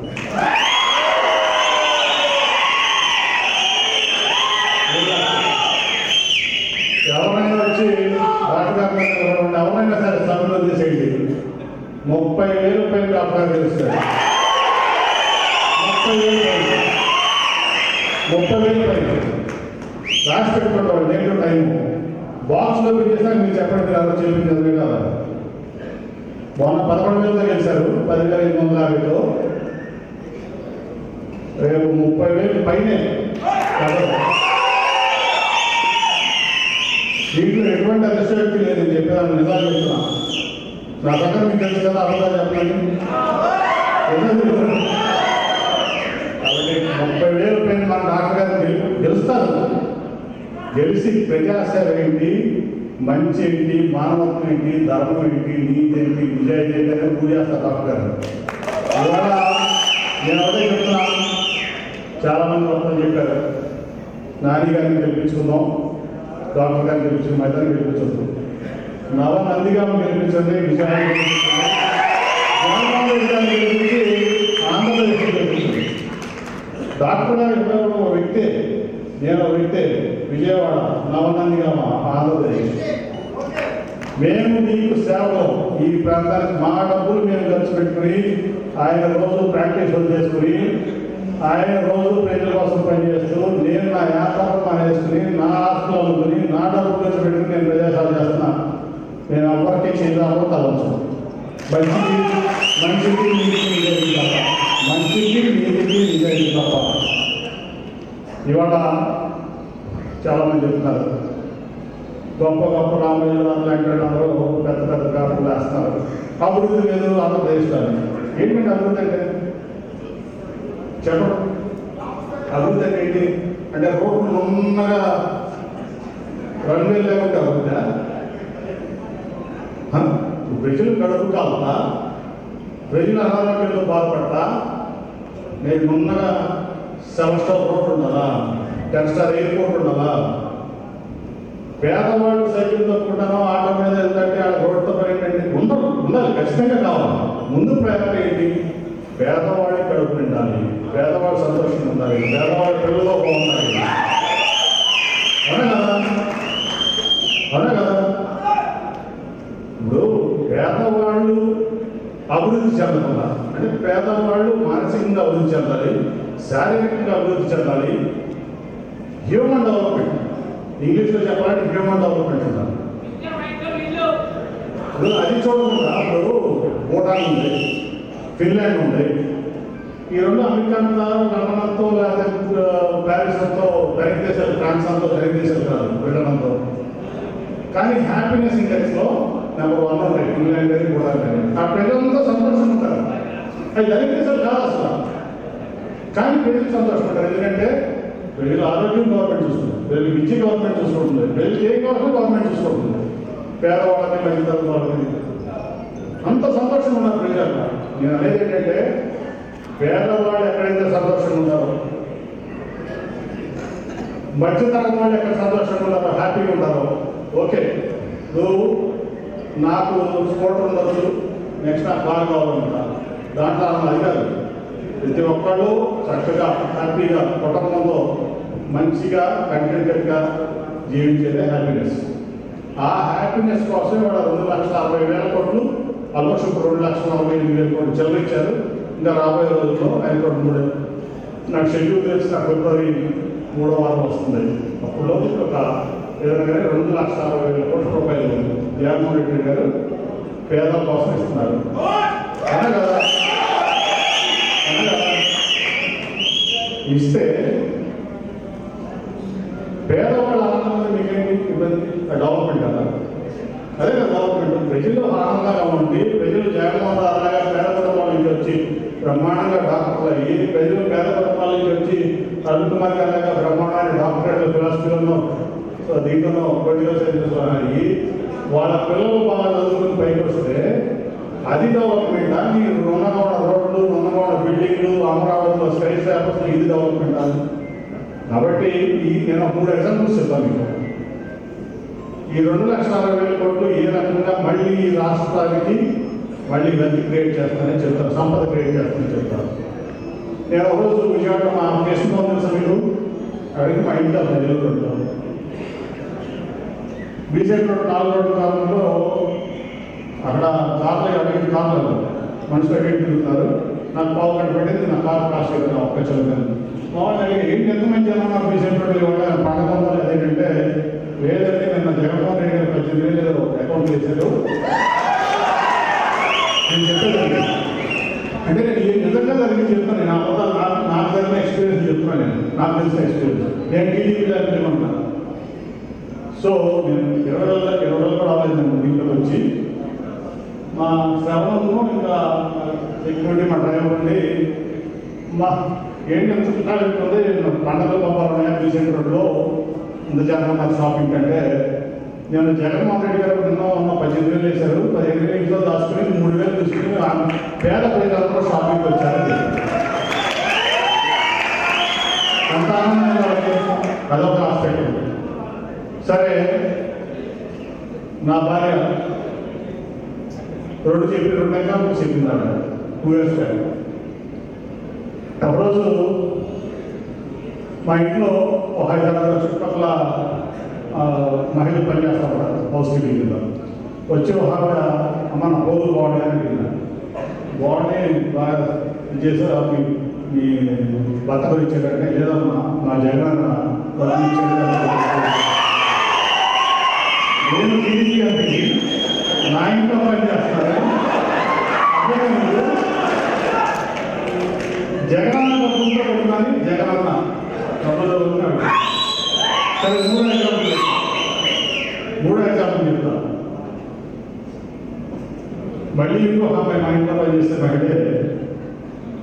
ఎవరైనా వచ్చి రాజకీయ ఎవరైనా సరే సభలో చేసేయండి, 30,000 రూపాయలు అప్లై చేస్తారు. 30,000 రాసి పెట్టుకుంటాం. నేను టైము బాక్స్లో పెట్టేసాక మీరు చెప్పండి, మీరు అందరూ చెప్పింది కదా. మొన్న 11,000 గెలిచారు, 10,550లో. రేపు 30,000 పైనే. దీంట్లో ఎటువంటి అతిశయోక్తి లేదు, చెప్పేదాన్ని నిజాలు చెప్తున్నా. నా దగ్గర మీకు తెలుసు కదా, అబద్ధాలు చెప్పండి. కాబట్టి 30,000 రూపాయలు మన డాక్టర్ గారు గెలుస్తారు. గెలిచి ప్రజాసేవ ఏంటి, మంచి ఏంటి, మానవత్వం ఏంటి, ధర్మం ఏంటి, నీతి ఏంటి, నిజాయితీ ఏంటి అనేది పూజ చేస్తారు డాక్టర్ గారు. ఇవాళ నేను ఒకటే చెప్తున్నా, చాలామంది మొత్తం చెప్పారు, నాని గారిని గెలిపించుకుందాం, డాక్టర్ గారిని గెలిపించుకుని మైదాన్ని గెలిపించొద్దు, నవనందిగాను గెలిపించండి, విజయాన్ని గెలిపించండి, జగన్మోహన్ రెడ్డి గారిని గెలిపించి ఆంధ్రప్రదేశ్ గెలిపించండి. డాక్టర్ గారు ఇక్కడ ఒక వ్యక్తే, నేను ఒక వ్యక్తే, విజయవాడ నవనందిగామ ఆంధ్రప్రదేశ్. మేము నీకు సేవలో ఈ ప్రాంతానికి మా డబ్బులు మేము ఖర్చు పెట్టుకుని ఆయన రోజు ప్రాక్టీస్ చేసుకుని ఆయన రోజు ప్రజల కోసం పనిచేస్తూ నేను నా వ్యాపారం మానేసుకుని నా ఆస్తులు అనుకుని నా డబ్బు ఖర్చు పెట్టుకుని నేను ప్రజాసేవ చేస్తున్నా. నేను ఎవరికి చేద్దామో తలంచు. మంచికి నీతికి నిజాయితీ తప్ప, మంచికి నీతికి నిజాయితీ తప్ప. ఇవాళ చాలామంది చెప్తున్నారు, గొప్ప గొప్ప రామయ్య లాంటి అందరూ పెద్ద పెద్ద కాపులు వేస్తున్నారు, అభివృద్ధి లేదు ఆంధ్రప్రదేశ్లో. ఏంటంటే అభివృద్ధి అంటే చెప్పడం, అభివృద్ధి అంటే ఏంటి అంటే రోడ్లు ఉన్నగా 2,000 లేకుంటే అభివృద్ధి. ప్రజలు కడుపు కావాలా, ప్రజల అనారోగ్యంతో బాధపడతా నేను ఉన్నగా 7 స్టార్ రోడ్డు ఉండాలా, 10 స్టార్ ఎయిర్పోర్ట్ ఉండాలా. పేదవాళ్ళు సైకిల్ తప్పుకుంటానో ఆటో మీద వెళ్తుంటే ఆ రోడ్డుతో పని ఉండాలి, ఖచ్చితంగా కావాలి. ముందు ప్రయారిటీ ఏంటి? పేదవాడి కడుపు నిండాలి, పేదవాడు సంతోషంగా ఉండాలి, పేదవాడి పిల్లలు బాగుండాలి. అవునా కదా, అవునా కదా. ఇప్పుడు పేదవాళ్ళు అభివృద్ధి చెందకుండా అంటే పేదవాళ్ళు మానసికంగా అభివృద్ధి చెందాలి, శారీరకంగా అభివృద్ధి చెందాలి. హ్యూమన్ డెవలప్మెంట్, ఇంగ్లీష్లో చెప్పాలంటే హ్యూమన్ డెవలప్మెంట్ ఉండాలి. ఇప్పుడు అది చూడకుండా ఇప్పుడు భూటాన్ ఉంది, ఫిన్లాండ్ ఉంది, ఈ రెండు అమెరికాతో లండన్తో లేకపోతే ప్యారిస్తో ధనిక దేశాలు, ఫ్రాన్స్ అంతా ధనిక దేశాలు కాదు, బ్రిటన్తో. కానీ హ్యాపీనెస్ ఇండెక్స్లో నెంబర్ 1 ఉంటాయి ఇంగ్లాండ్ కానీ కూడా కానీ. ఆ ప్రజలంతా సంతోషంగా ఉంటారు. అది ధనిక దేశాలు కాదు అసలు, కానీ ప్రజలు సంతోషంగా ఉంటారు. ఎందుకంటే ప్రజల ఆరోగ్యం గవర్నమెంట్ చూస్తుంది, ప్రజలు విద్య గవర్నమెంట్ చూసుకుంటుంది, ప్రజలు ఏ గవర్నమెంట్ చూసుకుంటుంది, పేదవాళ్ళని మధ్యతరగతి వాళ్ళని అంత సంతోషంగా ఉన్నారు ప్రజలు. నేను అనేది ఏంటంటే పేదవాళ్ళు ఎక్కడైతే సంతోషంగా ఉన్నారో, మధ్యతరగతి వాళ్ళు ఎక్కడ సంతోషంగా ఉన్నారో, హ్యాపీగా ఉన్నారో, ఓకే నువ్వు నాకు స్కూటర్ ఉండొచ్చు, నెక్స్ట్ నాకు కారు కావాలంట, దాంట్లో అది కాదు. ప్రతి ఒక్కళ్ళు చక్కగా హ్యాపీగా కుటుంబంతో మంచిగా కంటెంటెడ్గా జీవించేదే హ్యాపీనెస్. ఆ హ్యాపీనెస్ కోసం వాడు 2,60,000 కోట్లు ఆల్మోస్ట్ 2,48,000 కోట్లు చెల్లించారు. ఇంకా రాబోయే రోజుల్లో ఆయన కూడా నాకు షెడ్యూల్ తెలిసిన ఫిబ్రవరి 3వ వారం వస్తుంది. అప్పుడు ఒక విధంగానే 2,60,000 కోట్ల రూపాయలు జగన్మోహన్ రెడ్డి గారు పేదల కోసం ఇస్తున్నారు. అనగా ఇస్తే పేదవాళ్ళ ఆనందంలో మీకేంటి ఇబ్బంది? డెవలప్మెంట్ కదా, అదే కదా డెవలప్మెంట్. ప్రజలు ఆనందంగా ఉండి, ప్రజలు జగన్మోహన్ అలాగా పేద కుటుంబాల నుంచి వచ్చి బ్రహ్మాండంగా డాక్టర్లు అయ్యి, ప్రజలు పేద కుటుంబాల నుంచి వచ్చి అరుణ్ కుమార్ గారి లాగా బ్రహ్మాండాన్ని డాక్టరేట్ ఫిలాసఫీలోనో దీంట్లోనో పొలిటికల్ అయ్యి వాళ్ళ పిల్లలు బాగా చదువుకుని పైకి వస్తే అది డెవలప్మెంటా? మీరు రుణగౌడ రోడ్లు, రుణగౌడ బిల్డింగ్లు, అమరావతిలో స్కై స్లాబ్స్, ఇది డెవలప్మెంటా? కాబట్టి నేను 3 ఎగ్జాంపుల్స్ చెప్తాను మీకు. ఈ 2,60,000 కోట్లు ఏ రకంగా మళ్ళీ ఈ రాష్ట్రానికి మళ్ళీ వెల్త్ క్రియేట్ చేస్తానని చెప్తాను, సంపద క్రియేట్ చేస్తానని చెప్తాను. నేను ఒకరోజు విజయవాడ మా కేసులో సభ్యులు అడిగి మా ఇంట్లో నెల్లూరులో బీజేపీ రోడ్ 4 రోడ్ల కాలంలో అక్కడ కార్లు అడిగి కార్లు మనుషులు అడిగి తిరుగుతున్నారు. నాకు పావు గంట పెట్టింది, నా కారు కాస్ట్ అయిపోయినా ఒక్క చదువుతాను. మామూలు ఏంటి ఎంతమంది జనం నాకు బీజేపీ రోడ్లు ఇవ్వడం పండగ అదేంటంటే లేదంటే నిన్న జగన్మోహన్ రెడ్డి గారు 18,000 అకౌంట్ చేశారు. నేను చెప్పేదండి అంటే నేను నిజంగా జరిగి చెప్తాను. నేను నాకు జరిగిన ఎక్స్పీరియన్స్ చెప్తున్నాను. నేను నాకు తెలిసిన ఎక్స్పీరియన్స్ నేను టీడీపీ చెప్పమంటాను. సో నేను 20 రోజులు కూడా అవ్వలేదు. నేను దీంట్లోకి వచ్చి మా శ్రవణంలో ఇంకా సెక్యూరిటీ మా డ్రైవర్ ఉండి మా ఏంటి ఎంత చుట్టాలంటుంది పండగలు పంపాలన్నాయా బీజేపీ రోడ్లో ఇంత జగన్మోహన్ షాపింగ్ అంటే నేను జగన్మోహన్ రెడ్డి గారు నిన్న ఉన్న 15,000 వేశారు. 15,000 ఇంట్లో దాచుకుని 3,000 తీసుకుని పేద ప్రజలందరూ షాపింగ్కి వచ్చారు. అంత ఆనందంగా అదొక ఆస్పెక్ట్. సరే నా భార్య 2 ఎగ్జాంపుల్స్ చెప్పిందాడు 2 years బ్యాక్. ఒకరోజు మా ఇంట్లో ఒక 5-6 చుట్టుపక్కల మహిళలు పనిచేస్తా ఉంటారు హౌస్ కీపింగ్ కింద. వచ్చి ఒక అమ్మ నా రోజు బాగుండే అని అడిగినాను. బాగుండే బాగా చేశారు మీ భర్త గురించి ఏంటంటే లేదమ్మా నా జగన్ నేను టీడీపీ అంటే నా ఇంట్లో పనిచేస్తాను. జగనన్న డబ్బులతో కొట్టున్నాను, జగనన్న డబ్బులతో కొట్టున్నాడు. సరే 3 ఎగ్జాంపుల్ చెప్తాను. మళ్ళీ ఇంకొక అమ్మాయి మా ఇంట్లో పనిచేస్తే బయటే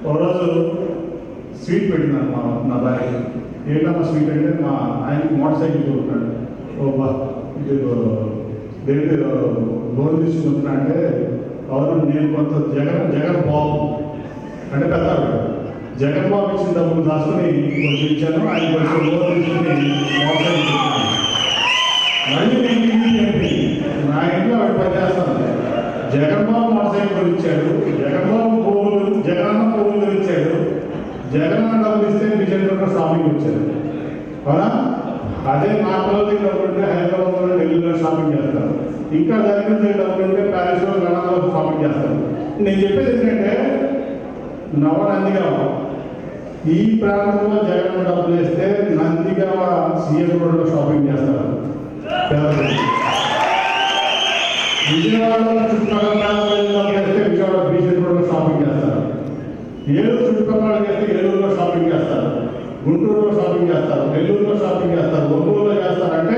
ఒకరోజు స్వీట్ పెట్టినాను నా భార్య. ఏంటమ్మా స్వీట్ అంటే మా ఆయనకి మోటార్ సైకిల్ కొడుతున్నాడు. ఓ బా ఇది దేనికి లోన్ తీసుకుంటున్నా అంటే అవును నేను కొంత జగన్ బాబు అంటే పెద్దాడు జగన్ బాబు ఇచ్చిన డబ్బులు దాచుకుని కొంచెం ఇచ్చాను. ఆయన కొంచెం లోన్ తీసుకుని మోటార్ సైకిల్ కొడుతున్నాను. మళ్ళీ నేను నా ఇంట్లో వాడు పనిచేస్తాను. జగన్ బాబు మోటార్ సైకిల్ ఇచ్చాడు, జగన్ బాబు జగనన్న పువ్వులు ఇచ్చాడు, జగనన్న డబ్బులు ఇస్తే విజయనగరంలో షాపింగ్ వచ్చారు. అవునా? అదే నా పిల్లలకి డబ్బులు ఉంటే హైదరాబాద్లో ఢిల్లీలో షాపింగ్ చేస్తారు. ఇంకా దగ్గర డబ్బులు ఉంటే ప్యారిస్లో లండన్లో షాపింగ్ చేస్తారు. నేను చెప్పేది ఏంటంటే నవనందిగామ ఈ ప్రాంతంలో జగన్ డబ్బులు వేస్తే నందిగామ సీఎం రోడ్లో షాపింగ్ చేస్తారు. విజయవాడలో చుట్టుపక్కల వేస్తే విజయవాడ బీచ్ రోడ్లో షాపింగ్ చేస్తారు. ఏలూరు చుట్టుపక్కల చేస్తే ఏలూరులో షాపింగ్ చేస్తారు, గుంటూరులో షాపింగ్ చేస్తారు, నెల్లూరులో షాపింగ్ చేస్తారు, ఒంగోలులో చేస్తారు. అంటే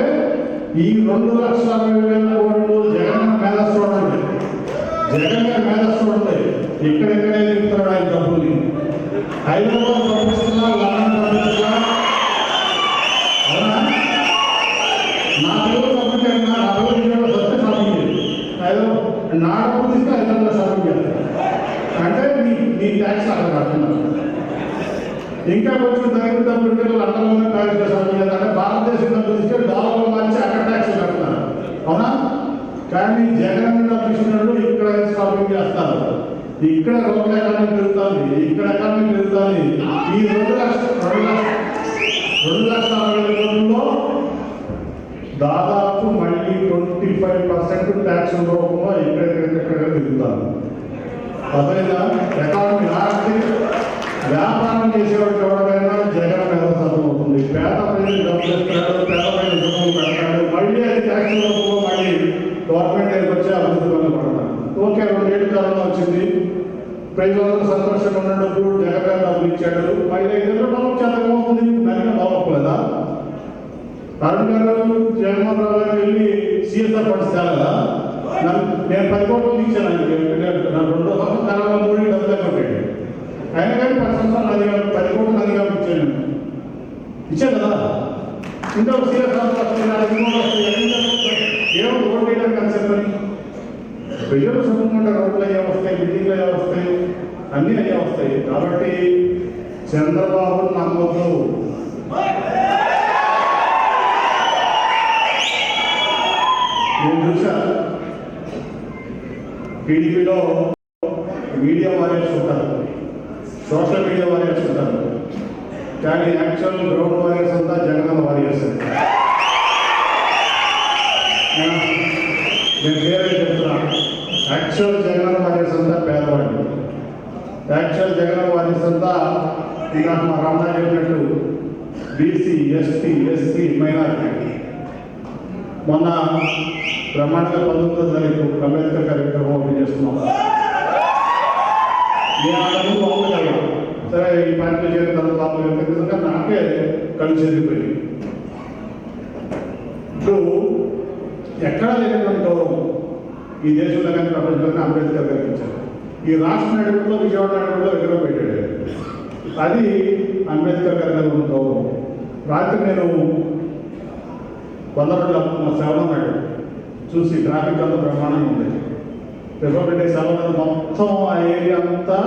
ఈ 2,60,000 కోట్లు జగన్ మేధస్సు చూడండి, జగన్ గారి మేధస్సు చూడండి. ఇక్కడెక్కడే చెప్తున్నాడు ఆయన డబ్బుల్ని. హైదరాబాద్ పంపిస్తున్నా, లండన్ పంపిస్తున్నా. అవునా? నా పిల్లలు పంపించారు, నా పిల్లలు ఇంట్లో వస్తే షాపింగ్ చేయాలి. హైదరాబాద్ నా డబ్బులు తీస్తే హైదరాబాద్ షాపింగ్ చేస్తారు. అంటే మీ ట్యాక్స్ అక్కడ కడుతున్నారు. ఇంకా కొంచెం తగిన డబ్బులు లండన్లోనే ప్యారిస్లో షాపింగ్ చేస్తారు. అంటే భారతదేశం డబ్బులు ఇస్తే డాలర్లు మార్చి అక్కడ ట్యాక్స్ కడుతున్నారు. అవునా? కానీ జగన్ డబ్బు ఇచ్చినప్పుడు ఇక్కడ షాపింగ్ చేస్తారు. ఇక్కడ రోడ్ల ఎకానమీ పెరుగుతుంది, ఇక్కడ ఎకానమీ పెరుగుతుంది. ఈ 2,60,000 కోట్లలో దాదాపు మళ్ళీ 25% ట్యాక్స్ రూపంలో ఇక్కడ పెరుగుతుంది. అదైనా ఎకానమీ ఆర్థిక వ్యాపారం చేసేవాడు ఎవరైనా జగన్ మీద చదువుతుంది. పేద ప్రజలు డబ్బులు ఇస్తున్నాడు, పేద ప్రజలు రుణం పెడతాడు, మళ్ళీ అది ట్యాక్స్ రూపంలో మళ్ళీ గవర్నమెంట్ దగ్గరికి వచ్చి అభివృద్ధి పనులు పడతాడు. ఓకే, 2 ఏళ్ళు కరోనా వచ్చింది, ప్రజలందరూ సంతోషంగా ఉన్నప్పుడు జగన్ గారు డబ్బులు ఇచ్చాడు. మళ్ళీ 5 డెవలప్ చేద్దాం అవుతుంది, దానిగా డెవలప్ లేదా? అరుణ్ గారు జగన్మోహన్ రావు గారు వెళ్ళి సిఎస్ఆర్ ఫండ్స్ తేలదా? నేను 10 కోట్లు ఇచ్చాను ఆయనకి. నాకు 2 సంవత్సరాల కాలంలో 3 డబ్బులు కొట్టాడు. అయినా కానీ 10 సంవత్సరాలు నదిగా 10 కోట్లు నదిగా ఇచ్చాను. ఇచ్చాను కదా. ఇంకా సిఎస్ఆర్ ఏమో రోడ్లు వేయడానికి అని చెప్పని ప్రజలు సుఖంగా రోడ్లు అయ్యే వస్తాయి, బిల్డింగ్లు అయ్యే వస్తాయి, అన్నీ అయ్యే వస్తాయి. కాబట్టి చంద్రబాబు నమ్మొద్దు. నేను చూసా టీడీపీలో మీడియా వారియర్స్ ఉంటారు, సోషల్ మీడియా వారియర్స్ ఉంటారు, కానీ యాక్చువల్ గ్రౌండ్ వారియర్స్ అంతా జగన్ వారియర్స్. నేను పేరే చెప్తున్నా, యాక్చువల్ జగన్ వారియర్స్ అంతా పేదవాళ్ళు, యాక్చువల్ జగన్ వారియర్స్ అంతా ఇంకా మా రామా చెప్పినట్టు బీసీ, ఎస్టీ, ఎస్సీ, మైనారిటీ. మొన్న బ్రహ్మాండంగా 19వ తారీఖు అంబేద్కర్ కార్యక్రమం ఓపెన్ చేస్తున్నాం. నేను ఆడము బాగుంటాను సరే, ఈ పార్టీ చేరిన తర్వాత నాకే కళ్ళు చెదిరిపోయి. ఇప్పుడు ఎక్కడా లేనటువంటి గౌరవం ఈ దేశంలో కానీ ప్రపంచంలోనే అంబేద్కర్ గారికి ఇచ్చారు. ఈ రాష్ట్ర నడుపులో, విజయవాడ నడుపులో ఎక్కడో పెట్టాడు. అది అంబేద్కర్ గారి మీద ఉన్న గౌరవం. రాత్రి నేను 102 7 చూసి ట్రాఫిక్ అంతా బ్రహ్మాండంగా ఉంది. రిపబ్లిక్ డే 7 మొత్తం ఆ ఏరియా అంతా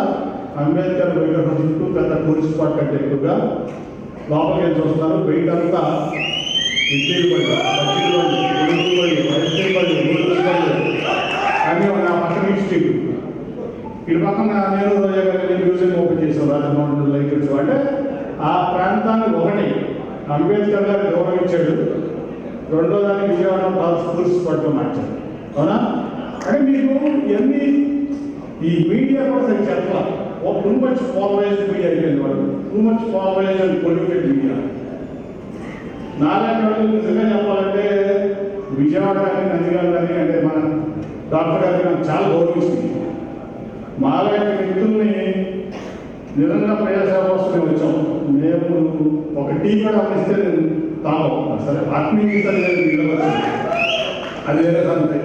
అంబేద్కర్ విగ్రహం చుట్టూ పెద్ద టూరిస్ట్ స్పాట్ కంటే ఎక్కువగా లోపలికి వెళ్ళి చూస్తున్నారు. వెయిట్ అంతా ఇడ్లీలు పడి, బజ్జీలు పడి, ఉడుకు పడి, బజ్జీలు పడి, నూడిల్స్ పడి అన్నీ నా పక్కన స్ట్రీట్. ఇటు పక్కన నేను రోజా గారి మ్యూజియం ఓపెన్ చేసాం, రాజమోహన్ లైక్. అంటే ఆ ప్రాంతాన్ని ఒకటి అంబేద్కర్ గారు గౌరవించాడు, రెండో దానికి విజయవాడ టూరిస్ట్ స్పాట్గా మార్చాడు. అవునా? అంటే మీకు ఇవన్నీ ఈ మీడియా కూడా సరి చెప్పాలి. టూ మచ్ పాపులైజ్డ్ మీడియా అయిపోయింది వాళ్ళు, too much popularised and polluted media. Narayana వాళ్ళు నిజంగా చెప్పాలంటే విజయవాడ కానీ, నందిగారు కానీ, అంటే మన డాక్టర్ గారిని నాకు చాలా గౌరవిస్తుంది. మాలాంటి వ్యక్తుల్ని నిజంగా ప్రజాసేవ కోసం మేము వచ్చాం. మేము ఒక టీ కూడా అందిస్తే నేను తాగం, సరే ఆత్మీయత అది వేరే సంతే.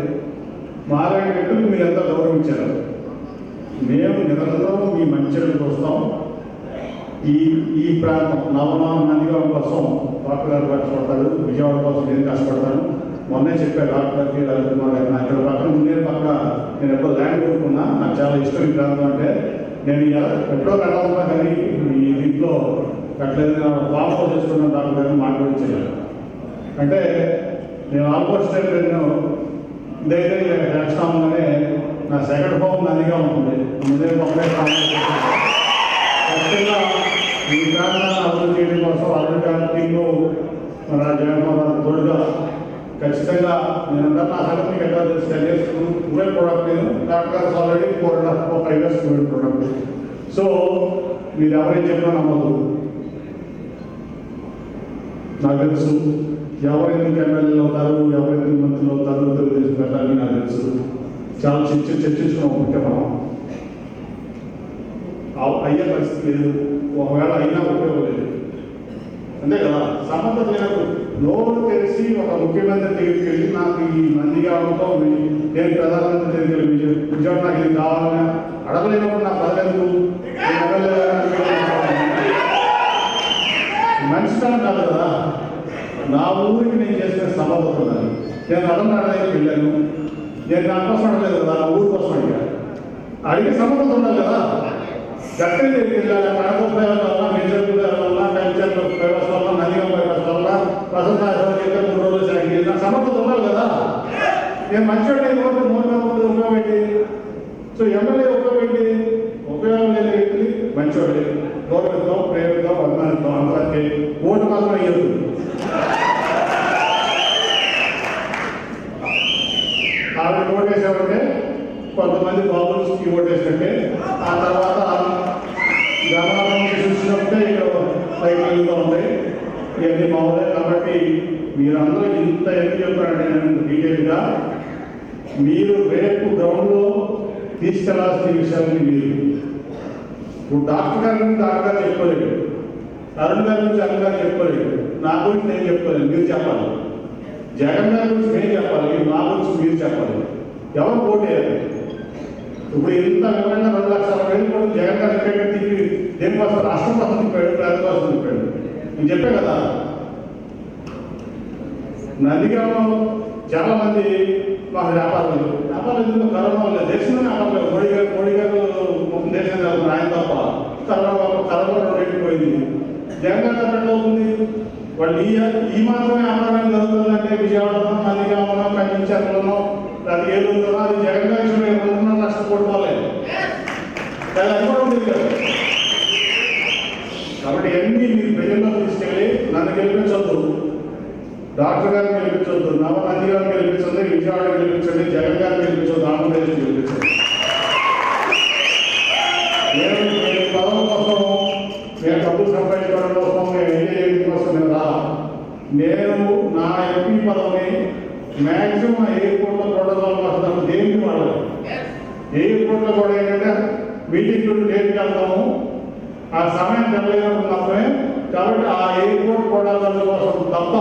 మాలాంటి వ్యక్తులు మీరు ఎంత గౌరవించారు. మేము నిరంతరం మీ మంచిని చూస్తాం. ఈ ప్రాంతం నందిగాం కోసం డాక్టర్ గారు కష్టపడతారు, విజయవాడ కోసం నేను కష్టపడతాను. మొన్నే చెప్పారు డాక్టర్ గారికి, రవికుమార్ గారికి. నాకు ఇక్కడ పక్కన ఉండే పక్క నేను ఎప్పుడో ల్యాండ్ కొనుక్కున్నా, నాకు చాలా ఇష్టం ఈ ప్రాంతం. అంటే నేను ఎప్పుడో కట్టాలన్నా కానీ ఈ దీంట్లో కట్టలేదు. నేను ఫామ్లో చేసుకున్నాను డాక్టర్ గారిని మాట్లాడించాను. అంటే నేను ఆల్మోస్ట్ నేను ఇదైతే చేస్తామనే నా సెకండ్ హోమ్ నందిగా ఉంటుంది. ముందే ఒకటే ఖచ్చితంగా ఈ ప్రాంతాన్ని అభివృద్ధి చేయడం కోసం అభివృద్ధి టీంలో మన జగన్మోహన్ రావు తోడుగా ఖచ్చితంగా నేను నా సంగతి ఎట్లా తెలుసు. ట్వెల్వ్ ప్రోడక్ట్ నేను doctors already 4.5 years twelve product. So మీరు ఎవరైనా చెప్పినా నమ్మదు. నాకు తెలుసు ఎవరెందుకు ఎమ్మెల్యేలు అవుతారు, ఎవరెందుకు మంత్రులు అవుతారు, తెలుగుదేశం పెట్టాలని నాకు తెలుసు. చాలా చర్చించుకున్నాం. ముఖ్య మనం అయ్యే పరిస్థితి లేదు. ఒకవేళ అయినా ఉపయోగం లేదు. అంతే కదా, సమర్థత లేనప్పుడు నోరు తెలిసి ఒక ముఖ్యమంత్రి దగ్గరికి వెళ్ళి నాకు ఈ నందిగామతో నేను ప్రధానమంత్రి దగ్గరికి వెళ్ళి విజయవాడ నాకు ఇది కావాలని అడగలేనప్పుడు నా ప్రజలకు మంచితనం కాదు కదా. నా ఊరికి నేను చేసిన సమర్థత ఉండాలి. నేను అడగ దగ్గరికి వెళ్ళాను, నేను నా కోసం అడగలేదు కదా, నా ఊరి కోసం అడిగాను. అడిగే సమర్థత ఉండాలి కదా. గట్టి దగ్గరికి వెళ్ళాలి, కడప వల్ల మేజర్ వల్ల కల్చర్ వ్యవస్థ వల్ల నదిగా వ్యవస్థ వల్ల వసంత 3 రోజులు సాగి నా సమర్థత ఉండాలి కదా. నేను మంచివాడు అయితే మోసం ఉపయోగపెట్టి, సో ఎమ్మెల్యే ఉపయోగం లేని వ్యక్తి మంచివాడు, గౌరవిద్దాం, ప్రేమిద్దాం, అభిమానిద్దాం, అందరికీ ఓటు మాత్రం అయ్యదు. ఆవిడ ఓటేసామంటే కొంతమంది బాబుల్స్కి ఓటేసినట్టే. ఆ తర్వాత గ్రామాలను చూసినప్పుడే ఇక్కడ సైకిల్గా ఉంటాయి, ఇవన్నీ బాగున్నాయి. కాబట్టి మీరందరూ ఇంత ఎందుకు చెప్పారంటే నేను డీటెయిల్గా మీరు రేపు గ్రౌండ్లో తీసుకెళ్లాల్సిన విషయాన్ని మీరు ఇప్పుడు డాక్టర్ గారు చెప్పలేదు, అరుణ్ గారి గురించి అరుణ్ గారు చెప్పలేదు, నా గురించి నేను చెప్పలేదు, మీరు చెప్పాలి. జగన్ గారి గురించి నేను చెప్పాలి, నా గురించి మీరు చెప్పాలి. ఎవరు పోటేయాలి? ఇప్పుడు ఇంత వివరంగా 2,60,000 కోట్లు జగన్ గారు ఎక్కడ తిప్పి దేనికోసం రాష్ట్రం కోసం తిప్పాడు, ప్రజల కోసం తిప్పాడు. నేను చెప్పే కదా. నందిగామలో చాలా మంది మాకు వ్యాపారం ఎందుకు కరోనా లేదు, దేశంలోనే వ్యాపారం లేదు. మోడీ గారు దేశం కాదు ఆయన తప్ప. కరోనా పోయింది. జగన్ గారు ఎట్లా అవుతుంది? వాళ్ళు ఈ మాత్రమే వ్యాపారం జరుగుతుందంటే విజయవాడలో, నందిగామలో, కంచెలోనో, అది ఏదో అది జగన్ గారి 2.5 లక్షల కోట్లు పోలేదు. అది కూడా ఉంది కదా. కాబట్టి అన్ని మీరు ప్రజల్లో తీసుకెళ్ళి నన్ను గెలిపించొద్దు, డాక్టర్ గారిని గెలిపించొద్దు, నవనంది గారిని గెలిపించండి, విజయవాడ గెలిపించండి, జగన్ గారిని గెలిపించొద్దు, ఆంధ్రప్రదేశ్ గెలిపించండి. నేను పదవుల కోసం, నేను డబ్బులు సంపాదించుకోవడం కోసం, నేను ఎంజాయ్ చేయడం కోసం నేను నా ఎంపీ పదవిని మ్యాక్సిమం ఎయిర్పోర్ట్లో ప్రోటోకాల్ కోసం దేనికి వాడాలి. ఎయిర్పోర్ట్లో కూడా ఏంటంటే మీటింగ్ డేట్కి వెళ్తాము, ఆ సమయం తెల్లైనప్పుడు మాత్రమే. కాబట్టి ఆ ఎయిర్పోర్ట్ ప్రోటోకాల్ కోసం తప్ప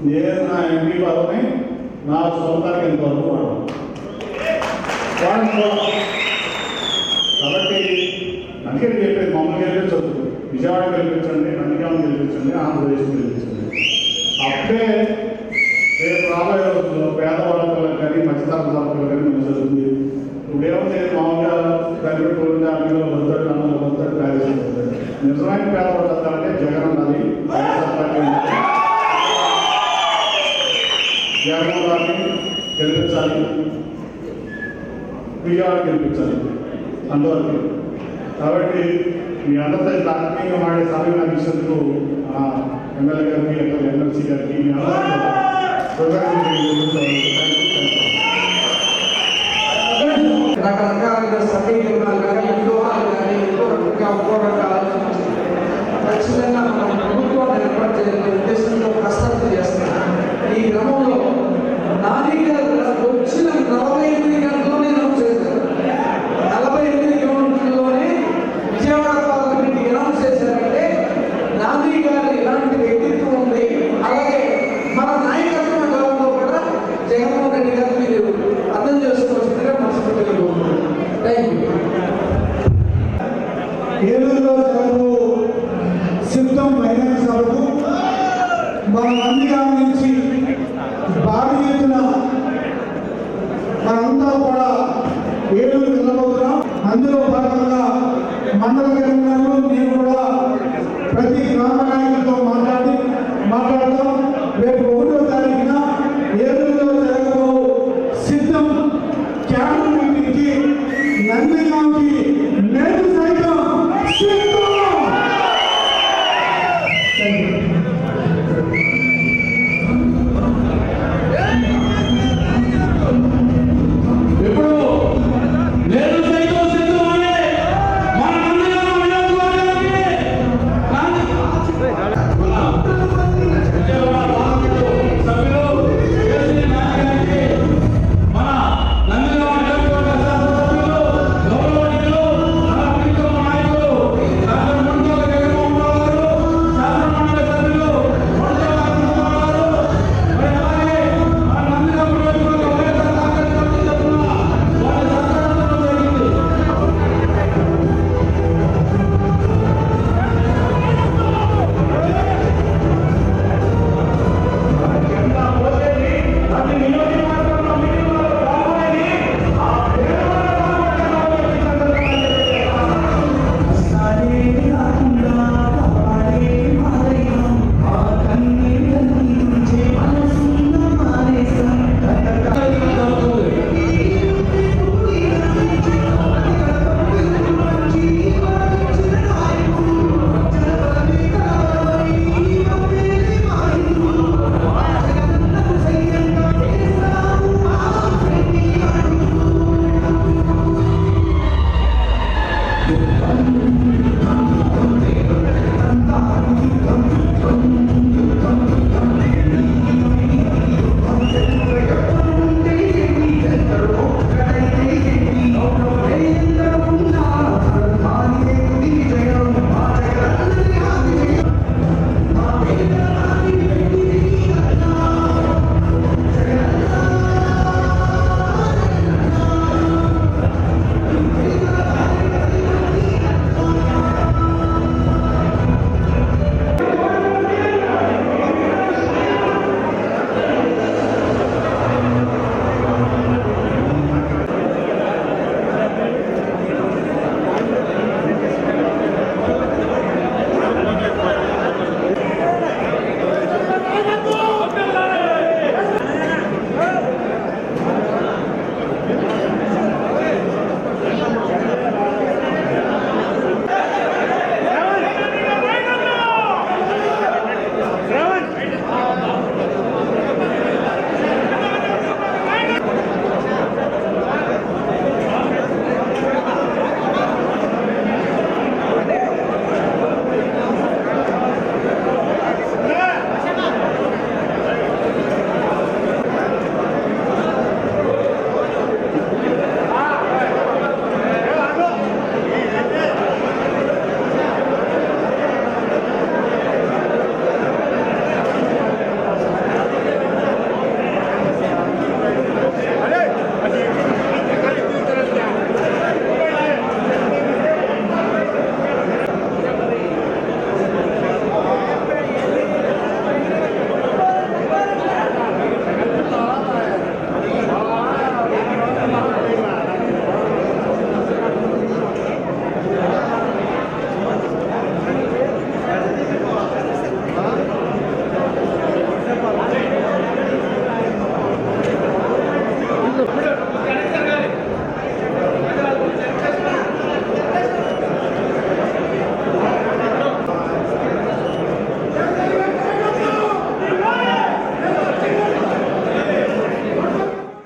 నేను నా ఎంపీ పదవిని నా సొంతానికి ఎంతవరకు వాడాలి. కాబట్టి అందుకే చెప్పేది మమ్మల్ని గెలిపించవద్దు, విజయవాడ గెలిపించండి, నందిగామ గెలిపించండి, ఆంధ్రప్రదేశ్ గెలిపించండి. అప్పుడే రేపు రాబోయే రోజుల్లో పేదవాళ్ళకు కానీ మధ్యతరగతి కానీ మంచి జరుగుతుంది. ఇప్పుడు ఏముంది, మామూలుగా గరిపెట్టుకుంటే అన్నిలో వద్దరు, అన్నంలో వద్దరు, కార్యక్రమం వద్దరు. నిజమైన పేదవాళ్ళు వద్దాలంటే జగన్ ఉన్నది, జగన్ గారిని గెలిపించాలి, విజయవాడ గెలిపించాలి అందువరకు. కాబట్టి మీ అందరితో ఇంత ఆత్మీయంగా మాడే సమయం నాకు ఇచ్చినందుకు ఎమ్మెల్యే గారికి, ఎమ్మెల్సీ గారికి, మీ రకరకాలుగా సమీకరణాలు కానీ, వ్యూహాలు కానీ, ఇంకో రకాలు ఖచ్చితంగా మనం ప్రభుత్వాన్ని ఏర్పాటు చేయాలనే ఉద్దేశంతో కసరత్తు చేస్తున్నాం. ఈ క్రమంలో నాని గారు వచ్చిన 48 గంటల్లోనే అనౌన్స్ చేశారు. 48 గంటల్లోనే విజయవాడ పార్లమెంట్ అనౌన్స్ చేశారంటే నాని గారు ఇలాంటి వ్యక్తిత్వం ఉంది. అలాగే మన నాయకత్వం కాలంలో కూడా జగన్మోహన్ రెడ్డి గారు మీరు అర్థం చేసుకోవాల్సిందిగా మనస్ఫూర్తిగా కోరుకుంటున్నాను. Thank you. ఏలూరులో జరుగు సిద్ధం బహిరంగ సభకు మన నందిగామ నుంచి భారీ ఎత్తున మనంతా కూడా ఏలూరు వెళ్ళబోతున్నాం. అందులో భాగంగా